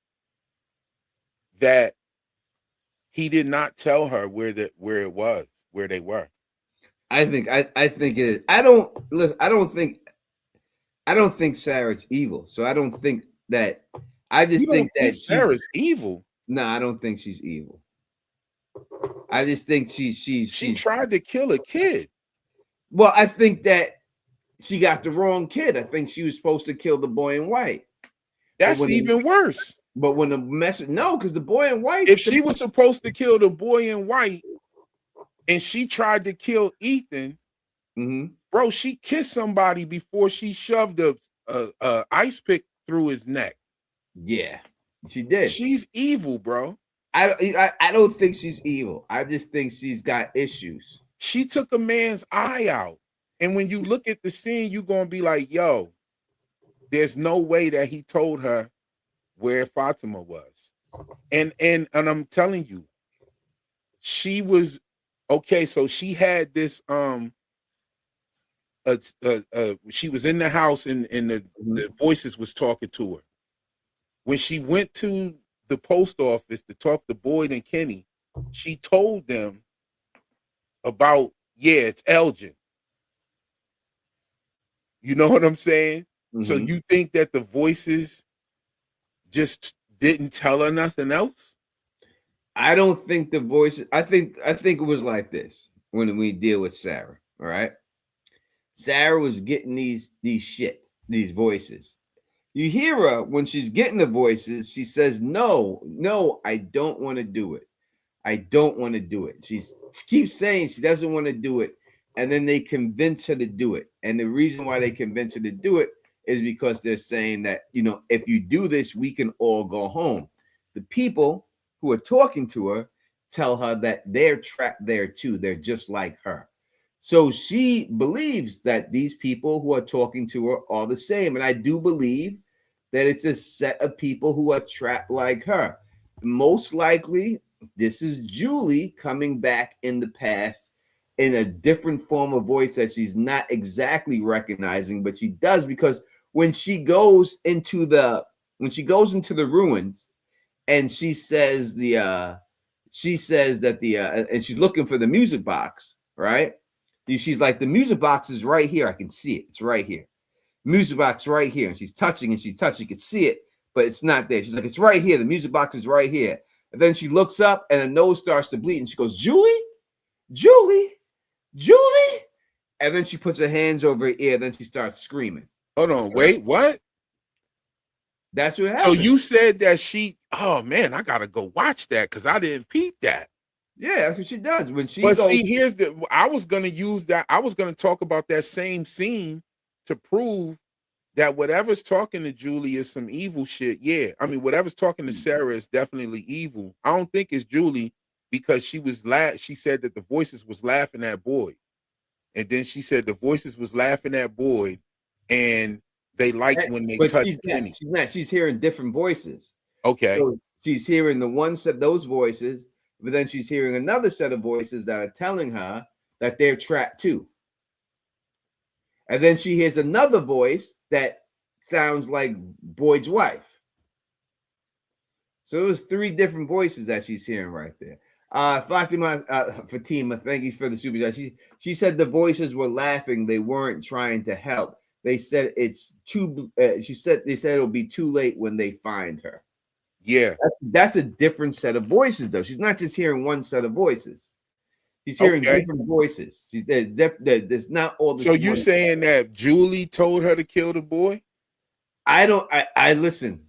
that he did not tell her where it was, where they were. I think it is. I don't think Sarah's evil. So I don't think that. I just You don't think think that Sarah's evil? No, I don't think she's evil. I just think She tried to kill a kid. Well, I think that she got the wrong kid. I think she was supposed to kill the boy in white. That's even worse. But when the message, no, because the boy in white. If she was supposed to kill the boy in white, and she tried to kill Ethan, bro, she kissed somebody before she shoved a ice pick through his neck. Yeah, she did. She's evil, bro. I don't think she's evil. I just think she's got issues. She took a man's eye out. And when you look at the scene, you're going to be like, yo, there's no way that he told her where Fatima was. And I'm telling you, she was okay. So she had this she was in the house and the voices was talking to her. When she went to the post office to talk to Boyd and Kenny, she told them about, yeah, it's Elgin. You know what I'm saying? So you think that the voices just didn't tell her nothing else? I don't think the voices. I think it was like this when we deal with Sarah. All right, Sarah was getting these voices. You hear her when she's getting the voices. She says, "No, I don't want to do it. I don't want to do it." She keeps saying she doesn't want to do it, and then they convince her to do it. And the reason why they convince her to do it is because they're saying that, if you do this, we can all go home. The people who are talking to her tell her that they're trapped there too. They're just like her. So she believes that these people who are talking to her are the same. And I do believe that it's a set of people who are trapped like her. Most likely, this is Julie coming back in the past in a different form of voice that she's not exactly recognizing, but she does, because when she goes into the ruins and she says that and she's looking for the music box, right? She's like, the music box is right here. I can see it. It's right here. Music box right here. And she's touching. You can see it, but it's not there. She's like, it's right here. The music box is right here. And then she looks up and her nose starts to bleed. And she goes, Julie. And then she puts her hands over her ear. Then she starts screaming. Hold on. Wait, what? That's what happened. So you said that oh man, I got to go watch that because I didn't peep that. Yeah, that's what she does. When she see, I was going to use that. I was going to talk about that same scene to prove that whatever's talking to Julie is some evil shit. Yeah. I mean, whatever's talking to Sarah is definitely evil. I don't think it's Julie because she said that the voices was laughing at Boyd. And then she said the voices was laughing at Boyd and they liked when they touched Kenny. She's hearing different voices. Okay. So she's hearing the one set, those voices, but then she's hearing another set of voices that are telling her that they're trapped too. And then she hears another voice that sounds like Boyd's wife. So it was 3 different voices that she's hearing right there. Fatima, thank you for the super chat. She said the voices were laughing. They weren't trying to help. They said it's too. They said it'll be too late when they find her. Yeah, that's a different set of voices, though. She's not just hearing one set of voices. She's hearing different voices. There's not all. So you saying that Julie told her to kill the boy? I listen.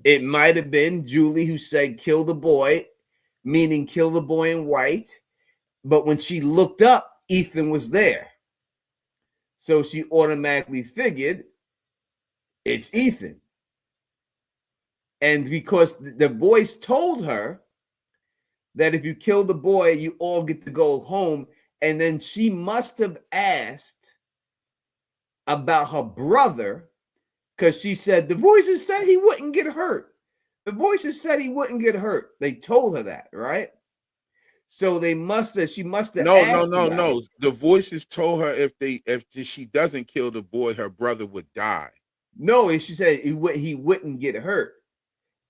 It might have been Julie who said kill the boy, meaning kill the boy in white. But when she looked up, Ethan was there. So she automatically figured it's Ethan. And because the voice told her that if you kill the boy, you all get to go home. And then she must have asked about her brother, because she said the voices said he wouldn't get hurt. The voices said he wouldn't get hurt. They told her that, right? So she must have No, asked no, no, about it. no. The voices told her if she doesn't kill the boy, her brother would die. No, and she said he wouldn't get hurt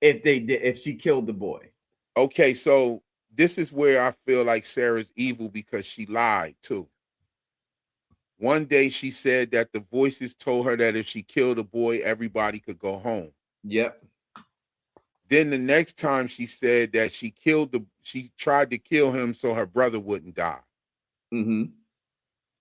if she killed the boy. Okay, so this is where I feel like Sarah's evil because she lied too. One day she said that the voices told her that if she killed the boy, everybody could go home. Yep. Then the next time she said that she tried to kill him so her brother wouldn't die. Mm-hmm.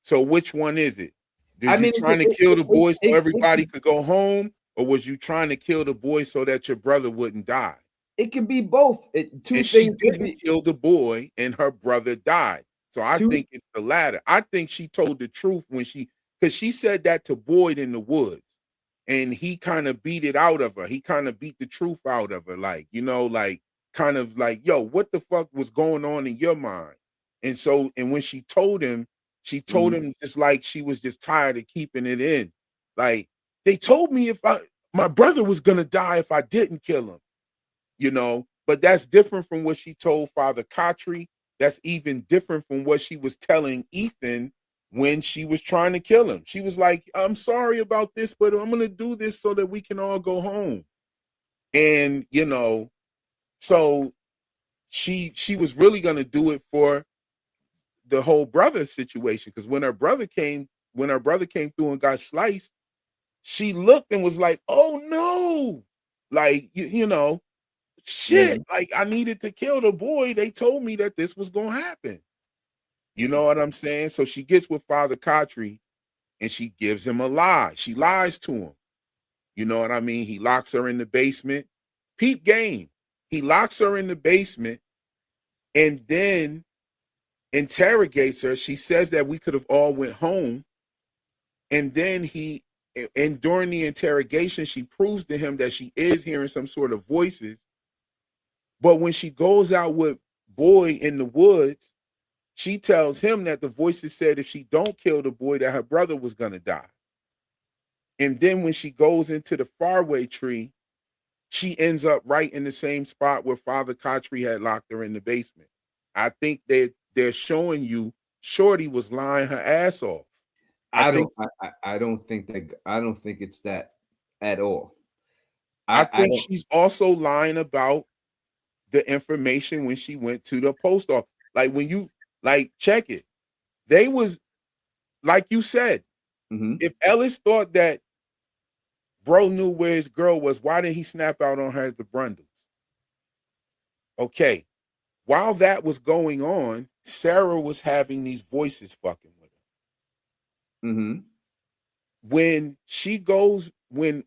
So which one is it? I Did you mean, trying to kill the boy so everybody could go home, or was you trying to kill the boy so that your brother wouldn't die? it could be both. Two And she things could didn't be kill the boy, and her brother died. So I two. think it's the latter. I think she told the truth because she said that to Boyd in the woods, and he kind of beat it out of her. He kind of beat the truth out of her, like, like kind of like, yo, what the fuck was going on in your mind? And when she told him just like she was just tired of keeping it in. Like, they told me my brother was gonna die if I didn't kill him. But that's different from what she told Father Kotri. That's even different from what she was telling Ethan when she was trying to kill him. She was like, I'm sorry about this, but I'm going to do this so that we can all go home. And, so she was really going to do it for the whole brother situation. Because when her brother came through and got sliced, she looked and was like, oh no, like, shit, like I needed to kill the boy. They told me that this was gonna happen. You know what I'm saying? So she gets with Father Kotri and she gives him a lie. She lies to him. You know what I mean? He locks her in the basement. Peep game. He locks her in the basement and then interrogates her. She says that we could have all went home. And then during the interrogation, she proves to him that she is hearing some sort of voices. But when she goes out with Boy in the woods, she tells him that the voices said if she don't kill the boy, that her brother was going to die. And then when she goes into the faraway tree, she ends up right in the same spot where Father Kotri had locked her in the basement. I think they're showing you Shorty was lying her ass off. I don't think it's that at all. I think she's also lying about the information when she went to the post office. Like when you check it, they was like you said. If Ellis thought that bro knew where his girl was, why didn't he snap out on her at the Brundles? Okay, while that was going on, Sarah was having these voices fucking with her. When she goes, when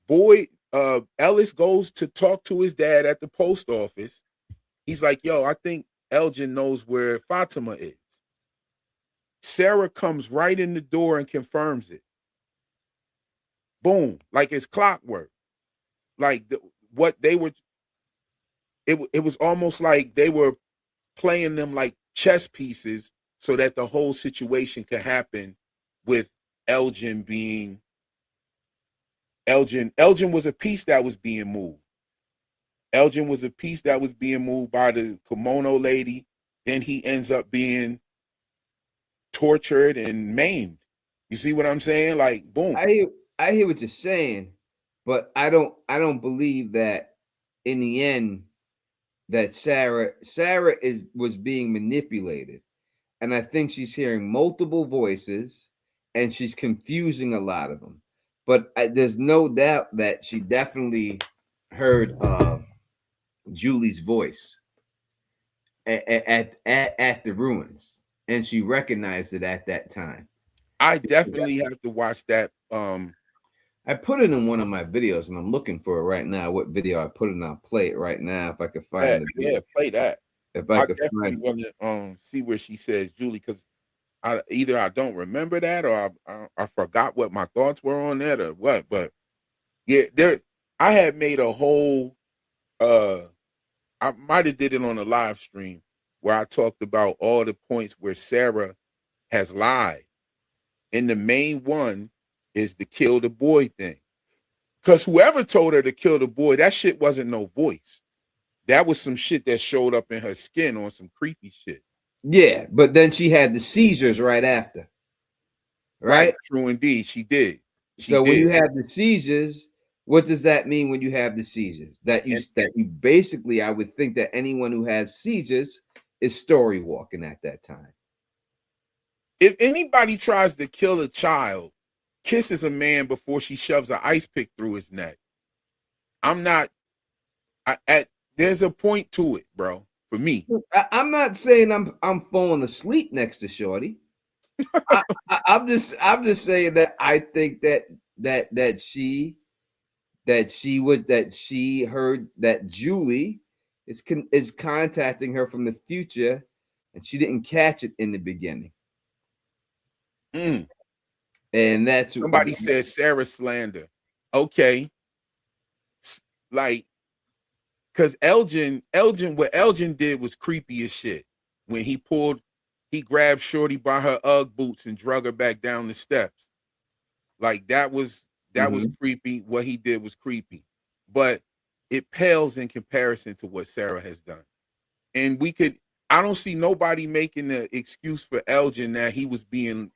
Ellis goes to talk to his dad at the post office, he's like, yo, I think Elgin knows where Fatima is. Sarah comes right in the door and confirms it. Boom, like it's clockwork. Like what they were, it was almost like they were playing them like chess pieces so that the whole situation could happen with Elgin being Elgin. Elgin was a piece that was being moved. Elgin was a piece that was being moved by the kimono lady. Then he ends up being tortured and maimed. You see what I'm saying? Like, boom. I hear what you're saying, but I don't believe that in the end that Sarah was being manipulated. And I think she's hearing multiple voices and she's confusing a lot of them. But there's no doubt that she definitely heard Julie's voice at the ruins, and she recognized it at that time. I definitely have to watch that. I put it in one of my videos, and I'm looking for it right now. What video I put it in? I'll play it right now if I can find it. Yeah, play that. If I could definitely want to see where she says Julie, because either I don't remember that or I forgot what my thoughts were on that or what. But yeah, I had made a whole. I might have did it on a live stream where I talked about all the points where Sarah has lied, and the main one is the kill the boy thing. Because whoever told her to kill the boy, that shit wasn't no voice. That was some shit that showed up in her skin on some creepy shit. Yeah, but then she had the seizures right after. Right? True indeed. She did. So when you have the seizures, what does that mean when you have the seizures? That you basically, I would think that anyone who has seizures is story walking at that time. If anybody tries to kill a child, kisses a man before she shoves an ice pick through his neck, there's a point to it, bro. For me, I'm not saying I'm falling asleep next to Shorty. I'm just saying that I think that she heard that Julie is contacting her from the future, and she didn't catch it in the beginning. And that's somebody said Sarah slander. Okay, like, because what Elgin did was creepy as shit. When he grabbed Shorty by her Ugg boots and drug her back down the steps. Like that was creepy. What he did was creepy, but it pales in comparison to what Sarah has done. And I don't see nobody making the excuse for Elgin that he was being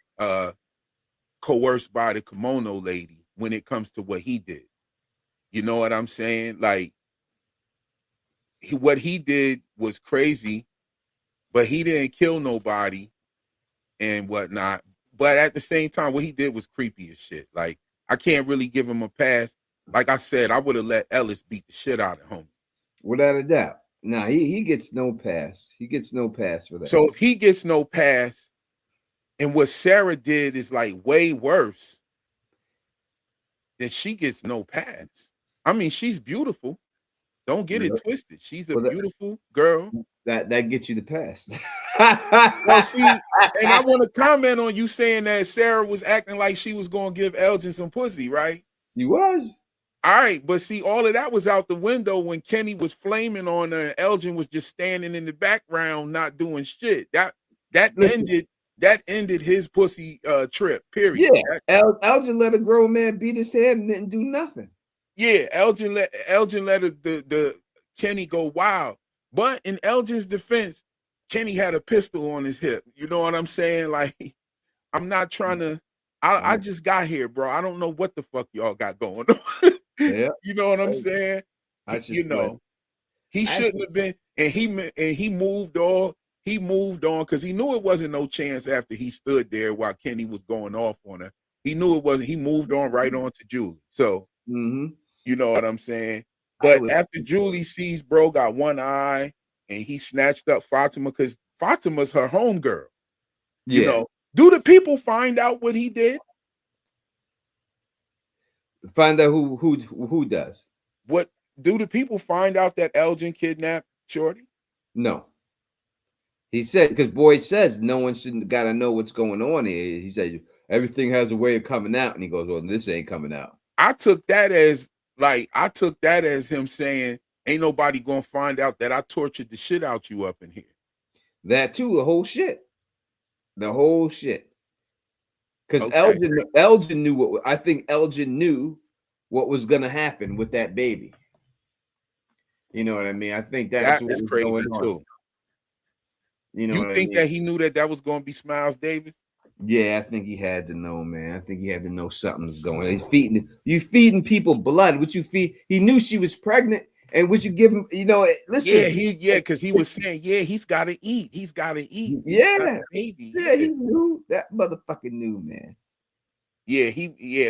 coerced by the kimono lady when it comes to what he did. You know what I'm saying? Like, what he did was crazy, but he didn't kill nobody and whatnot. But at the same time, what he did was creepy as shit. Like, I can't really give him a pass. Like I said, I would have let Ellis beat the shit out of him. Without a doubt. Nah, he gets no pass. He gets no pass for that. So if he gets no pass, and what Sarah did is like way worse, then she gets no pass. I mean, she's beautiful. Don't get it twisted. She's a beautiful girl. That gets you the pass. Well, see, and I want to comment on you saying that Sarah was acting like she was going to give Elgin some pussy, right? She was. All right, but see, all of that was out the window when Kenny was flaming on her. And Elgin was just standing in the background, not doing shit. That ended his pussy trip. Period. Yeah, Elgin let a grown man beat his head and didn't do nothing. Yeah, Elgin let the Kenny go wild. But in Elgin's defense, Kenny had a pistol on his hip. You know what I'm saying? Like, I'm not trying to. I just got here, bro. I don't know what the fuck y'all got going on. Yeah, you know what I'm saying? He shouldn't have been. And he moved on. He moved on because he knew it wasn't no chance after he stood there while Kenny was going off on her. He knew it wasn't. He moved on right on to Julie. So. You know what I'm saying? But after Julie sees bro got one eye and he snatched up Fatima because Fatima's her homegirl. Yeah. You know, do the people find out what he did? Find out who does. What do the people find out that Elgin kidnapped Shorty? No. He said, because Boyd says no one shouldn't gotta know what's going on here. He said everything has a way of coming out, and he goes, well, this ain't coming out. I took that as him saying, ain't nobody gonna find out that I tortured the shit out you up in here. That too, the whole shit. Because Elgin knew I think Elgin knew what was gonna happen with that baby. You know what I mean? I think that is crazy going on. Too. You think that he knew that was gonna be Smiles Davis? Yeah, I think he had to know, man. I think he had to know something's going on. You feeding people blood. What you feed? He knew she was pregnant, and would you give him? You know, listen. Because he was saying, he's got to eat. He's got to eat. Yeah, baby. Yeah, he knew. That motherfucker knew, man. Yeah,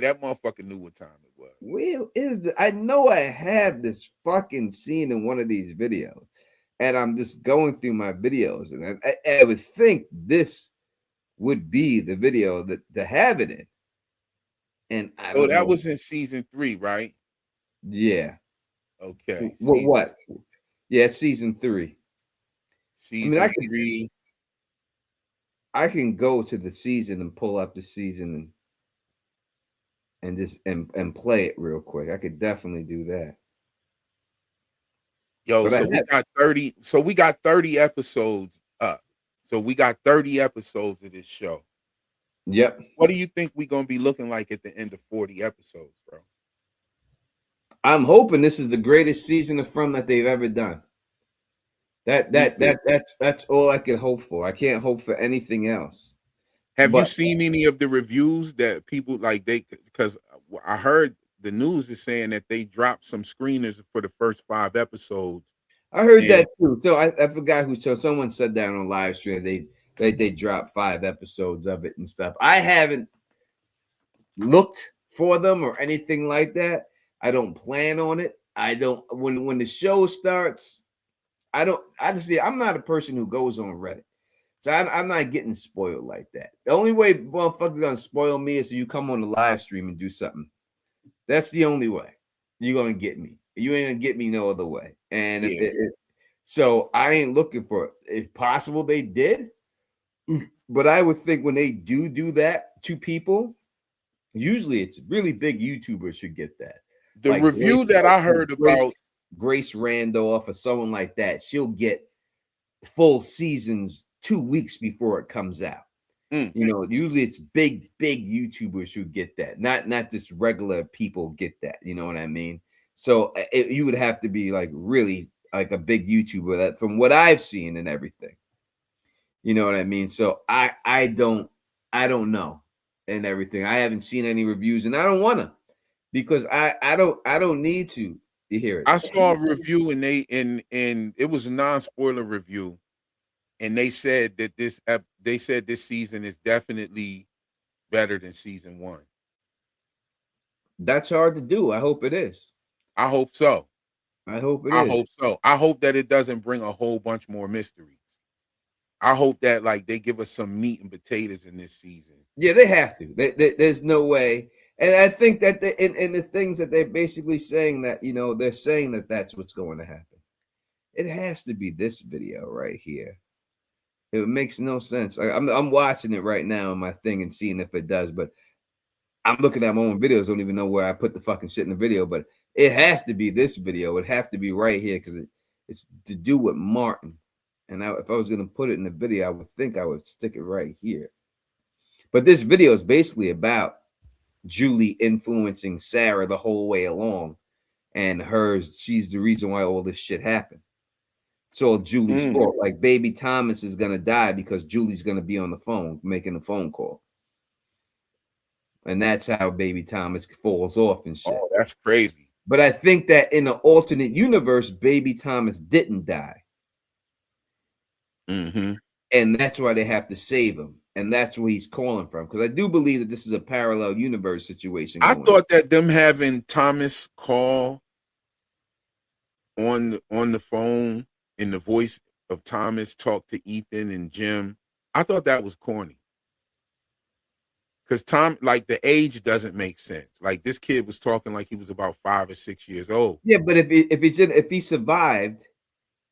that motherfucker knew what time it was. Well, I know I had this fucking scene in one of these videos, and I'm just going through my videos, and I would think this would be the video to have it in. And that was in season 3, right? Yeah. Okay. What? Yeah, it's season 3. Season 3. I can go to the season and pull up the season and just and play it real quick. I could definitely do that. Yo, we got 30 episodes up. So we got 30 episodes of this show. Yep. What do you think we're going to be looking like at the end of 40 episodes, bro? I'm hoping this is the greatest season of From that they've ever done. That's all I can hope for. I can't hope for anything else. Have you But seen any of the reviews that people like because I heard the news is saying that they dropped some screeners for the first 5 episodes. I heard And that too. So I forgot who. So someone said that on live stream. They dropped 5 episodes of it and stuff. I haven't looked for them or anything like that. I don't plan on it. I don't when the show starts. I don't honestly. I'm not a person who goes on Reddit, so I'm not getting spoiled like that. The only way motherfuckers gonna spoil me is if you come on the live stream and do something. That's the only way you're gonna get me. You ain't gonna get me no other way. And yeah, so I ain't looking for it. If possible, they did, but I would think when they do that to people, usually it's really big YouTubers should get that. the Like review that I heard about Grace Randolph or someone like that, she'll get full seasons 2 weeks before it comes out. Mm. You know, usually it's big YouTubers who get that, not just regular people get that. You know what I mean? So you would have to be like really like a big YouTuber that, from what I've seen and everything. You know what I mean? So I don't know and everything. I haven't seen any reviews, and I don't want to because I don't need to hear it. I saw a review and it was a non-spoiler review, and they said that this season is definitely better than season 1. That's hard to do. I hope it is. I hope so. I hope it I is. hope so. I hope that it doesn't bring a whole bunch more mysteries. I hope that like they give us some meat and potatoes in this season. Yeah, they have to. There's no way. And I think that in the things that they're basically saying that, you know, they're saying that that's what's going to happen. It has to be this video right here. It makes no sense. I'm watching it right now on my thing and seeing if it does, but I'm looking at my own videos. Don't even know where I put the fucking shit in the video, but it has to be this video. It have to be right here because it's to do with Martin. And if I was going to put it in the video, I would think I would stick it right here. But this video is basically about Julie influencing Sarah the whole way along, and she's the reason why all this shit happened. It's all Julie's fault. Like baby Thomas is gonna die because Julie's gonna be on the phone making a phone call, and that's how baby Thomas falls off and shit. Oh, that's crazy. But I think that in an alternate universe, baby Thomas didn't die, and that's why they have to save him. And that's where he's calling from. Because I do believe that this is a parallel universe situation. I thought that them having Thomas call on the phone in the voice of Thomas talk to Ethan and Jim, I thought that was corny. Because like the age doesn't make sense. Like this kid was talking like he was about 5 or 6 years old. Yeah, but if he survived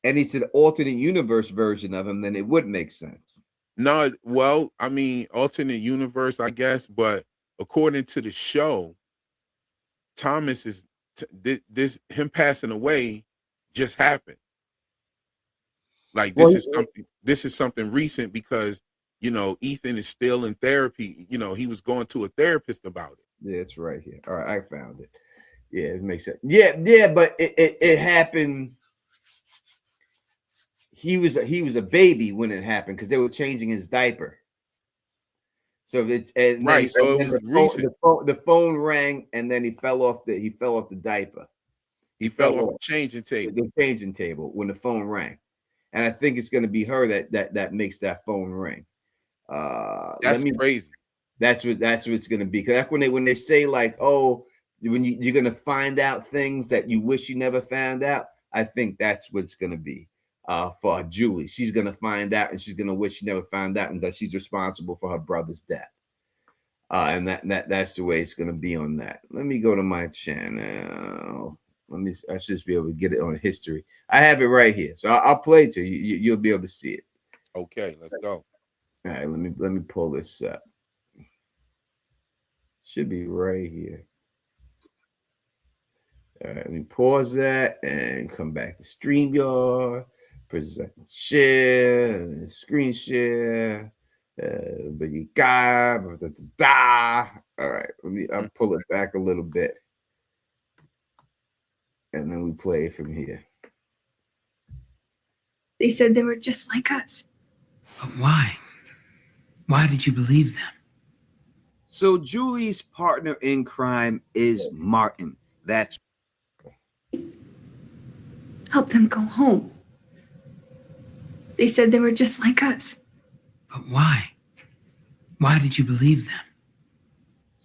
and it's an alternate universe version of him, then it would make sense. No, well, I mean, alternate universe, I guess, but according to the show, Thomas is him passing away just happened. Like this is something recent because you know Ethan is still in therapy. You know, he was going to a therapist about it. Yeah, it's right here. All right, I found it. Yeah, it makes sense. Yeah, but it happened. He was a baby when it happened because they were changing his diaper. So it's right. So it was recent. The phone rang and then he fell off the diaper. He fell off the changing table. The changing table when the phone rang, and I think it's going to be her that makes that phone ring. That's crazy. That's what it's going to be. Because that's when they say like, oh, when you're going to find out things that you wish you never found out. I think that's what it's going to be. For Julie, she's gonna find out, and she's gonna wish she never found out, and that she's responsible for her brother's death. And that's the way it's gonna be on that. Let me go to my channel. I should be able to get it on history. I have it right here, so I'll play it to you. You'll be able to see it. Okay, let's go. All right, let me pull this up. Should be right here. All right, let me pause that and come back to StreamYard. Present, share, screen share. But you got all right. I'll pull it back a little bit. and then we play from here. They said they were just like us. But why? Why did you believe them? So Julie's partner in crime is Martin. That's Help them go home. They said they were just like us. But why? Why did you believe them?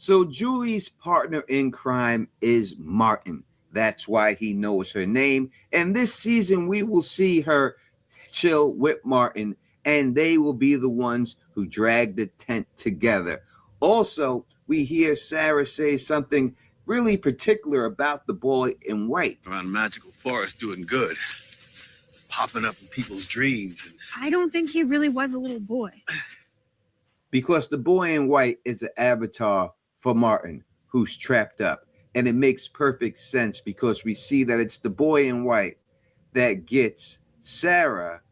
so Julie's partner in crime is Martin. That's why he knows her name. And this season, we will see her chill with Martin, and they will be the ones who drag the tent together. Also, we hear Sarah say something really particular about the boy in white. Around a magical forest doing good. Popping up in people's dreams. I don't think he really was a little boy. Because the boy in white is an avatar for Martin, who's trapped up. And it makes perfect sense because we see that it's the boy in white that gets Sarah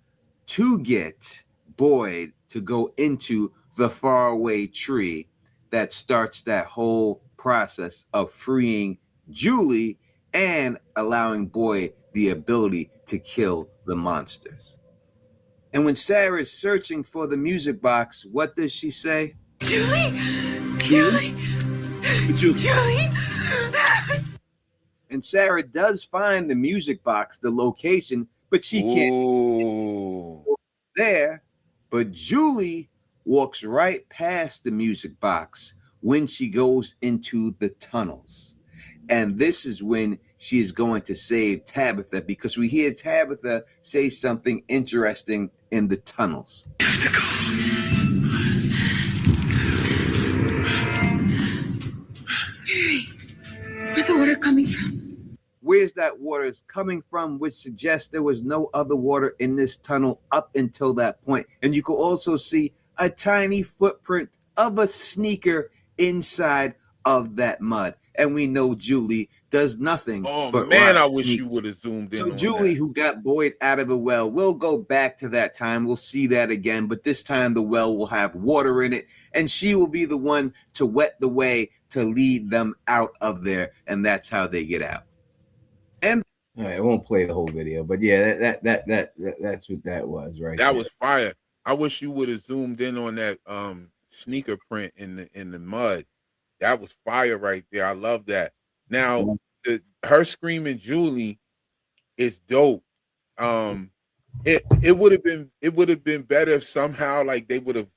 to get Boyd to go into the faraway tree that starts that whole process of freeing Julie and allowing Boyd the ability to kill the monsters. And when Sarah is searching for the music box, what does she say? Julie? Julie? Julie? And Sarah does find the music box, the location, but she can't Ooh. there. But Julie walks right past the music box when she goes into the tunnels. And this is when she is going to save Tabitha, because we hear Tabitha say something interesting in the tunnels. Where's the water coming from? Where's that water coming from, which suggests there was no other water in this tunnel up until that point. And you can also see a tiny footprint of a sneaker inside of that mud. And we know Julie does nothing. Oh but man, rock I wish sneakers. you would have zoomed in. So on Julie, that. who got Boyd out of a well, we'll go back to that time. We'll see that again, but this time the well will have water in it, and she will be the one to wet the way to lead them out of there, and that's how they get out. And all right, I won't play the whole video, but yeah, that's what that was, right? That was fire. I wish you would have zoomed in on that sneaker print in the mud. That was fire right there. I love that. Now, her screaming Julie is dope. It would have been better if somehow like they would have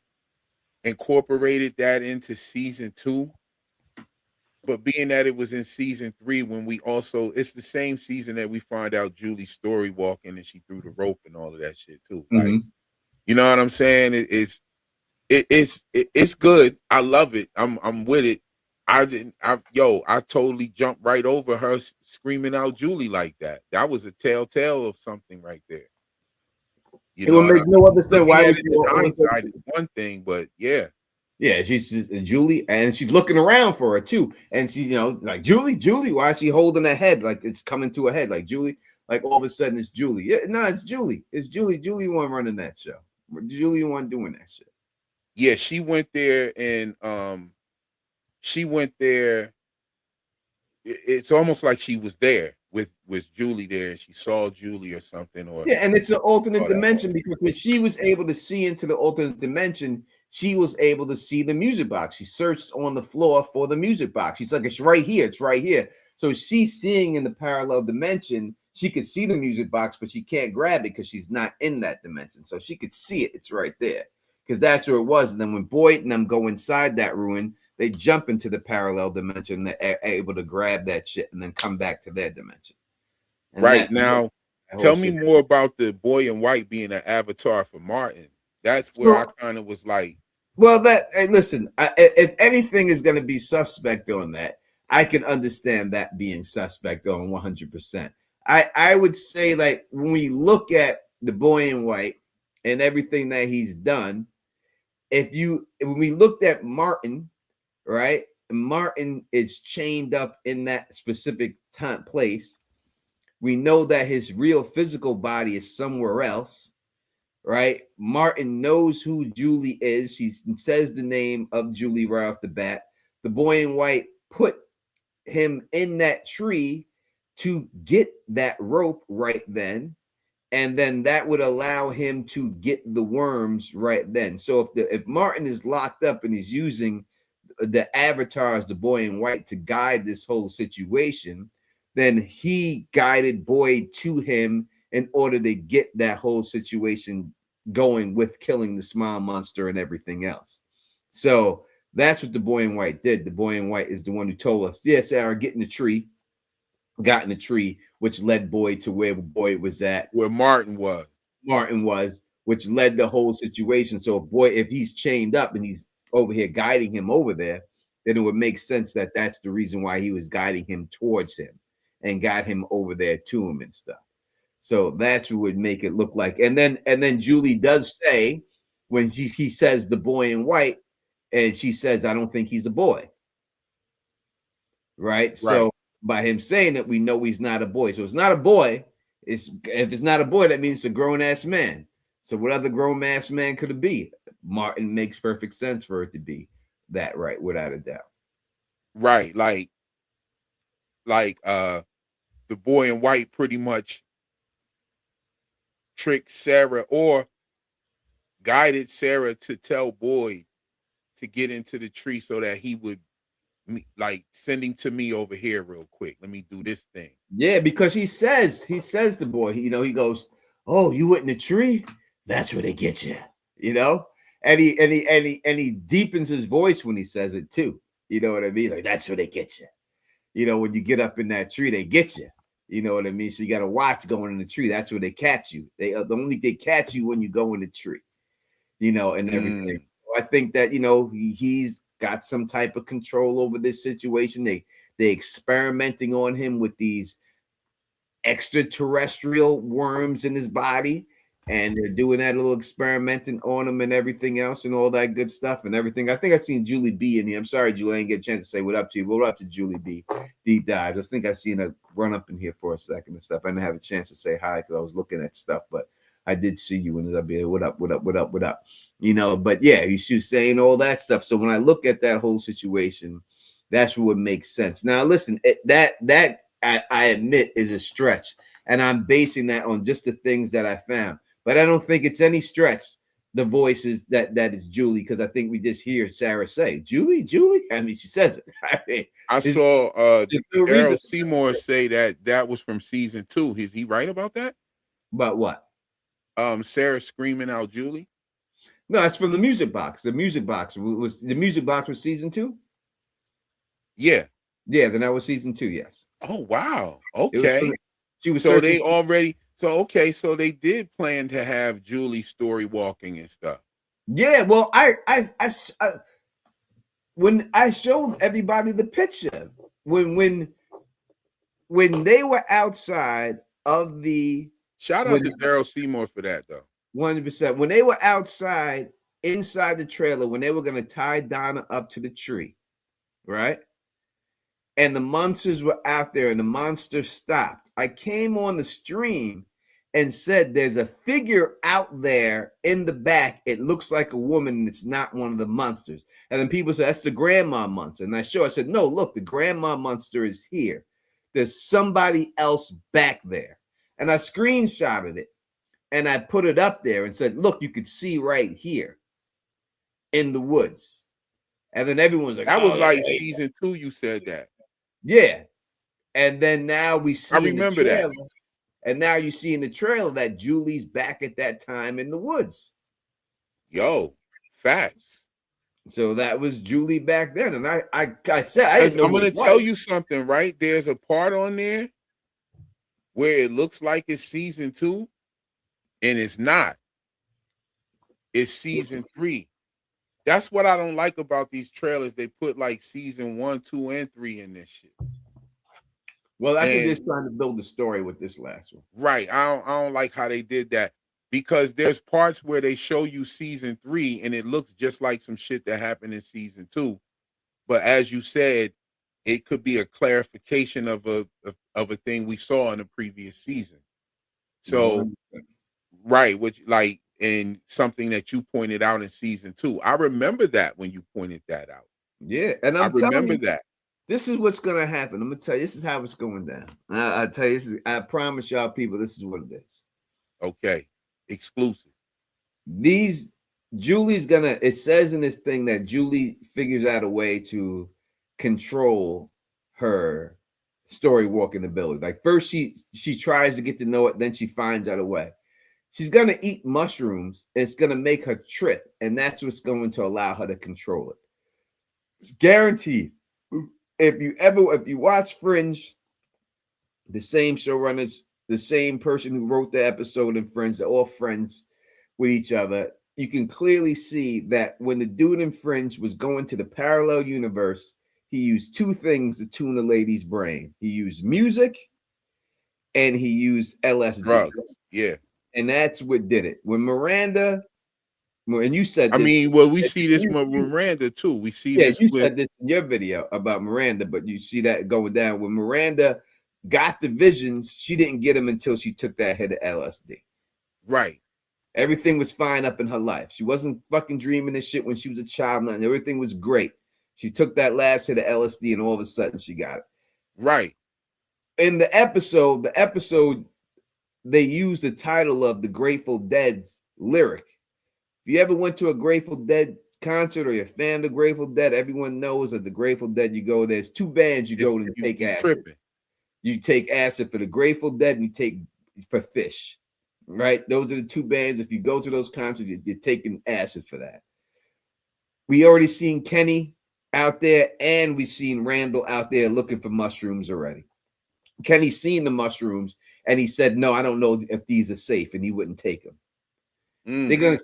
incorporated that into season 2. But being that it was in season 3, when it's the same season that we find out Julie's story walking and she threw the rope and all of that shit too. Like, you know what I'm saying? It's good. I love it. I'm with it. I totally jumped right over her screaming out Julie like that. That was a telltale of something right there. You know, will make no other sense. Why would you hindsight is one thing, but yeah. Yeah, she's Julie, and she's looking around for her too. And she, like Julie, why is she holding her head like it's coming to her head? Like Julie, like all of a sudden it's Julie. Yeah, no, it's Julie. It's Julie. Julie one running that show. Julie one doing that shit. Yeah, she went there and it's almost like she was there with Julie there, and she saw Julie or something. Or yeah, and it's an alternate dimension because when she was able to see into the alternate dimension, she was able to see the music box. She searched on the floor for the music box. She's like, it's right here. It's right here. So she's seeing in the parallel dimension. She could see the music box, but she can't grab it because she's not in that dimension. So she could see it. It's right there because that's where it was. And then when Boyd and them go inside that ruin, they jump into the parallel dimension. They're able to grab that shit and then come back to their dimension. And right now, tell me more about the boy in white being an avatar for Martin. That's where I kind of was like, well, listen, if anything is going to be suspect on that, I can understand that being suspect on 100%. I would say, like, when we look at the boy in white and everything that he's done, when we looked at Martin, right? Martin is chained up in that specific place. We know that his real physical body is somewhere else. Right, Martin knows who Julie is. She says the name of Julie right off the bat. The boy in white put him in that tree to get that rope right then, and then that would allow him to get the worms right then. So if Martin is locked up and he's using the avatar as the boy in white to guide this whole situation, then he guided Boyd to him in order to get that whole situation going with killing the smile monster and everything else. So that's what the boy in white did. The boy in white is the one who told us, yeah, Sarah, get in the tree, got in the tree, which led Boyd to where Boyd was at. Where Martin was. Which led the whole situation. So if he's chained up and he's over here guiding him over there, then it would make sense that that's the reason why he was guiding him towards him and got him over there to him and stuff. So that's what would make it look like. And then Julie does say, when he says the boy in white, and she says, I don't think he's a boy. Right? So by him saying that, we know he's not a boy. So it's not a boy. If it's not a boy, that means it's a grown-ass man. So what other grown-ass man could it be? Martin makes perfect sense for it to be that, right? Without a doubt. Right. Like the boy in white pretty much tricked Sarah or guided Sarah to tell Boyd to get into the tree so that he would like send him to me over here real quick. Let me do this thing. Yeah, because he says to Boyd, he goes, oh, you went in the tree? That's where they get you, and he deepens his voice when he says it too. You know what I mean? Like, that's where they get you. When you get up in that tree, they get you. You know what I mean? So you got to watch going in the tree. That's where they catch you. They catch you when you go in the tree, and everything. I think that, he's got some type of control over this situation. They experimenting on him with these extraterrestrial worms in his body, and they're doing that little experimenting on him and everything else and all that good stuff and everything. I think I've seen Julie B in here. I'm sorry, Julie, I didn't get a chance to say what up to you. What up to Julie B? Deep dive. I think I've seen her run up in here for a second and stuff. I didn't have a chance to say hi because I was looking at stuff, but I did see you and I'll be what up. But yeah, she was saying all that stuff. So when I look at that whole situation, that's what would make sense. Now, listen, that I admit is a stretch, and I'm basing that on just the things that I found. But I don't think it's any stretch. The voices that is Julie, because I think we just hear Sarah say, Julie. I mean, she says it. I saw Daryl Seymour say that was from season 2. Is he right about that? About what? Sarah screaming out Julie. No, that's from the music box. The music box was season 2. Yeah. Then that was season 2. Yes. Oh wow. Okay. She was so they already. So okay. So they did plan to have Julie story walking and stuff. Yeah. Well, I when I showed everybody the picture when they were outside of the. Shout out to Daryl Seymour for that, though. 100%. When they were outside, inside the trailer, when they were going to tie Donna up to the tree, right? And the monsters were out there and the monster stopped. I came on the stream and said, there's a figure out there in the back. It looks like a woman and it's not one of the monsters. And then people said, that's the grandma monster. And I said, no, look, the grandma monster is here. There's somebody else back there. And I screenshotted it and I put it up there and said, look, you could see right here in the woods. And then everyone's like, that was season 2. You said that. Yeah. And then now we see, I remember that. And now you see in the trailer that Julie's back at that time in the woods. Yo, facts. So that was Julie back then. And I said, I didn't know. I'm going to tell you something, right? There's a part on there where it looks like it's season 2 and it's not. It's season 3. That's what I don't like about these trailers. They put like season 1, 2, and 3 in this shit. Well, I think they're trying to build a story with this last one. Right. I don't like how they did that, because there's parts where they show you season 3 and it looks just like some shit that happened in season 2. But as you said, it could be a clarification of a thing we saw in the previous season. So, right, which like in something that you pointed out in season 2. I remember that when you pointed that out. Yeah, and I remember that. This is what's gonna happen. I'm gonna tell you. This is how it's going down. I tell you. I promise y'all, people. This is what it is. Okay, exclusive. These Julie's gonna. It says in this thing that Julie figures out a way to control her story walking ability. Like first, she tries to get to know it, then she finds out a way. She's gonna eat mushrooms. It's gonna make her trip, and that's what's going to allow her to control it. It's guaranteed. If you watch Fringe, the same showrunners, the same person who wrote the episode in Fringe, they're all friends with each other. You can clearly see that when the dude in Fringe was going to the parallel universe, he used two things to tune a lady's brain. He used music and he used LSD. Drugs. Yeah. And that's what did it. When Miranda, and you said I this, mean, well, we see this with Miranda too. We see this you with said this in your video about Miranda, but you see that going down. When Miranda got the visions, she didn't get them until she took that hit of LSD. right. Everything was fine up in her life. She wasn't fucking dreaming this shit when she was a child, and everything was great. She took that last hit of LSD, and all of a sudden she got it. Right. In the episode, they used the title of the Grateful Dead's lyric. If you ever went to a Grateful Dead concert or you're a fan of Grateful Dead, everyone knows that the Grateful Dead, you go, there's two bands you go to take acid. Tripping. You take acid for the Grateful Dead and you take for Fish. Right? Those are the two bands. If you go to those concerts, you're taking acid for that. We already seen Kenny out there, and we've seen Randall out there looking for mushrooms already. Kenny's seen the mushrooms, and he said, "No, I don't know if these are safe," and he wouldn't take them.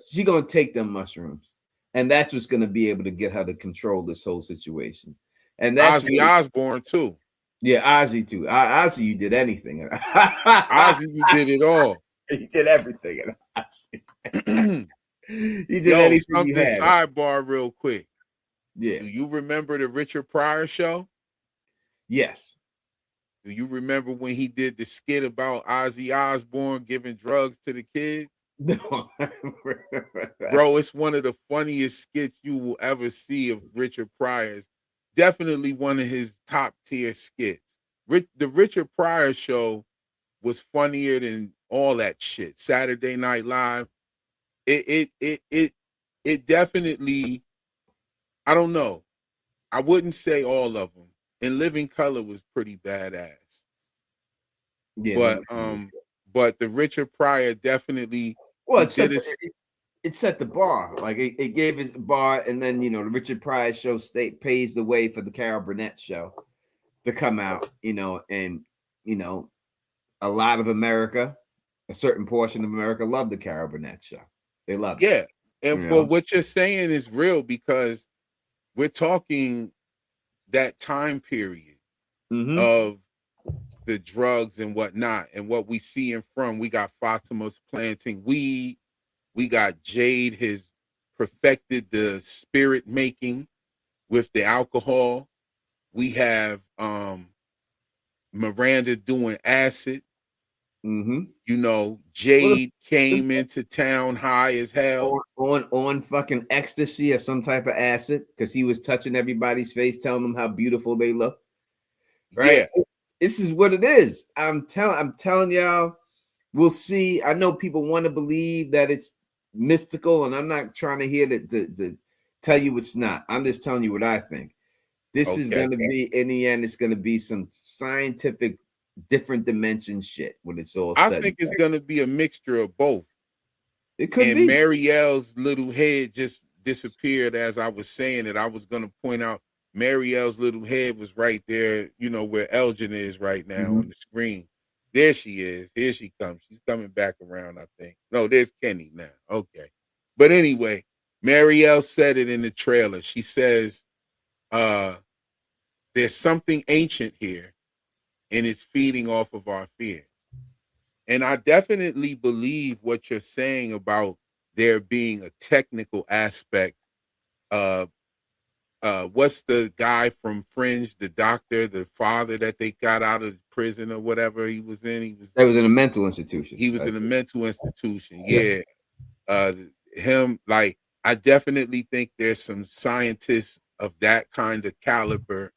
She's gonna take them mushrooms, and that's what's gonna be able to get her to control this whole situation. And that's Ozzy Osbourne too. Yeah, Ozzy too. Ozzy, you did anything. Ozzy, you did it all. He did everything. He did anything. Something sidebar real quick. Yeah. Do you remember the Richard Pryor show? Yes. Do you remember when he did the skit about Ozzy Osbourne giving drugs to the kids? No. Bro, it's one of the funniest skits you will ever see of Richard Pryor's. Definitely one of his top tier skits. The Richard Pryor show was funnier than all that shit. Saturday Night Live. It definitely, I don't know. I wouldn't say all of them. And Living Color was pretty badass. Yeah, but the Richard Pryor definitely it set the bar. Like it gave his bar, and then the Richard Pryor show pays the way for the Carol Burnett show to come out, and a lot of America, a certain portion of America loved the Carol Burnett show. They loved it. Yeah. And but what you're saying is real, because we're talking that time period of the drugs and whatnot, and what we see in front. We got Fatima's planting weed. We got Jade has perfected the spirit making with the alcohol. We have Miranda doing acid. Jade came into town high as hell on fucking ecstasy or some type of acid, because he was touching everybody's face, telling them how beautiful they look. Right? Yeah. This is what it is. I'm telling y'all, we'll see. I know people want to believe that it's mystical, and I'm not trying to hear to tell you it's not. I'm just telling you what I think. This is going to be, in the end, it's going to be some scientific different dimension shit when it's all said. I think it's going to be a mixture of both. It could be. And Marielle's little head just disappeared as I was saying it. I was going to point out Marielle's little head was right there, where Elgin is right now on the screen. There she is. Here she comes. She's coming back around, I think. No, there's Kenny now. Okay. But anyway, Marielle said it in the trailer. She says, there's something ancient here, and it's feeding off of our fears. And I definitely believe what you're saying about there being a technical aspect. What's the guy from Fringe, the doctor, the father that they got out of prison or whatever he was in? That was in a mental institution. He was in a mental institution. Yeah. Him, like, I definitely think there's some scientists of that kind of caliber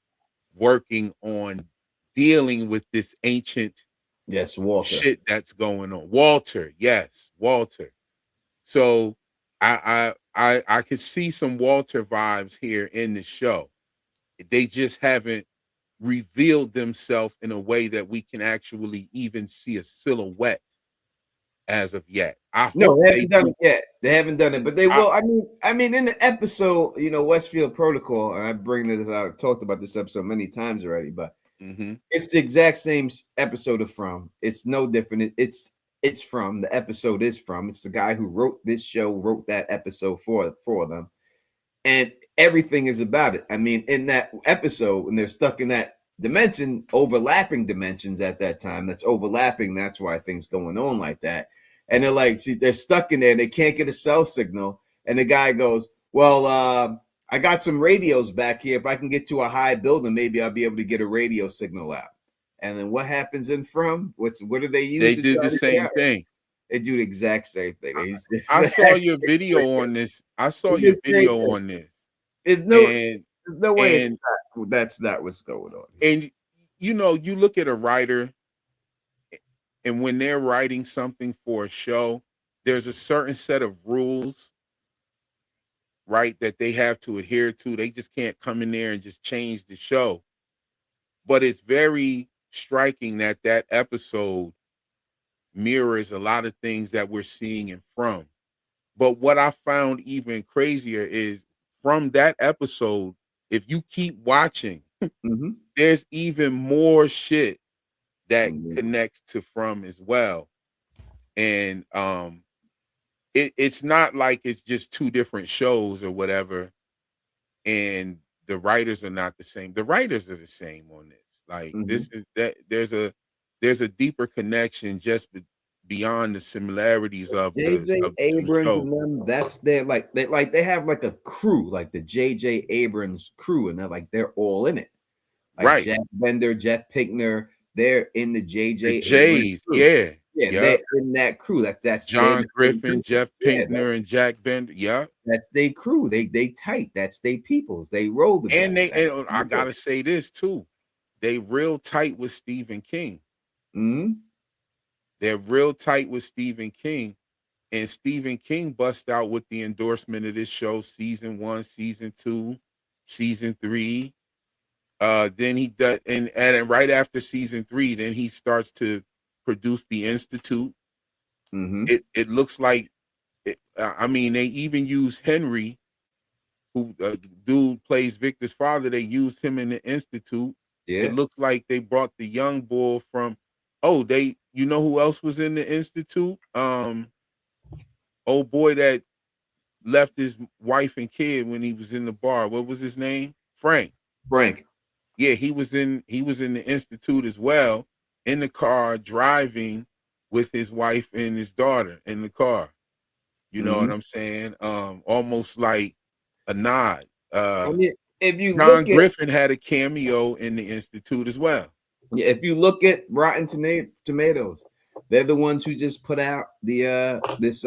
working on dealing with this ancient Yes, Walter. shit that's going on. Walter, yes, Walter. So I could see some Walter vibes here in the show. They just haven't revealed themselves in a way that we can actually even see a silhouette as of yet. I No, hope they they haven't done do. it yet. They haven't done it, but they I- will. I mean, in the episode, Westfield Protocol, and I bring this. I've talked about this episode many times already, but Mhm. it's the exact same episode of From. It's no different. It's From. The episode is From. It's the guy who wrote this show, wrote that episode for them, and everything is about it. I mean, in that episode, when they're stuck in that dimension, overlapping dimensions at that time, that's overlapping. That's why things going on like that. And they're like, see, they're stuck in there. They can't get a cell signal. And the guy goes, well, I got some radios back here. If I can get to a high building, maybe I'll be able to get a radio signal out. And then what happens in From? What do they use? They to do try the to same get out? thing. They do the exact same thing. I saw your video on this. I saw your video on this. There's no way that's not what's going on. And you look at a writer, and when they're writing something for a show, there's a certain set of rules, right, that they have to adhere to. They just can't come in there and just change the show. But it's very striking that episode mirrors a lot of things that we're seeing in From. But what I found even crazier is from that episode, if you keep watching, there's even more shit that connects to From as well. And it's not like it's just two different shows or whatever, and the writers are not the same. The writers are the same on this. Like this is that there's a deeper connection just beyond the similarities of JJ the Abrams show. and them, that's their they have like a crew, like the JJ Abrams crew, and they're all in it. Like Right. Jack Bender, Jeff Pinkner, they're in the JJ The Abrams Jays, crew. yeah. They're in that crew. That's John Griffin, Jeff Yeah, Pinkner, and Jack Bender. Yeah. that's their crew. They tight. That's they peoples. They roll together. And I gotta say this too. They real tight with Stephen King. They're real tight with Stephen King. And Stephen King bust out with the endorsement of this show, season 1, season 2, season 3. Then he does, and right after season 3, then he starts to produce the Institute. It looks like, I mean, they even use Henry, who dude plays Victor's father. They used him in the Institute. Yeah. It looks like they brought the young bull from. You know who else was in the Institute? Old boy that left his wife and kid when he was in the bar. What was his name? Frank. Yeah, he was in the Institute as well, in the car driving with his wife and his daughter in the car. You know what I'm saying? Almost like a nod. I mean, if you John Griffin had a cameo in the Institute as well. Yeah, if you look at Rotten Tomatoes, they're the ones who just put out the this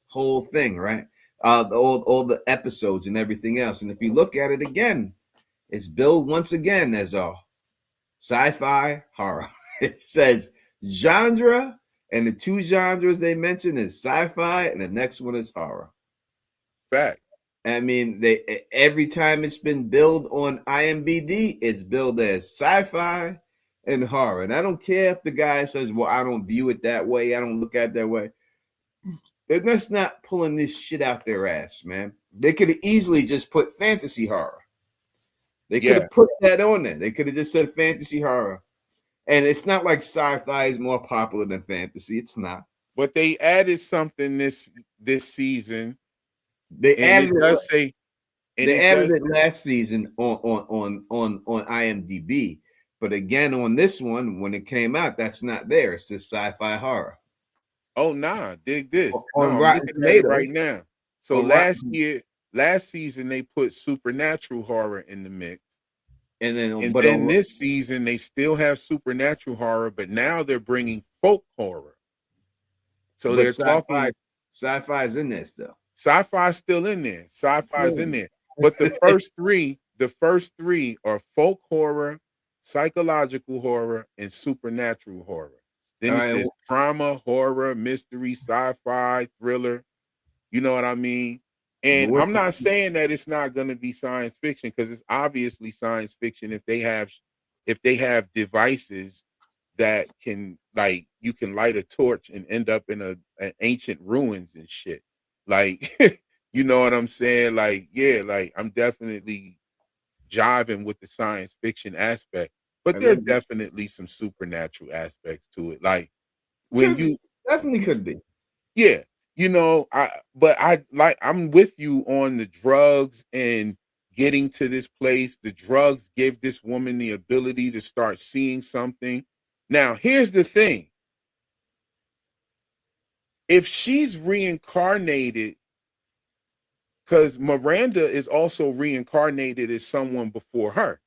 whole thing, right? All the episodes and everything else. And if you look at it again, it's billed once again as a sci-fi horror. It says genre, and the two genres they mention is sci-fi, and the next one is horror. Fact. I mean, every time it's been billed on IMDb, it's billed as sci-fi and horror. And I don't care if the guy says, well, I don't view it that way. I don't look at it that way. They're just not pulling this shit out their ass, man. They could have easily just put fantasy horror. They could have put that on there. They could have just said fantasy horror. And it's not like sci-fi is more popular than fantasy. It's not. But they added something this season. They added it last season on IMDb. But again, on this one, when it came out, that's not there. It's just sci-fi horror. Oh, nah, dig this. On I'm Rotten looking at it Tomatoes. right now. So last season they put supernatural horror in the mix. And then this season they still have supernatural horror, but now they're bringing folk horror. So they're talking. Sci-fi is in there still. Sci-fi's still in there. Sci-fi's in there. But the first three the first three are folk horror, psychological horror, and supernatural horror. Then All it right. says drama, horror, mystery, sci-fi, thriller. You know what I mean? And What? I'm not saying that it's not going to be science fiction, because it's obviously science fiction if they have devices that can, like, you can light a torch and end up in an ancient ruins and shit. Like, you know what I'm saying? Like, yeah, like I'm definitely jiving with the science fiction aspect, but And there are then definitely some supernatural aspects to it. Like when could be, you, definitely could be. yeah, you know, I'm with you on the drugs and getting to this place. The drugs gave this woman the ability to start seeing something. Now, here's the thing. If she's reincarnated, because Miranda is also reincarnated as someone before her.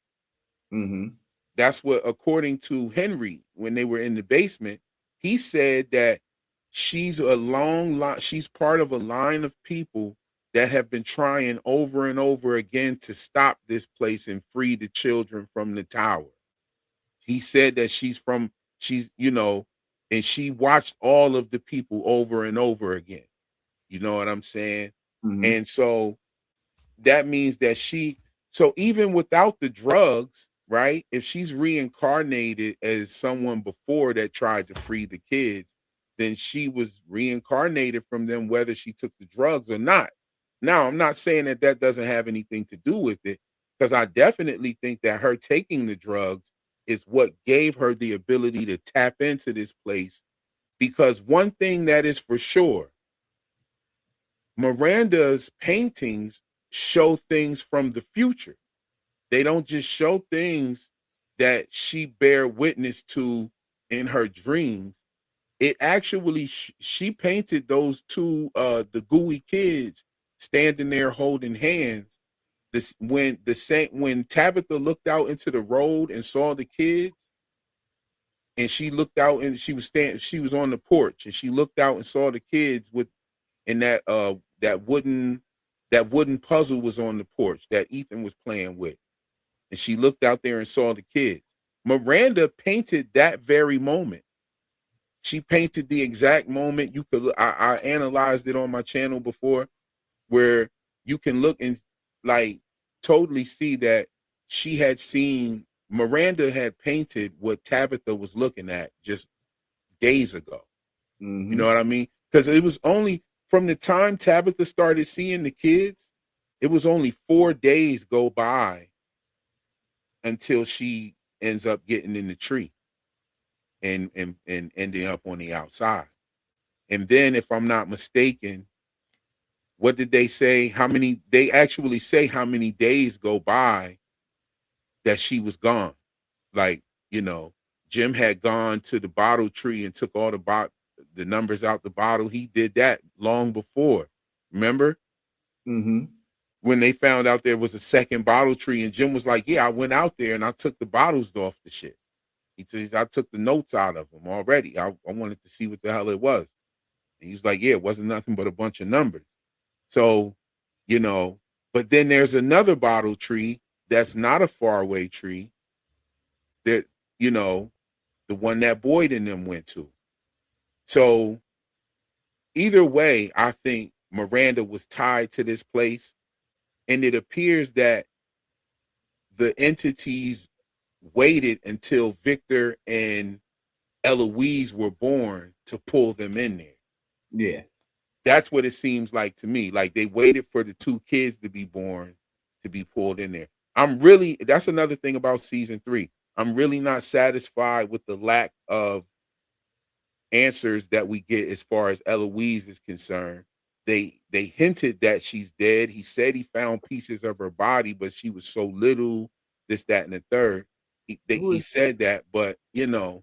Mm-hmm. That's what, according to Henry, when they were in the basement, he said that she's a long line, she's part of a line of people that have been trying over and over again to stop this place and free the children from the tower. He said that she's, you know, and she watched all of the people over and over again. You know what I'm saying? Mm-hmm. And so that means that so even without the drugs, right? If she's reincarnated as someone before that tried to free the kids, then she was reincarnated from them, whether she took the drugs or not. Now, I'm not saying that that doesn't have anything to do with it, because I definitely think that her taking the drugs is what gave her the ability to tap into this place. Because one thing that is for sure, Miranda's paintings show things from the future. They don't just show things that she bear witness to in her dreams. It actually, she painted those two, the gooey kids standing there holding hands. This when Tabitha looked out into the road and saw the kids, and she looked out and she was on the porch and she looked out and saw the kids with, and that wooden puzzle was on the porch that Ethan was playing with. And she looked out there and saw the kids. Miranda painted that very moment. She painted the exact moment. I analyzed it on my channel before, where you can look and like totally see that Miranda had painted what Tabitha was looking at just days ago. Mm-hmm. You know what I mean? Because it was only from the time Tabitha started seeing the kids, it was only 4 days go by until she ends up getting in the tree and ending up on the outside. And then, if I'm not mistaken, what did they say? They actually say how many days go by that she was gone. Like, you know, Jim had gone to the bottle tree and took all the numbers out the bottle. He did that long before. Remember? Mm-hmm. When they found out there was a second bottle tree, and Jim was like, yeah, I went out there and I took the bottles off the shit. He says, I took the notes out of them already. I wanted to see what the hell it was. And he was like, yeah, it wasn't nothing but a bunch of numbers. So, you know, but then there's another bottle tree that's not a faraway tree that, you know, the one that Boyd and them went to. So either way, I think Miranda was tied to this place. And it appears that the entities waited until Victor and Eloise were born to pull them in there. Yeah. That's what it seems like to me. Like they waited for the two kids to be born to be pulled in there. That's another thing about season 3. I'm really not satisfied with the lack of answers that we get as far as Eloise is concerned. They hinted that she's dead. He said he found pieces of her body, but she was so little, this, that, and the third. He said that, but you know.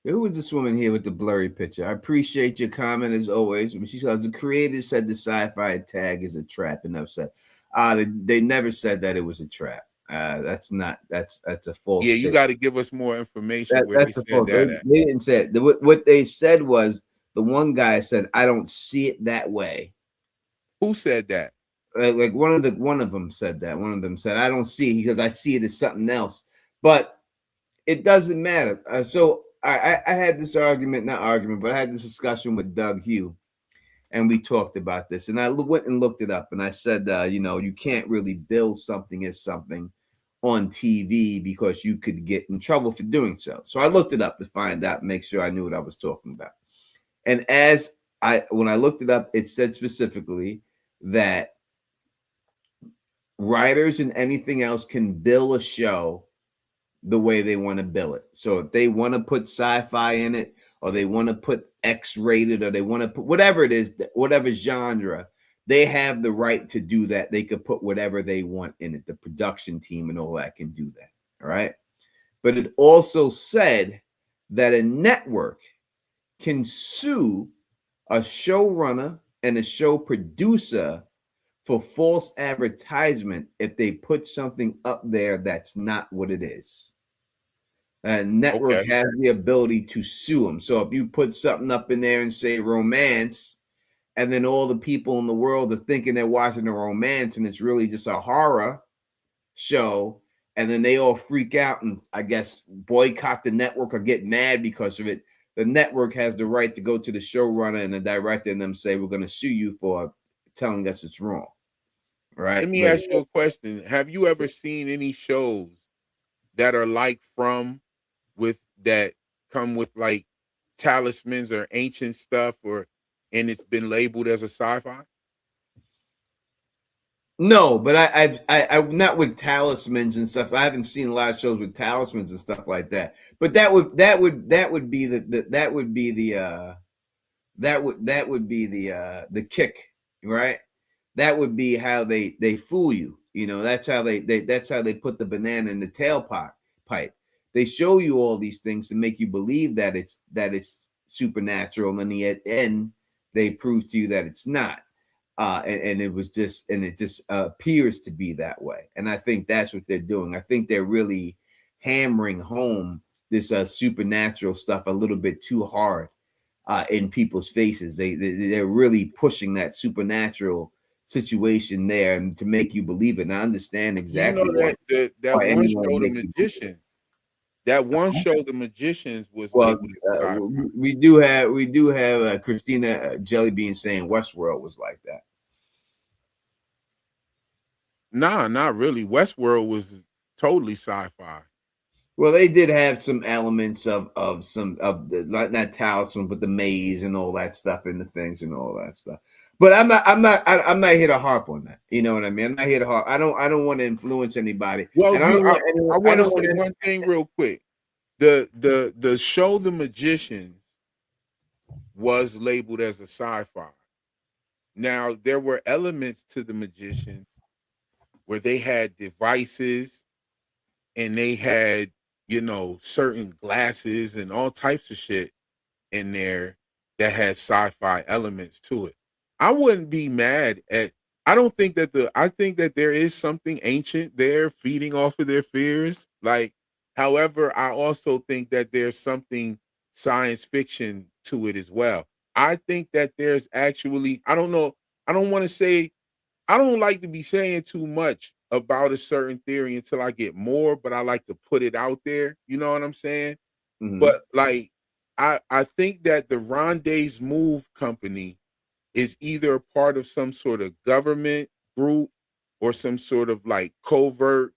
Who was this woman here with the blurry picture? I appreciate your comment as always. She says the creator said the sci-fi tag is a trap. Enough said. They never said that it was a trap. That's a false. Yeah, you got to give us more information where they said that. They didn't say it. What they said was the one guy said, "I don't see it that way." Who said that? like one of them said that. One of them said, I don't see it because I see it as something else. But it doesn't matter. So I had this not argument, but I had this discussion with Doug Hugh, and we talked about this. And I went and looked it up, and I said, you can't really build something as something on TV because you could get in trouble for doing so. So I looked it up to find out, make sure I knew what I was talking about. And when I looked it up, it said specifically that writers and anything else can bill a show the way they want to bill it. So if they want to put sci-fi in it, or they want to put X-rated, or they want to put whatever it is, whatever genre, they have the right to do that. They could put whatever they want in it. The production team and all that can do that. All right. But it also said that a network can sue a showrunner and a show producer for false advertisement if they put something up there that's not what it is. A network has the ability to sue them. So if you put something up in there and say romance, and then all the people in the world are thinking they're watching a romance and it's really just a horror show, and then they all freak out and I guess boycott the network or get mad because of it, the network has the right to go to the showrunner and the director and them say, we're going to sue you for telling us it's wrong. Right. Let me ask you a question. Have you ever seen any shows that are like that come with like talismans or ancient stuff, and it's been labeled as a sci-fi? No, but I'm not with talismans and stuff. I haven't seen a lot of shows with talismans and stuff like that. But that would be the kick, right? That would be how they fool you. That's how they put the banana in the tailpipe. They show you all these things to make you believe that it's supernatural, and in the end, they prove to you that it's not. And it just appears to be that way. And I think that's what they're doing. I think they're really hammering home this supernatural stuff a little bit too hard in people's faces. They're really pushing that supernatural situation there and to make you believe it. And I understand exactly that one show, The Magician. That one show, The Magicians, was labeled as sci-fi. We do have Christina Jellybean saying Westworld was like that. Nah, not really. Westworld was totally sci-fi. Well, they did have some elements of the not talisman, but the maze and all that stuff in the things and all that stuff. But I'm not here to harp on that. You know what I mean? I'm not here to harp. I don't want to influence anybody. Well, I want to say one thing real quick. The show The Magicians was labeled as a sci-fi. Now, there were elements to The Magicians where they had devices and they had, certain glasses and all types of shit in there that had sci-fi elements to it. I wouldn't be mad at, I think that there is something ancient there feeding off of their fears. However, I also think that there's something science fiction to it as well. I think that there's actually, I don't know, I don't want to say, I don't like to be saying too much about a certain theory until I get more, but I like to put it out there. You know what I'm saying? Mm-hmm. But I think that the Rendezvous Company is either a part of some sort of government group or some sort of covert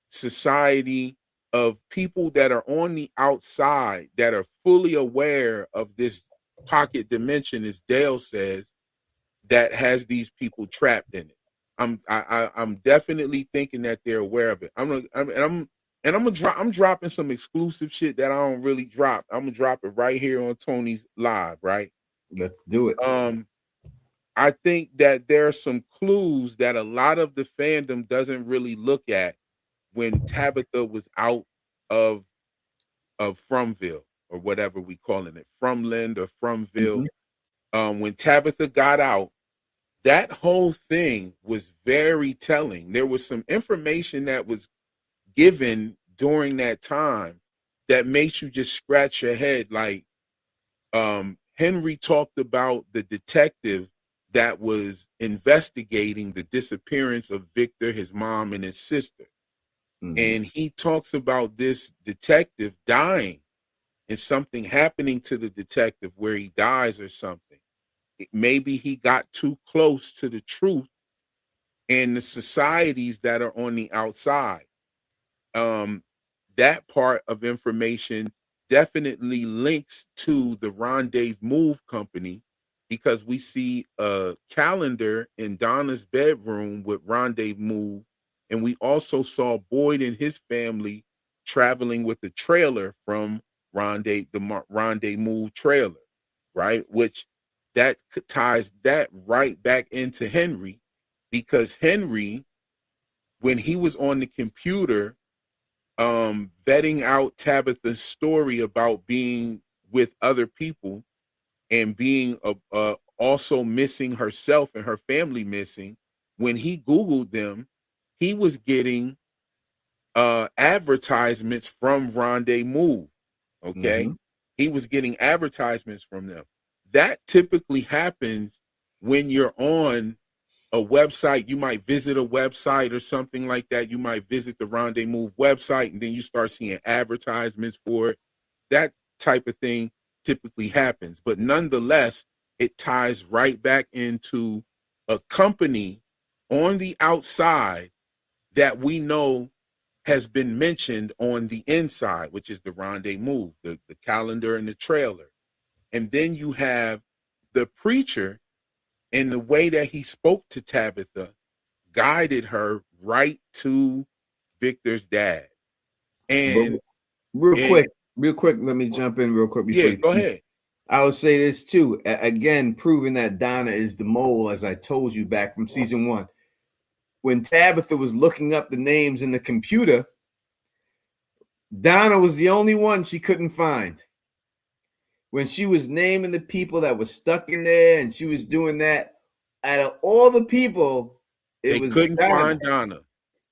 society of people that are on the outside that are fully aware of this pocket dimension, as Dale says, that has these people trapped in it. I'm definitely thinking that they're aware of it. I'm dropping some exclusive shit that I don't really drop. I'm gonna drop it right here on Tony's live, right? Let's do it. I think that there are some clues that a lot of the fandom doesn't really look at when Tabitha was out of Fromville, or whatever we calling it, Fromland or Fromville. Mm-hmm. When Tabitha got out, that whole thing was very telling. There was some information that was given during that time that makes you just scratch your head. Henry talked about the detective that was investigating the disappearance of Victor, his mom, and his sister. And he talks about this detective dying and something happening to the detective where he dies or something. Maybe he got too close to the truth and the societies that are on the outside. That part of information definitely links to the Rendezvous Company, because we see a calendar in Donna's bedroom with Rendezvous, and we also saw Boyd and his family traveling with the trailer from Rendezvous trailer, right? Which that ties that right back into Henry, because Henry, when he was on the computer vetting out Tabitha's story about being with other people and being also missing herself and her family missing, when he Googled them, he was getting advertisements from Rendezvous. Okay. He was getting advertisements from them. That typically happens when you're on a website. You might visit a website or something like that. You might visit the Rendezvous website and then you start seeing advertisements for it. That type of thing typically happens. But nonetheless, it ties right back into a company on the outside that we know has been mentioned on the inside, which is the Rendezvous, the calendar and the trailer. And then you have the preacher, and the way that he spoke to Tabitha guided her right to Victor's dad. And real quick, let me jump in real quick before yeah, you go ahead. I would say this too. Again, proving that Donna is the mole, as I told you back from season 1. When Tabitha was looking up the names in the computer, Donna was the only one she couldn't find. When she was naming the people that were stuck in there and she was doing that, out of all the people, They couldn't find Donna.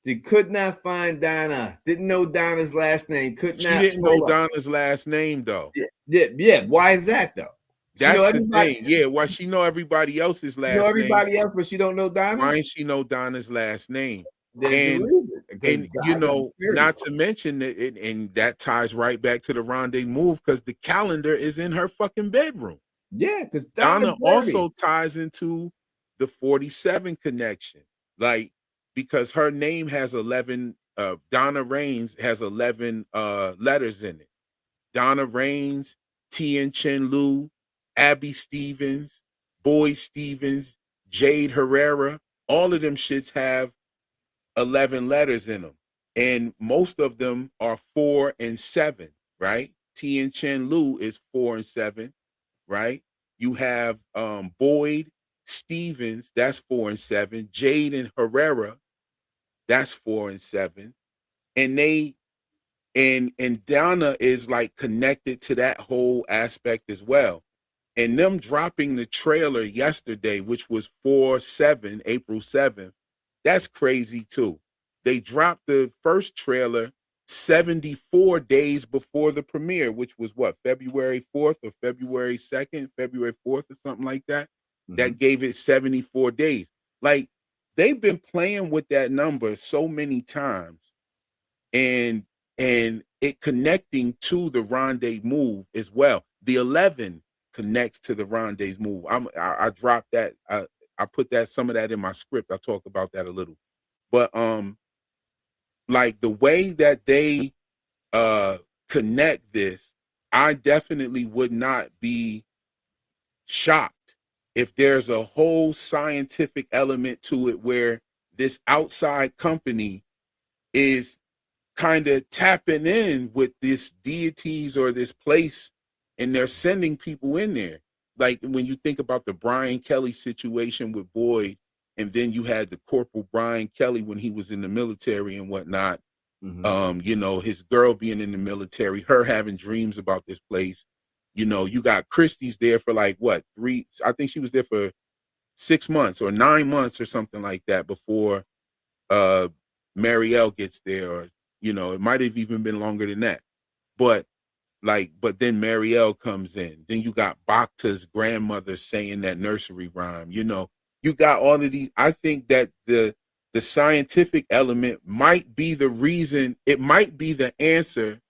They could not find Donna. Didn't know Donna's last name. She didn't know Donna's last name though. Yeah. Why is that though? That's the thing. Yeah, why she know everybody else's last name? Everybody else, but she don't know Donna. Why ain't she know Donna's last name? And you know, not to mention that, and that ties right back to the Rendezvous, because the calendar is in her fucking bedroom. Yeah, because Donna also ties into the 47 connection, like, because her name has 11. Donna Raines has 11 letters in it. Donna Raines, Tien Chen Lu, Abby Stevens, Boyd Stevens, Jade Herrera. All of them shits have 11 letters in them, and most of them are 4 and 7, right? Tien Chen Lu is 4 and 7, right? You have Boyd Stevens, that's 4 and 7. Jade and Herrera, that's 4 and 7. And they and Donna is like connected to that whole aspect as well. And them dropping the trailer yesterday, which was 4/7, April 7th, that's crazy too. They dropped the first trailer 74 days before the premiere, which was what, February 4th or February 2nd, February 4th or something like that. That gave it 74 days. Like, they've been playing with that number so many times, and it connecting to the Rendezvous as well. The 11 connects to the Rendezvous. I dropped that. I put that, some of that in my script. I talk about that a little, but like the way that they connect this, I definitely would not be shocked if there's a whole scientific element to it where this outside company is kind of tapping in with this deities or this place, and they're sending people in there. Like when you think about the Brian Kelly situation with Boyd, and then you had the Corporal Brian Kelly when he was in the military and whatnot. You know, his girl being in the military, her having dreams about this place. You know, you got Christie's there for like what, 3, I think she was there for 6 months or 9 months or something like that before Marielle gets there, or, you know, it might have even been longer than that. But Like, but then Marielle comes in. Then you got Bacta's grandmother saying that nursery rhyme. You know, you got all of these. I think that the scientific element might be the reason. It might be the answer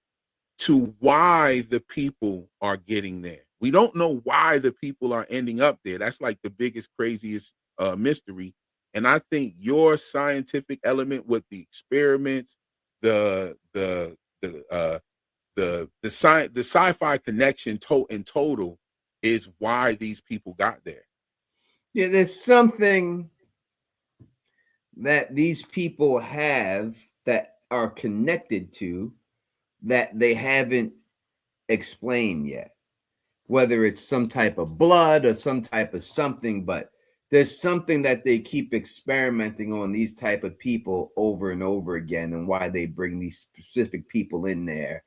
to why the people are getting there. We don't know why the people are ending up there. That's like the biggest, craziest mystery. And I think your scientific element with the experiments, the the the the sci-fi connection in total is why these people got there. Yeah, there's something that these people have that are connected to that they haven't explained yet. Whether it's some type of blood or some type of something, but there's something that they keep experimenting on these type of people over and over again, and why they bring these specific people in there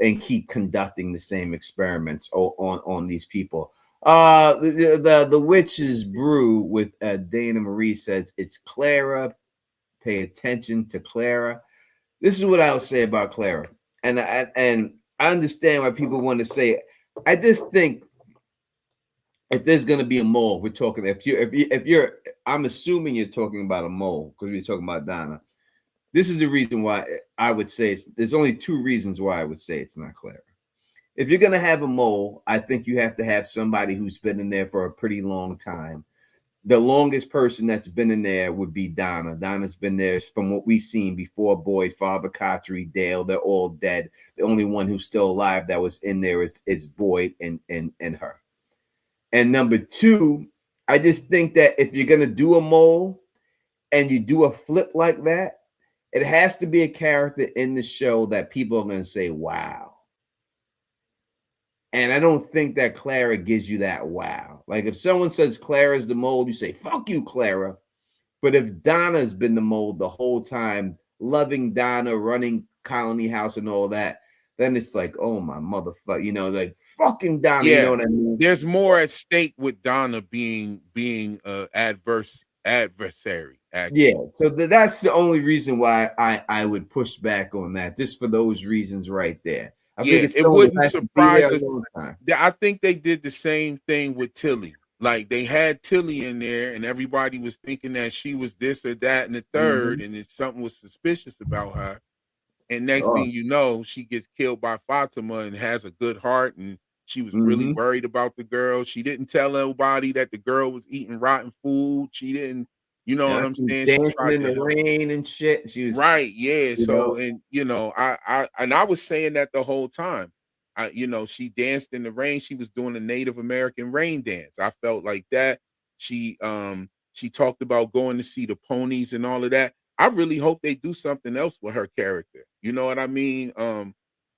and keep conducting the same experiments on these people. The witch's brew with Dana Marie says it's Clara. Pay attention to Clara. This is what I would say about Clara, and I understand why people want to say it. I just think if there's going to be a mole, we're talking. If you're, I'm assuming you're talking about a mole because we're talking about Donna. This is the reason why I would say there's only two reasons why I would say it's not Clara. If you're going to have a mole, I think you have to have somebody who's been in there for a pretty long time. The longest person that's been in there would be Donna. Donna's been there from what we've seen before Boyd, Father Cotry, Dale. They're all dead. The only one who's still alive that was in there is Boyd and her. And number two, I just think that if you're going to do a mole and you do a flip like that, it has to be a character in the show that people are going to say, wow. And I don't think that Clara gives you that wow. Like if someone says Clara's the mole, you say, fuck you, Clara. But if Donna's been the mole the whole time, loving Donna, running Colony House and all that, then it's like, oh my motherfucker, you know, like fucking Donna, Yeah, you know what I mean? there's more at stake with Donna being adversary. Actually. Yeah, so that's the only reason why I would push back on that, just for those reasons right there. I think it's it wouldn't surprise us. I think they did the same thing with Tilly. Like they had Tilly in there, and everybody was thinking that she was this or that and the third, and if something was suspicious about her. And next thing you know, she gets killed by Fatima and has a good heart, and she was really worried about the girl. She didn't tell nobody that the girl was eating rotten food. She didn't, you know what I'm saying? She tried in the rain and shit. She was right, yeah. So, and you know, I was saying that the whole time. She danced in the rain. She was doing a Native American rain dance. I felt like that. She talked about going to see the ponies and all of that. I really hope they do something else with her character. You know what I mean?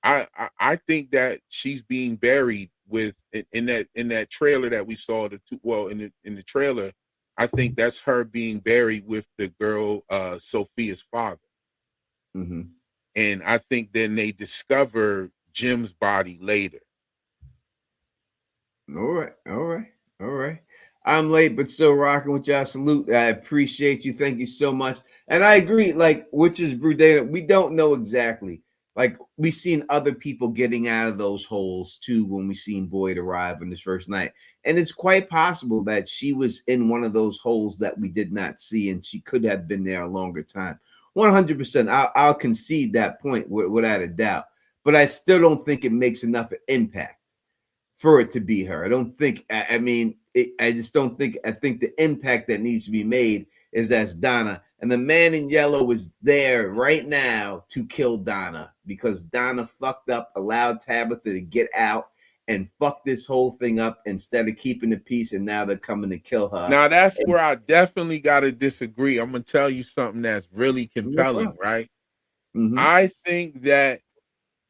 I think that she's being buried with in that trailer that we saw in the trailer. I think that's her being buried with the girl Sophia's father. And I think then they discover Jim's body later. All right. I'm late, but still rocking with y'all. Salute. I appreciate you. Thank you so much. And I agree, like, which is Breadown. We don't know exactly. Like, we've seen other people getting out of those holes too when we seen Boyd arrive on this first night. And it's quite possible that she was in one of those holes that we did not see, and she could have been there a longer time. 100%. I'll concede that point without a doubt. But I still don't think it makes enough impact for it to be her. I don't think, I mean, I just don't think, I think the impact that needs to be made is that's Donna. And the man in yellow is there right now to kill Donna because Donna fucked up, allowed Tabitha to get out and fuck this whole thing up instead of keeping the peace. And now they're coming to kill her. Now that's where I definitely got to disagree. I'm going to tell you something that's really compelling, right? I think that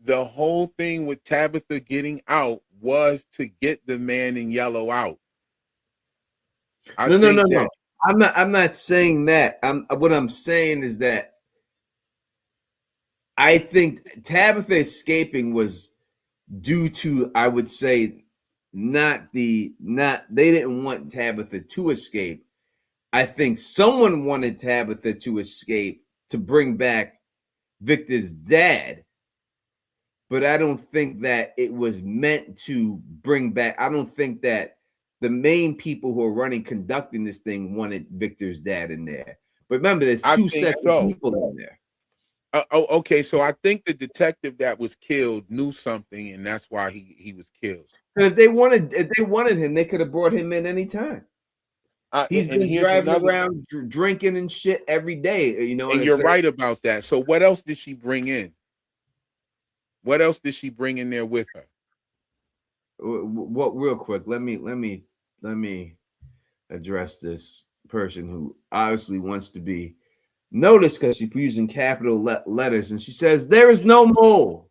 the whole thing with Tabitha getting out was to get the man in yellow out. No. I'm not saying that. What I'm saying is that I think Tabitha escaping was due to, I would say, they didn't want Tabitha to escape. I think someone wanted Tabitha to escape to bring back Victor's dad. but I don't think that it was meant to bring back. I don't think that the main people who are conducting this thing wanted Victor's dad in there. But remember, there's I two think sets so. of people in there. Okay, so I think the detective that was killed knew something, and that's why he was killed. If they wanted him, they could have brought him in anytime. He's And been here's driving another, around drinking and shit every day, you know. and you're right about that. So what else did she bring in? What else did she bring in there with her? What? Real quick, let me address this person who obviously wants to be noticed because she's using capital letters, and she says there is no mole.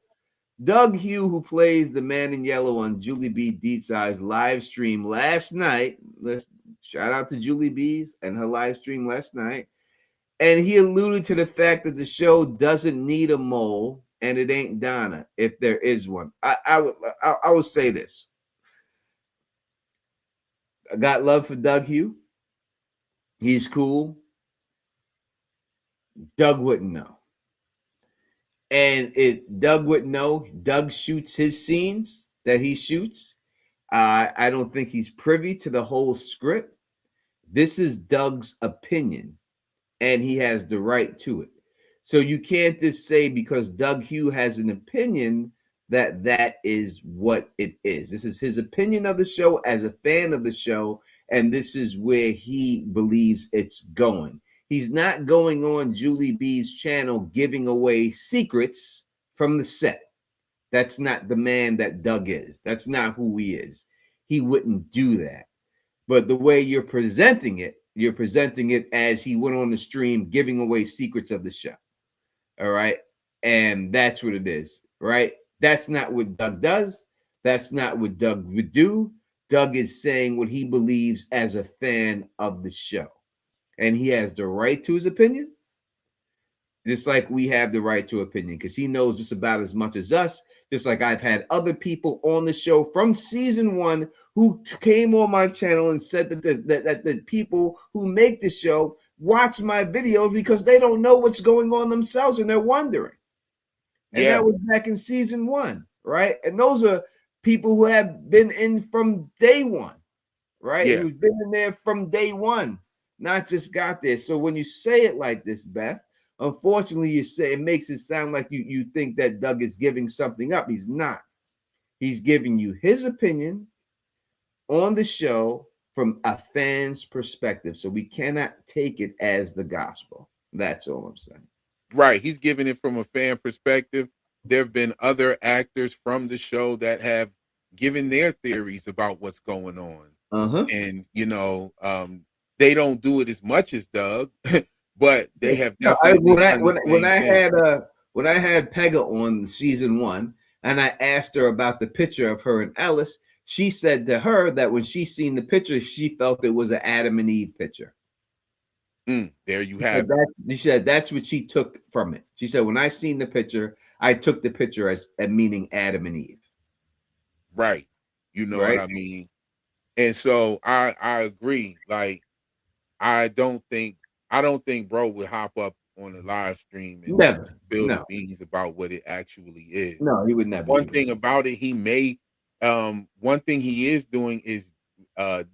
Doug Hugh, who plays the man in yellow on Julie B. Deep's Eyes live stream last night. Let's shout out to Julie B's and her live stream last night. And he alluded to the fact that the show doesn't need a mole, and it ain't Donna if there is one. I would say this. I got love for Doug Hugh. He's cool. Doug wouldn't know. And Doug wouldn't know. Doug shoots his scenes that he shoots. I don't think he's privy to the whole script. This is Doug's opinion, and he has the right to it. So you can't just say because Doug Hugh has an opinion that is what it is. This is his opinion of the show as a fan of the show, and this is where he believes it's going. He's not going on Julie B's channel giving away secrets from the set. That's not the man that Doug is. That's not who he is. He wouldn't do that. But the way you're presenting it as he went on the stream giving away secrets of the show. All right. And that's what it is. Right. That's not what Doug does. That's not what Doug would do. Doug is saying what he believes as a fan of the show. And he has the right to his opinion, just like we have the right to opinion, because he knows just about as much as us. Just like I've had other people on the show from season 1 who came on my channel and said that the people who make the show watch my videos because they don't know what's going on themselves and they're wondering. And that was back in season 1, right? And those are people who have been in from day 1, right? Yeah. Who've been in there from day 1. Not just got there. So when you say it like this, Beth, unfortunately, you say it makes it sound like you think that Doug is giving something up. He's not. He's giving you his opinion on the show from a fan's perspective. So we cannot take it as the gospel. That's all I'm saying. Right. He's giving it from a fan perspective. There have been other actors from the show that have given their theories about what's going on. And, you know, they don't do it as much as Doug, but they have definitely when I had Pega on season 1 and I asked her about the picture of her and Ellis, she said to her that when she seen the picture, she felt it was an Adam and Eve picture. There you have it. She said that's what she took from it. She said, when I seen the picture, I took the picture as meaning Adam and Eve. Right. You know what I mean? And so I agree. Like, I don't think bro would hop up on a live stream and spill the beans about what it actually is. No, he would never. One thing about it, he may one thing he is doing is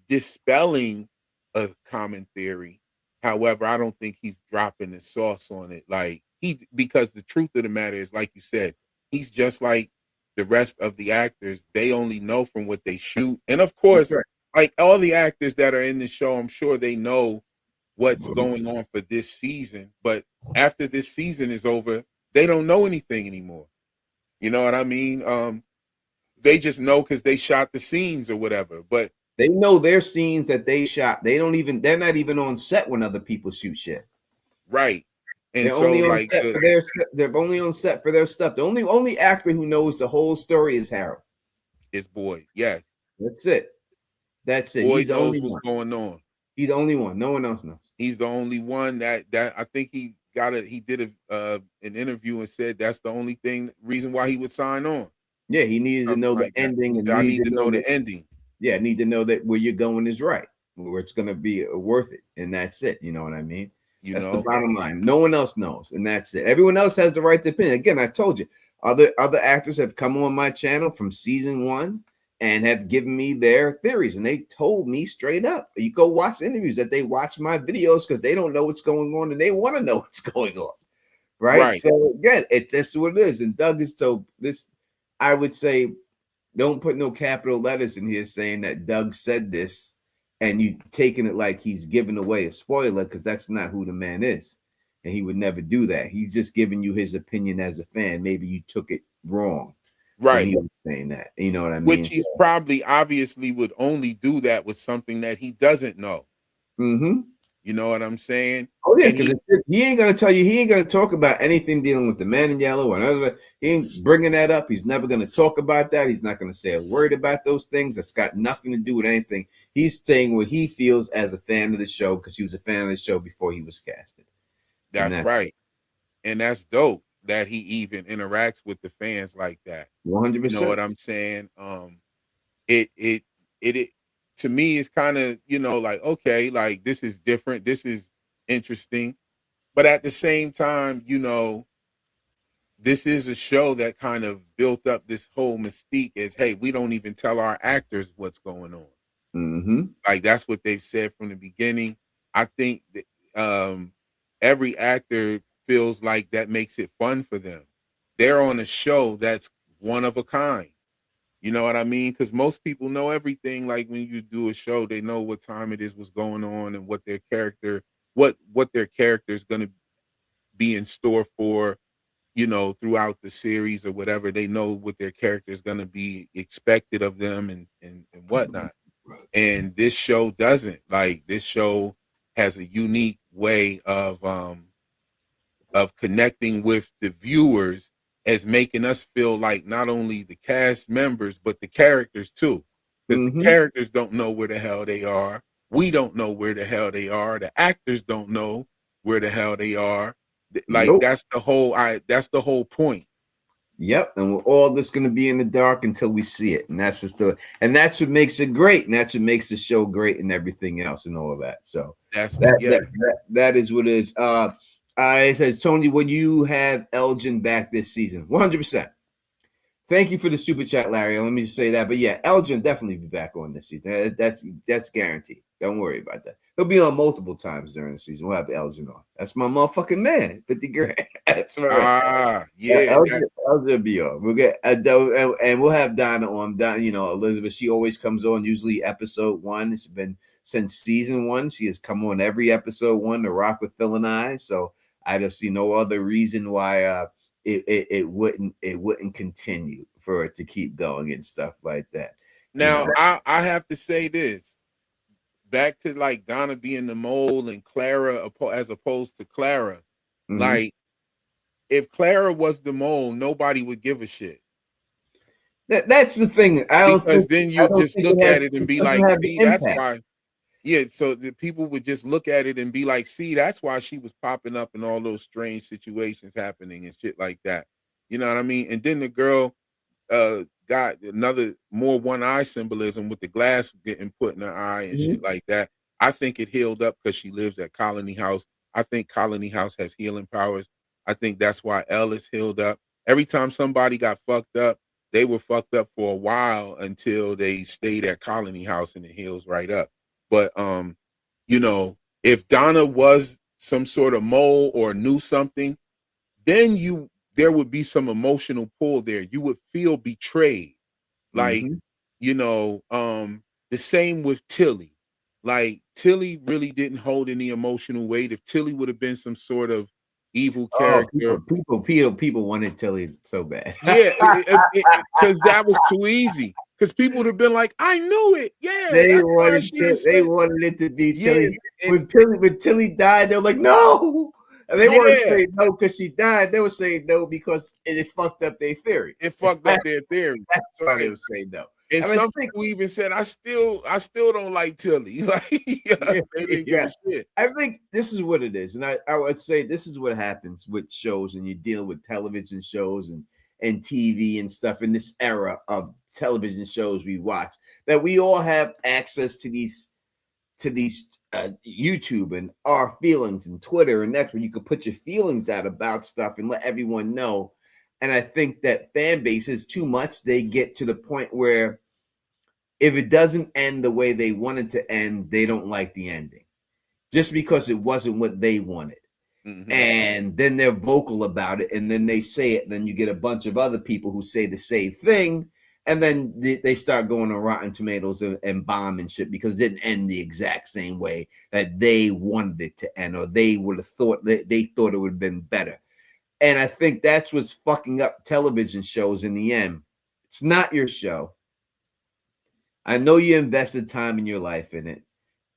dispelling a common theory. However, I don't think he's dropping the sauce on it. Like, because the truth of the matter is, like you said, he's just like the rest of the actors. They only know from what they shoot. And of course, like all the actors that are in the show, I'm sure they know what's going on for this season. But after this season is over, they don't know anything anymore. You know what I mean? They just know because they shot the scenes or whatever. But they know their scenes that they shot. They're not even on set when other people shoot shit. Right. And they're so only like they're only on set for their stuff. The only actor who knows the whole story is Harold. His boy, yes. That's it. That's it. Boy He's the knows only what's one. going on. He's the only one. No one else knows. He's the only one that I think he did an interview and said that's the only reason why he would sign on. Yeah, he needed to know the ending, and I need to know the ending. Yeah, need to know that where you're going is right, where it's going to be worth it, and that's it. You know what I mean? That's the bottom line. No one else knows, and that's it. Everyone else has the right to opinion. Again, I told you, other actors have come on my channel from season 1 and have given me their theories, and they told me straight up, you go watch interviews, that they watch my videos because they don't know what's going on and they want to know what's going on. Right. So again, that's what it is. And Doug is so this, I would say, don't put no capital letters in here saying that Doug said this and you taking it like he's giving away a spoiler, because that's not who the man is. And he would never do that. He's just giving you his opinion as a fan. Maybe you took it wrong. When he was saying that. You know what I mean? Which he's probably obviously would only do that with something that he doesn't know. Mm-hmm. You know what I'm saying? Oh yeah, because he ain't gonna tell you. He ain't gonna talk about anything dealing with the Man in Yellow or another. He ain't bringing that up. He's never gonna talk about that. He's not gonna say a word about those things. That's got nothing to do with anything. He's saying what he feels as a fan of the show, because he was a fan of the show before he was casted. That's right, and that's dope that he even interacts with the fans like that. 100%. You know what I'm saying? It to me is kind of, you know, like, okay, like this is different, this is interesting, but at the same time, you know, this is a show that kind of built up this whole mystique as, hey, we don't even tell our actors what's going on. Mm-hmm. Like that's what they've said from the beginning. I think that every actor feels like that makes it fun for them. They're on a show that's one of a kind. You know what I mean? Because most people know everything. Like when you do a show, they know what time it is, what's going on, and what their character, what their character is going to be in store for, you know, throughout the series or whatever. They know what their character is going to be expected of them and whatnot. And this show doesn't. Like this show has a unique way of connecting with the viewers, as making us feel like not only the cast members but the characters too, because the characters don't know where the hell they are. We don't know where the hell they are. The actors don't know where the hell they are. Like that's the whole point. Yep, and we're all just going to be in the dark until we see it, and that's just and that's what makes it great, and that's what makes the show great, and everything else, and all of that. So that is what it is. It says, Tony, will you have Elgin back this season? 100%. Thank you for the super chat, Larry. Let me just say that. But yeah, Elgin definitely be back on this season. That's guaranteed. Don't worry about that. He'll be on multiple times during the season. We'll have Elgin on. That's my motherfucking man. 50 grand. That's right. Yeah. Elgin will be on. We'll get and we'll have Donna on. Donna, you know, Elizabeth, she always comes on, usually episode 1. It's been since season 1. She has come on every episode 1 to rock with Phil and I. So I just see no other reason why it wouldn't continue for it to keep going and stuff like that. Now, I have to say this. Back to like Donna being the mole and Clara as opposed to Clara. Mm-hmm. Like, if Clara was the mole, nobody would give a shit. That's the thing. Because then you just look at it and be like, see, that's why. Yeah, so the people would just look at it and be like, see, that's why she was popping up in all those strange situations happening and shit like that. You know what I mean? And then the girl got more one-eye symbolism with the glass getting put in her eye and shit like that. I think it healed up because she lives at Colony House. I think Colony House has healing powers. I think that's why Ellis healed up. Every time somebody got fucked up, they were fucked up for a while until they stayed at Colony House and it heals right up. But you know, if Donna was some sort of mole or knew something, then there would be some emotional pull there. You would feel betrayed. Like, you know, the same with Tilly. Like Tilly really didn't hold any emotional weight. If Tilly would have been some sort of evil character, people wanted Tilly so bad. Yeah, because that was too easy. Because people would have been like, I knew it. Yeah. They wanted it to be Tilly. When Tilly died, they were like, no. And they weren't saying no because she died. They were saying no because it fucked up their theory. It fucked up their theory. That's why they were saying no. And some people even said, I still don't like Tilly. Like, they didn't give a shit. I think this is what it is. And I would say this is what happens with shows, and you deal with television shows and TV and stuff in this era of television shows we watch, that we all have access to these to these YouTube and our feelings and Twitter, and that's where you could put your feelings out about stuff and let everyone know. And I think that fan base is too much. They get to the point where if it doesn't end the way they want it to end, they don't like the ending just because it wasn't what they wanted. Mm-hmm. And then they're vocal about it, and then they say it. Then you get a bunch of other people who say the same thing, and then they start going on Rotten Tomatoes and bomb and shit because it didn't end the exact same way that they wanted it to end, or they would have thought that they thought it would have been better. And I think that's what's fucking up television shows in the end. It's not your show. I know you invested time in your life in it.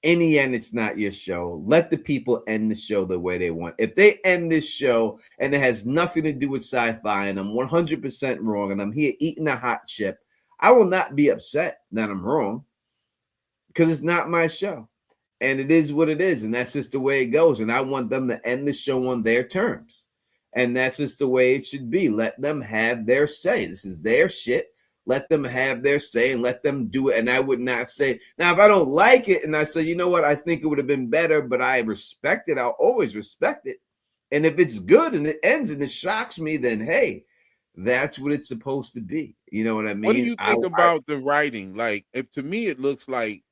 In the end, it's not your show. Let the people end the show the way they want. If they end this show and it has nothing to do with sci-fi and I'm 100% wrong and I'm here eating a hot chip, I will not be upset that I'm wrong because it's not my show. And it is what it is. And that's just the way it goes. And I want them to end the show on their terms. And that's just the way it should be. Let them have their say. This is their shit. Let them have their say and let them do it. And I would not say, now, if I don't like it and I say, you know what, I think it would have been better, but I respect it. I'll always respect it. And if it's good and it ends and it shocks me, then, hey, that's what it's supposed to be. You know what I mean? What do you think about the writing? Like, if to me, it looks like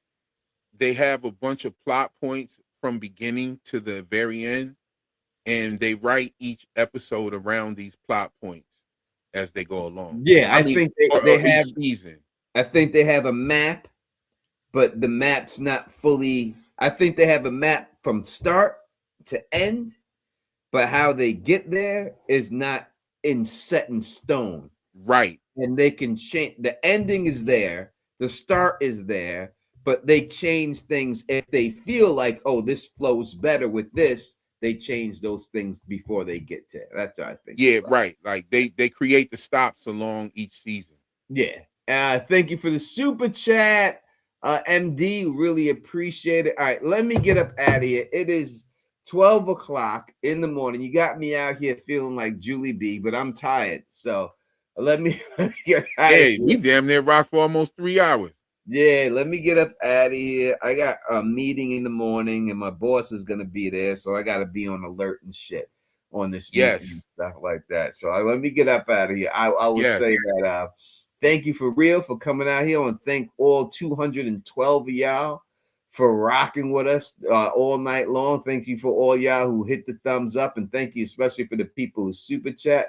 they have a bunch of plot points from beginning to the very end, and they write each episode around these plot points as they go along. Yeah, I think they have season. I think they have a map, but the map's not fully. I think they have a map from start to end, but how they get there is not set in stone. Right. And they can change. The ending is there, the start is there, but they change things if they feel like, oh, this flows better with this. They change those things before they get there. That's what I think. Yeah, right. Like they create the stops along each season. Yeah. Thank you for the super chat, MD. Really appreciate it. All right, let me get up out of here. It is 12 o'clock in the morning. You got me out here feeling like Julie B, but I'm tired. So let me get out of here. We damn near rock for almost 3 hours. Yeah, let me get up out of here. I got a meeting in the morning, and my boss is gonna be there, so I gotta be on alert and shit on this meeting and stuff like that. So let me get up out of here. I will say that thank you for real for coming out here, and thank all 212 of y'all for rocking with us all night long. Thank you for all y'all who hit the thumbs up, and thank you especially for the people who super chat,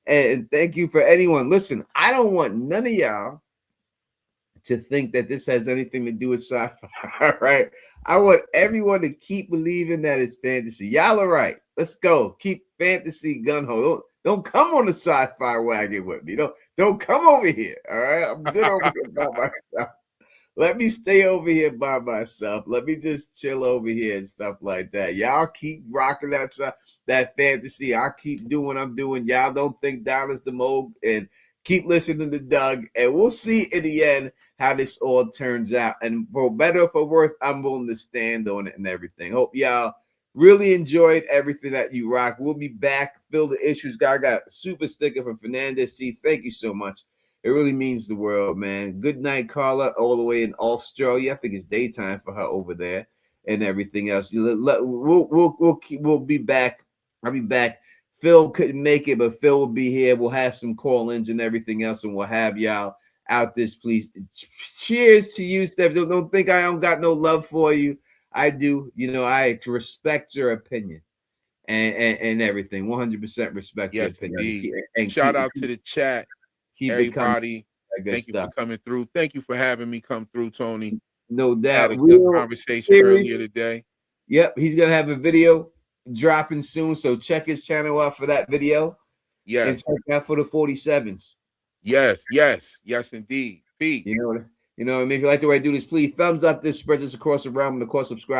and thank you for anyone. Listen, I don't want none of y'all to think that this has anything to do with sci-fi. All right. I want everyone to keep believing that it's fantasy. Y'all are right. Let's go. Keep fantasy gun ho. Don't come on the sci-fi wagon with me. Don't come over here. All right. I'm good over here by myself. Let me stay over here by myself. Let me just chill over here and stuff like that. Y'all keep rocking that fantasy. I'll keep doing what I'm doing. Y'all don't think Donna's the mode, and keep listening to Doug, and we'll see in the end how this all turns out. And for better or for worse, I'm willing to stand on it and everything. Hope y'all really enjoyed everything that you rock. We'll be back. Fill the issues. I got a super sticker from Fernandez C. Thank you so much. It really means the world, man. Good night, Carla, all the way in Australia. I think it's daytime for her over there and everything else. We'll be back. I'll be back. Phil couldn't make it, but Phil will be here. We'll have some call-ins and everything else, and we'll have y'all out this, please. Cheers to you, Steph. Don't think I don't got no love for you. I do. You know, I respect your opinion and everything. 100% respect your opinion. Indeed. And shout out to the chat. Everybody, thank you for coming through. Thank you for having me come through, Tony. No doubt. Had a good conversation earlier today. Yep, he's going to have a video dropping soon, so check his channel out for that video. Yeah, and check out for the 47s. Yes, indeed. Peace. You know, I mean, if you like the way I do this, please thumbs up this, spread this across the realm, and of course, subscribe.